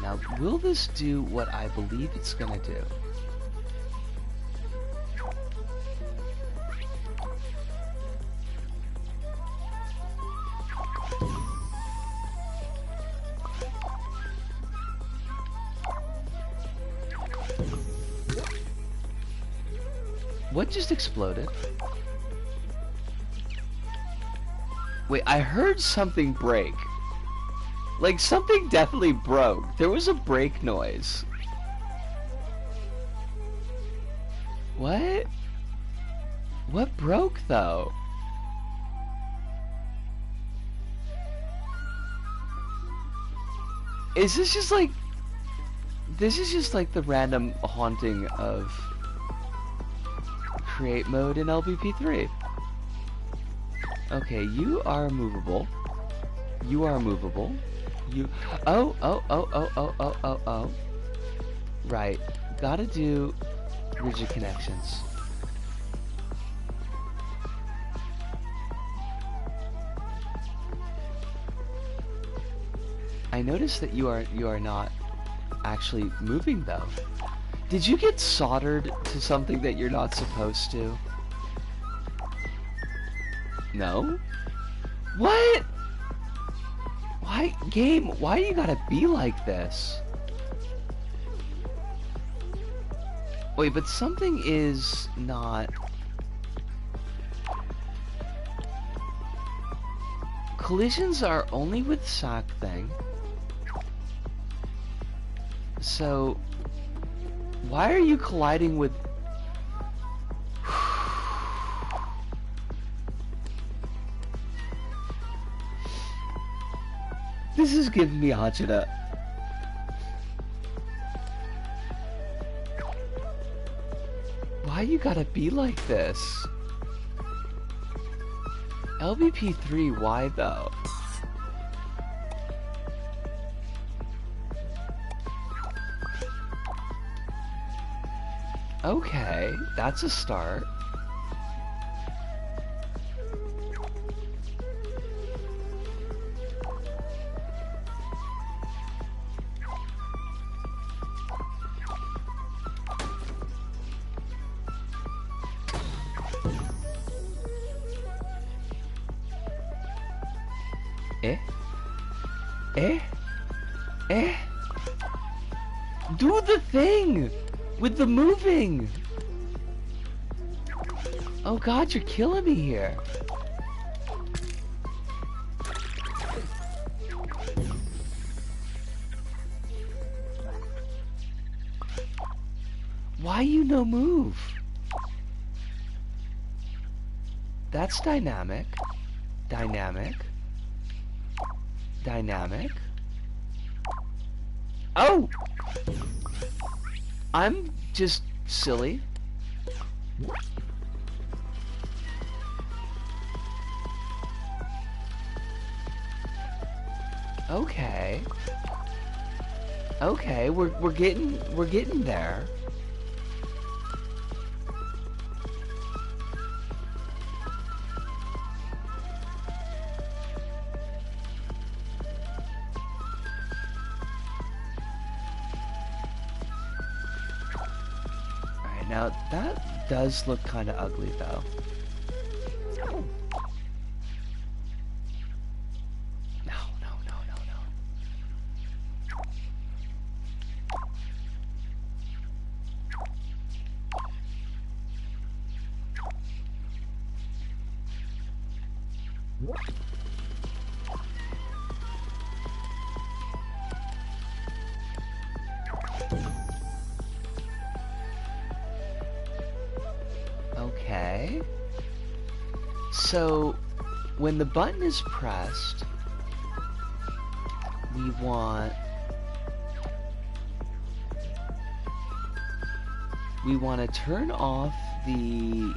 Now, will this do what I believe it's gonna do? What just exploded? Wait, I heard something break. Like, something definitely broke. There was a break noise. What? What broke, though? Is this just like... This is just like the random haunting of create mode in LBP3. Okay, you are movable. You are movable. You... Oh. Right. Gotta do rigid connections. I noticed that you are not actually moving, though. Did you get soldered to something that you're not supposed to? No? What? Why, game, why you gotta be like this? Wait, but something is not... Collisions are only with Sack Thing. So, why are you colliding with... This is giving me agita. Why you gotta be like this? LBP3, why though? Okay, that's a start. Eh? Eh? Eh? Do the thing! With the moving! Oh god, you're killing me here. Why you no move? That's dynamic. Dynamic. Dynamic. Oh! I'm just silly. Okay. Okay, we're getting there. Alright, now that does look kind of ugly though. Okay. So, when the button is pressed, we want to turn off the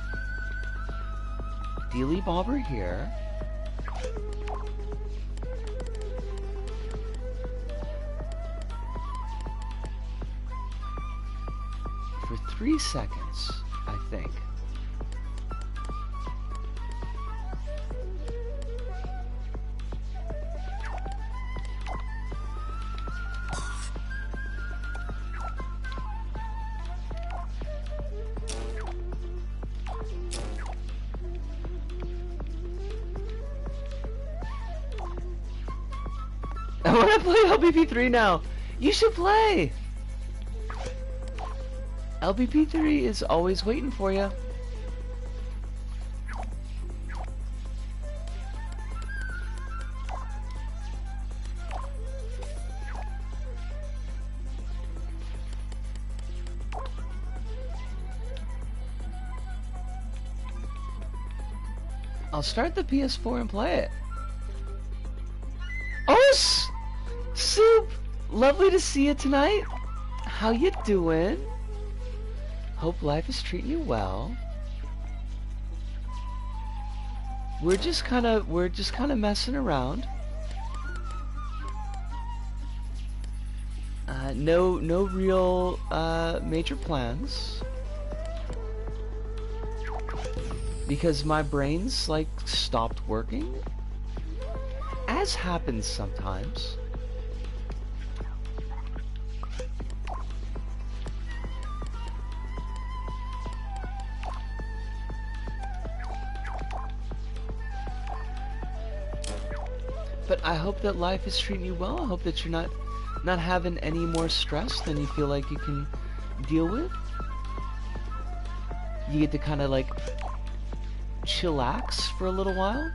dealy bobber here. For 3 seconds, I think. I want to play LBP3 now. You should play. LBP3 is always waiting for you. I'll start the PS4 and play it. Oh, Soup! Lovely to see you tonight. How you doing? Hope life is treating you well. We're just kind of messing around. No real major plans. Because my brain's like stopped working. As happens sometimes. But I hope that life is treating you well. I hope that you're not having any more stress than you feel like you can deal with. You get to kind of like chillax for a little while.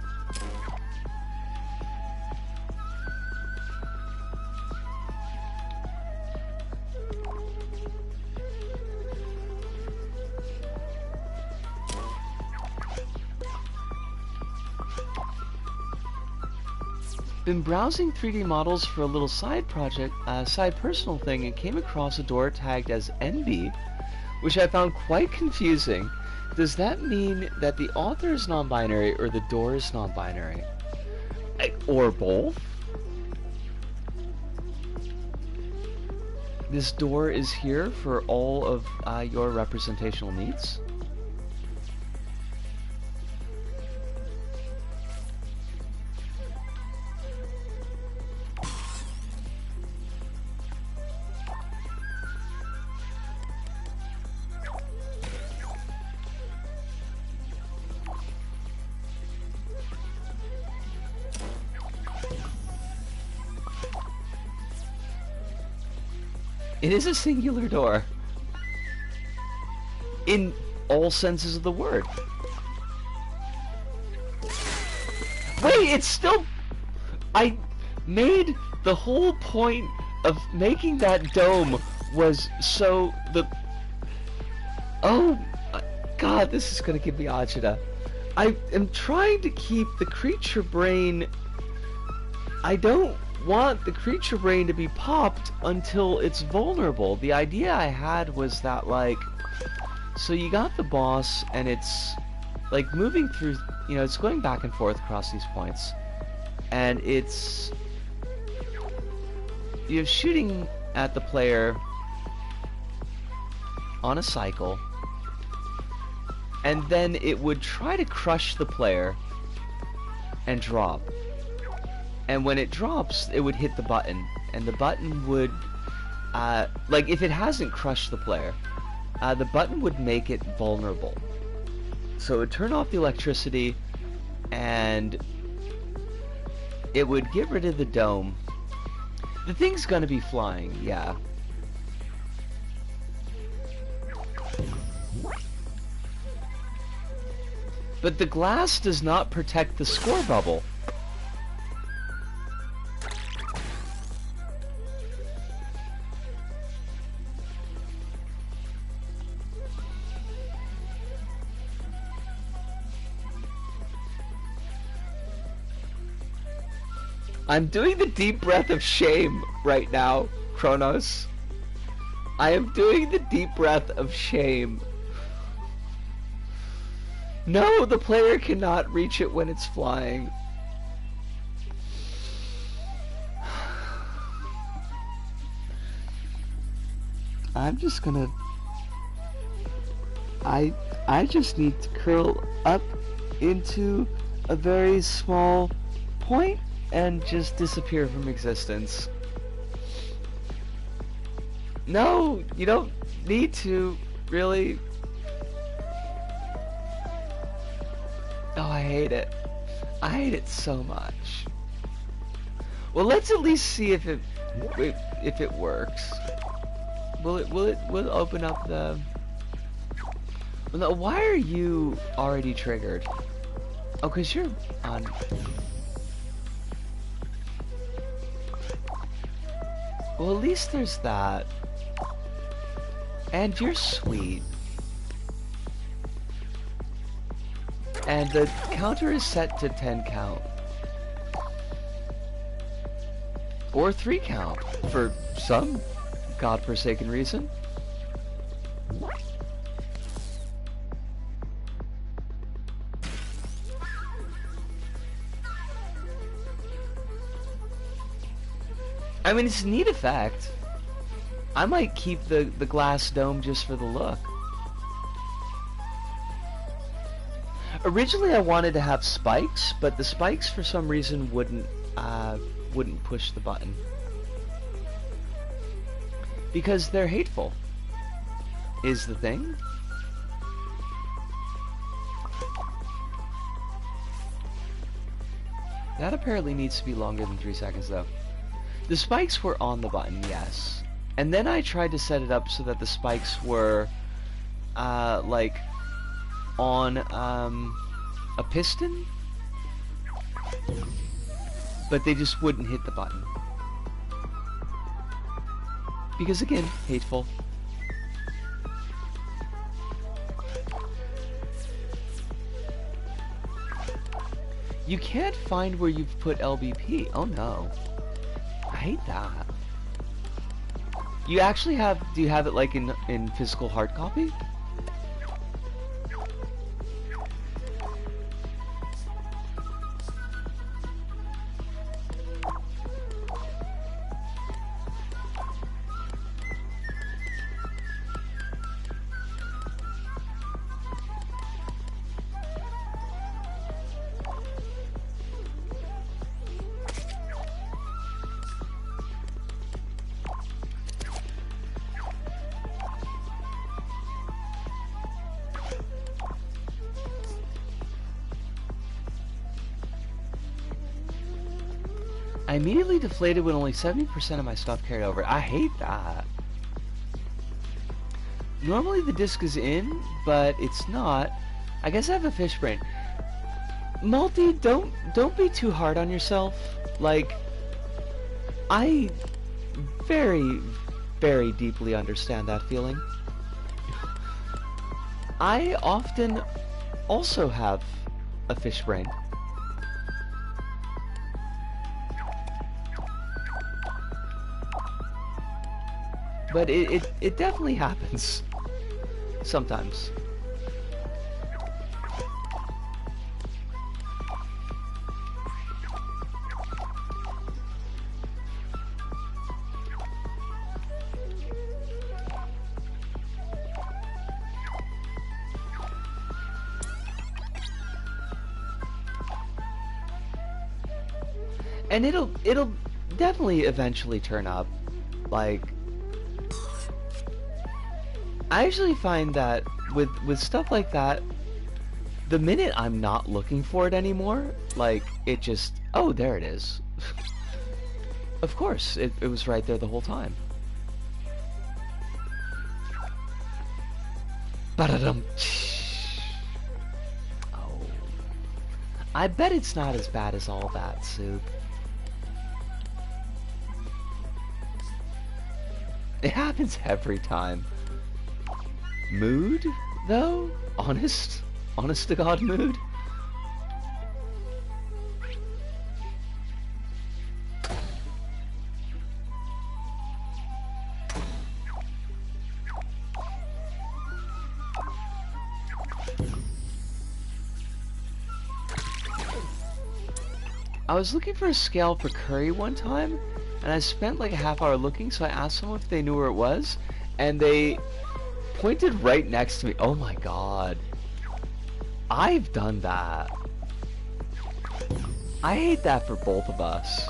Been browsing 3D models for a little side project, side personal thing, and came across a door tagged as NB, which I found quite confusing. Does that mean that the author is non-binary or the door is non-binary? Or both? This door is here for all of your representational needs? It is a singular door. In all senses of the word. Wait, it's still... I made the whole point of making that dome was so the... Oh, God, this is gonna give me agita. I am trying to keep the creature brain... I don't want the creature brain to be popped until it's vulnerable. The idea I had was that, like... So you got the boss, and it's, like, moving through... You know, it's going back and forth across these points. And it's... You're shooting at the player on a cycle, and then it would try to crush the player and drop. And when it drops, it would hit the button, and the button would, like, if it hasn't crushed the player, the button would make it vulnerable. So it would turn off the electricity, and it would get rid of the dome. The thing's gonna be flying, yeah. But the glass does not protect the score bubble. I'm doing the deep breath of shame right now, Kronos. I am doing the deep breath of shame. No, the player cannot reach it when it's flying. I'm just gonna... I just need to curl up into a very small point and just disappear from existence. No, you don't need to, really. Oh, I hate it. I hate it so much. Well, let's at least see if it works. Will it open up the... Well, no, why are you already triggered? Oh, 'cause you're on... Well, at least there's that. And you're sweet. And the counter is set to 10 count. Or 3 count, for some godforsaken reason. I mean, it's a neat effect. I might keep the glass dome just for the look. Originally I wanted to have spikes, but the spikes for some reason wouldn't push the button. Because they're hateful, is the thing. That apparently needs to be longer than 3 seconds though. The spikes were on the button, yes. And then I tried to set it up so that the spikes were, like, on, a piston? But they just wouldn't hit the button. Because, again, hateful. You can't find where you've put LBP. Oh no. I hate that. You actually have, do you have it like in physical hard copy? I immediately deflated when only 70% of my stuff carried over. I hate that. Normally the disc is in, but it's not. I guess I have a fish brain. Multi, don't be too hard on yourself. Like, I very, very deeply understand that feeling. I often also have a fish brain. But it definitely happens. Sometimes. And it'll definitely eventually turn up. Like, I actually find that with stuff like that, the minute I'm not looking for it anymore, like, it just, oh, there it is. Of course, it was right there the whole time. Ba-da-dum. Oh. I bet it's not as bad as all that, Soup. It happens every time. Mood, though? Honest to God mood? I was looking for a scale for curry one time, and I spent like a half hour looking, so I asked someone if they knew where it was, and they pointed right next to me. Oh my god. I've done that. I hate that for both of us.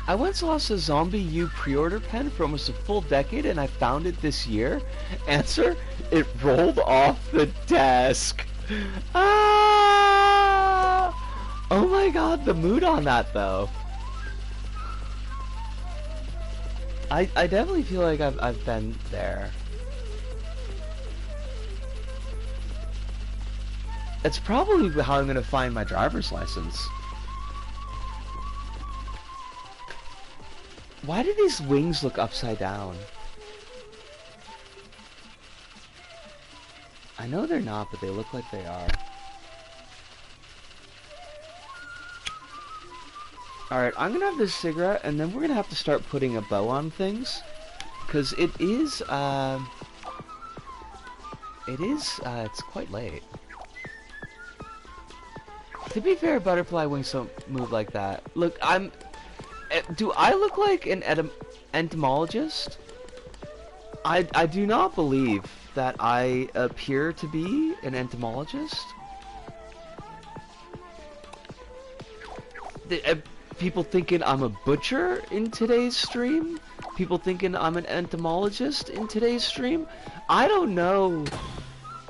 I once lost a Zombie U pre-order pen for almost a full decade, and I found it this year. Answer, it rolled off the desk. Ah! Oh my god, the mood on that, though. I definitely feel like I've been there. It's probably how I'm gonna find my driver's license. Why do these wings look upside down? I know they're not, but they look like they are. Alright, I'm gonna have this cigarette, and then we're gonna have to start putting a bow on things. Because it's quite late. To be fair, butterfly wings don't move like that. Look, do I look like an entomologist? I do not believe that I appear to be an entomologist. People thinking I'm a butcher in today's stream? People thinking I'm an entomologist in today's stream? I don't know.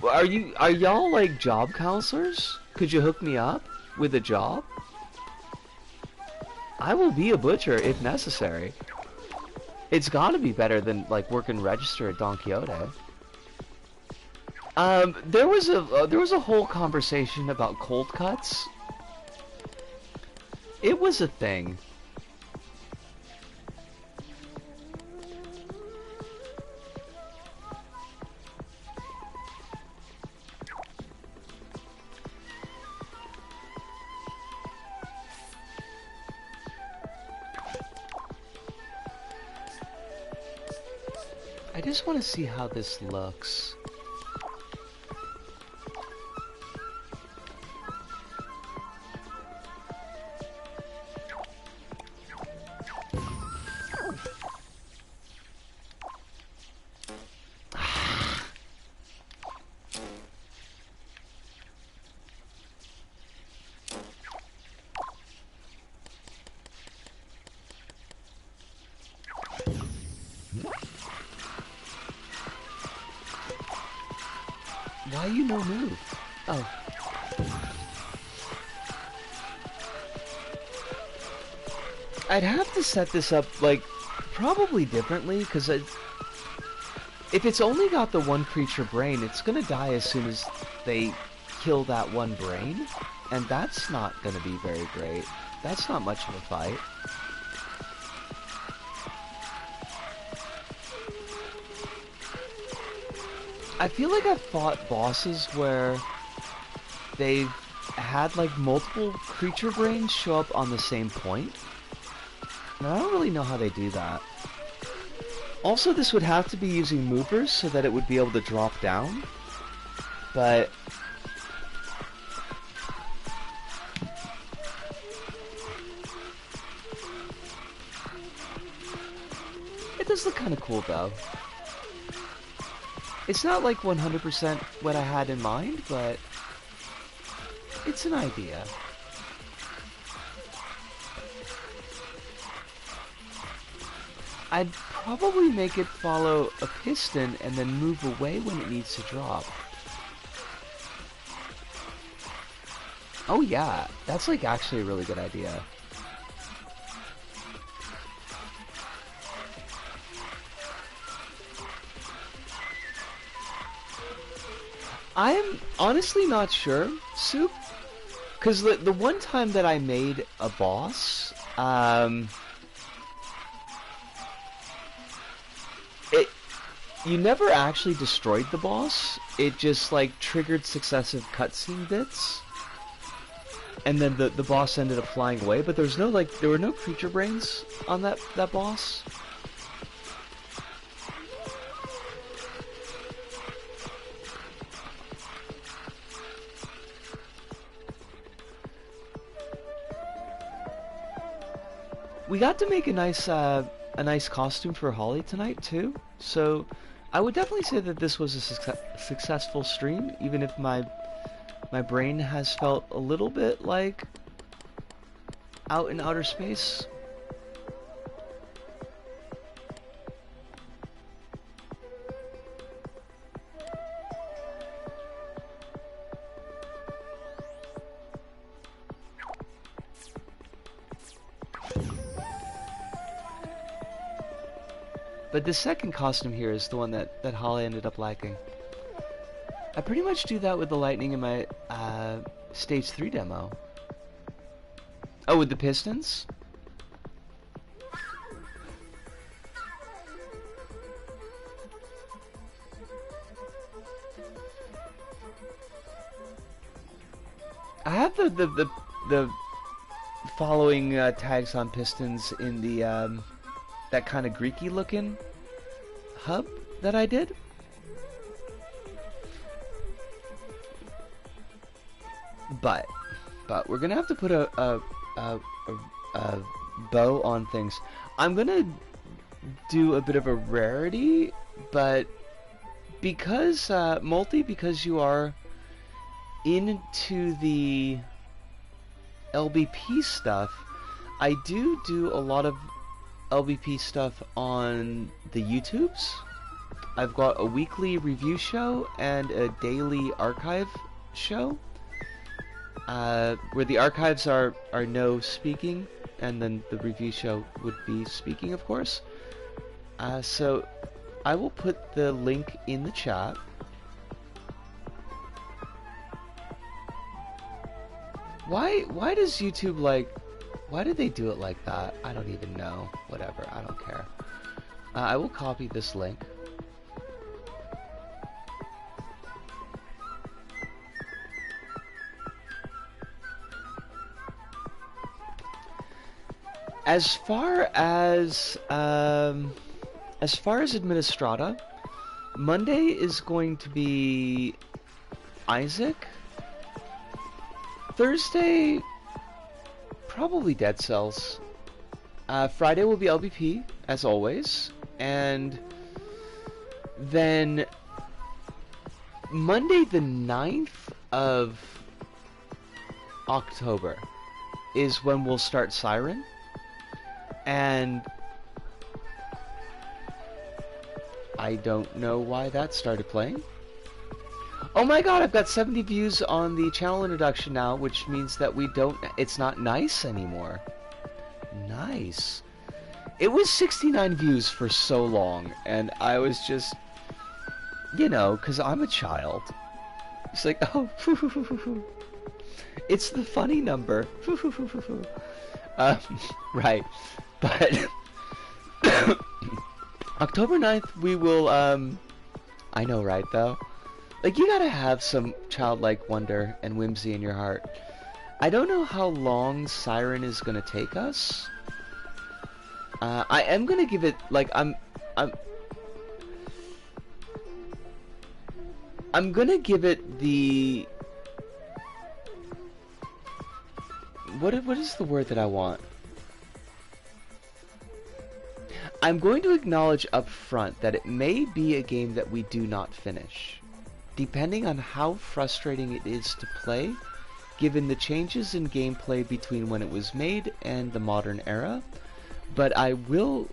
Are y'all like job counselors? Could you hook me up with a job? I will be a butcher if necessary. It's gotta be better than like working register at Don Quixote. There was a whole conversation about cold cuts. It was a thing. just want to see how this looks. Why you no move? Oh. I'd have to set this up, like, probably differently, because if it's only got the one creature brain, it's gonna die as soon as they kill that one brain, and that's not gonna be very great. That's not much of a fight. I feel like I've fought bosses where they've had like multiple creature brains show up on the same point. And I don't really know how they do that. Also, this would have to be using movers so that it would be able to drop down. But it does look kind of cool though. It's not like 100% what I had in mind, but it's an idea. I'd probably make it follow a piston and then move away when it needs to drop. Oh yeah, that's like actually a really good idea. I'm honestly not sure, Soup, because the one time that I made a boss, you never actually destroyed the boss. It just like triggered successive cutscene bits, and then the boss ended up flying away. But there were no creature brains on that boss. We got to make a nice costume for Holly tonight too, so I would definitely say that this was a successful stream, even if my brain has felt a little bit like out in outer space. But the second costume here is the one that Holly ended up liking. I pretty much do that with the lightning in my stage 3 demo. Oh, with the pistons? I have the following tags on pistons in the that kind of Greeky looking hub that I did. But we're gonna have to put a bow on things. I'm gonna do a bit of a rarity, but because because you are into the LBP stuff, I do a lot of LBP stuff on the YouTubes. I've got a weekly review show and a daily archive show, where the archives are no speaking, and then the review show would be speaking, of course. So I will put the link in the chat. Why does YouTube why did they do it like that? I don't even know. Whatever, I don't care. I will copy this link. As far as Administrata, Monday is going to be Isaac. Thursday, probably Dead Cells. Friday will be LBP, as always. And then Monday the 9th of October is when we'll start Siren. And I don't know why that started playing. Oh my god, I've got 70 views on the channel introduction now, which means that it's not nice anymore. Nice. It was 69 views for so long, and I was just, you know, because I'm a child. It's like, oh, it's the funny number. Right. But October 9th, we will, I know, right, though? Like, you gotta have some childlike wonder and whimsy in your heart. I don't know how long Siren is gonna take us. I am gonna give it, like, I'm gonna give it the... What is the word that I want? I'm going to acknowledge up front that it may be a game that we do not finish. Depending on how frustrating it is to play, given the changes in gameplay between when it was made and the modern era, but I will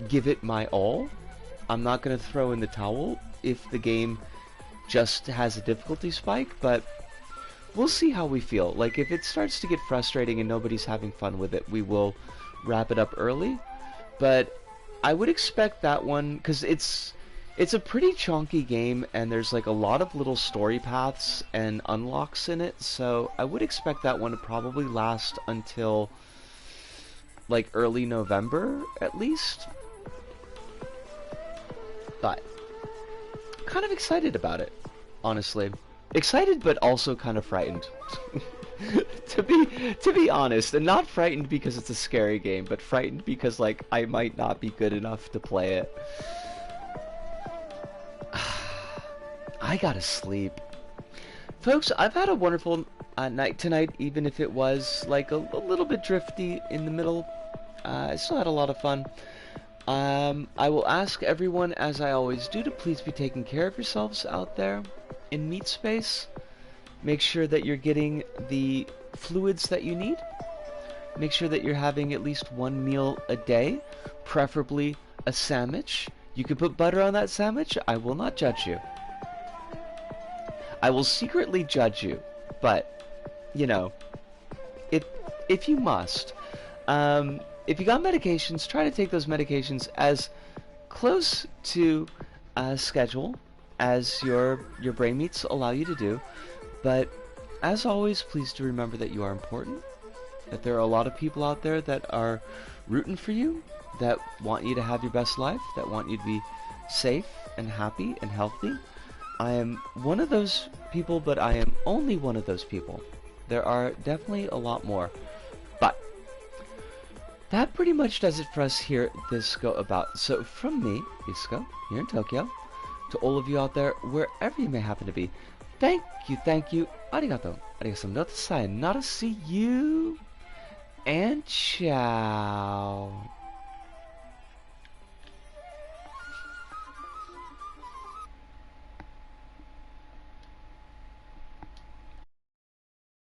give it my all. I'm not going to throw in the towel if the game just has a difficulty spike, but we'll see how we feel. Like, if it starts to get frustrating and nobody's having fun with it, we will wrap it up early, but I would expect that one, because it's a pretty chunky game, and there's like a lot of little story paths and unlocks in it, so I would expect that one to probably last until like early November at least. But kind of excited about it, honestly. Excited, but also kind of frightened. to be honest, and not frightened because it's a scary game, but frightened because like I might not be good enough to play it. I gotta sleep. Folks, I've had a wonderful night tonight, even if it was like a little bit drifty in the middle. I still had a lot of fun. I will ask everyone, as I always do, to please be taking care of yourselves out there in meat space. Make sure that you're getting the fluids that you need. Make sure that you're having at least one meal a day, preferably a sandwich. You can put butter on that sandwich. I will not judge you. I will secretly judge you, but, you know, if you must. If you got medications, try to take those medications as close to schedule as your brain meats allow you to do. But as always, please do remember that you are important, that there are a lot of people out there that are rooting for you, that want you to have your best life, that want you to be safe and happy and healthy. I am one of those people, but I am only one of those people. There are definitely a lot more. But that pretty much does it for us here at this Go About. So from me, Isco, here in Tokyo, to all of you out there, wherever you may happen to be, thank you, arigato, sayonara, see you, and ciao.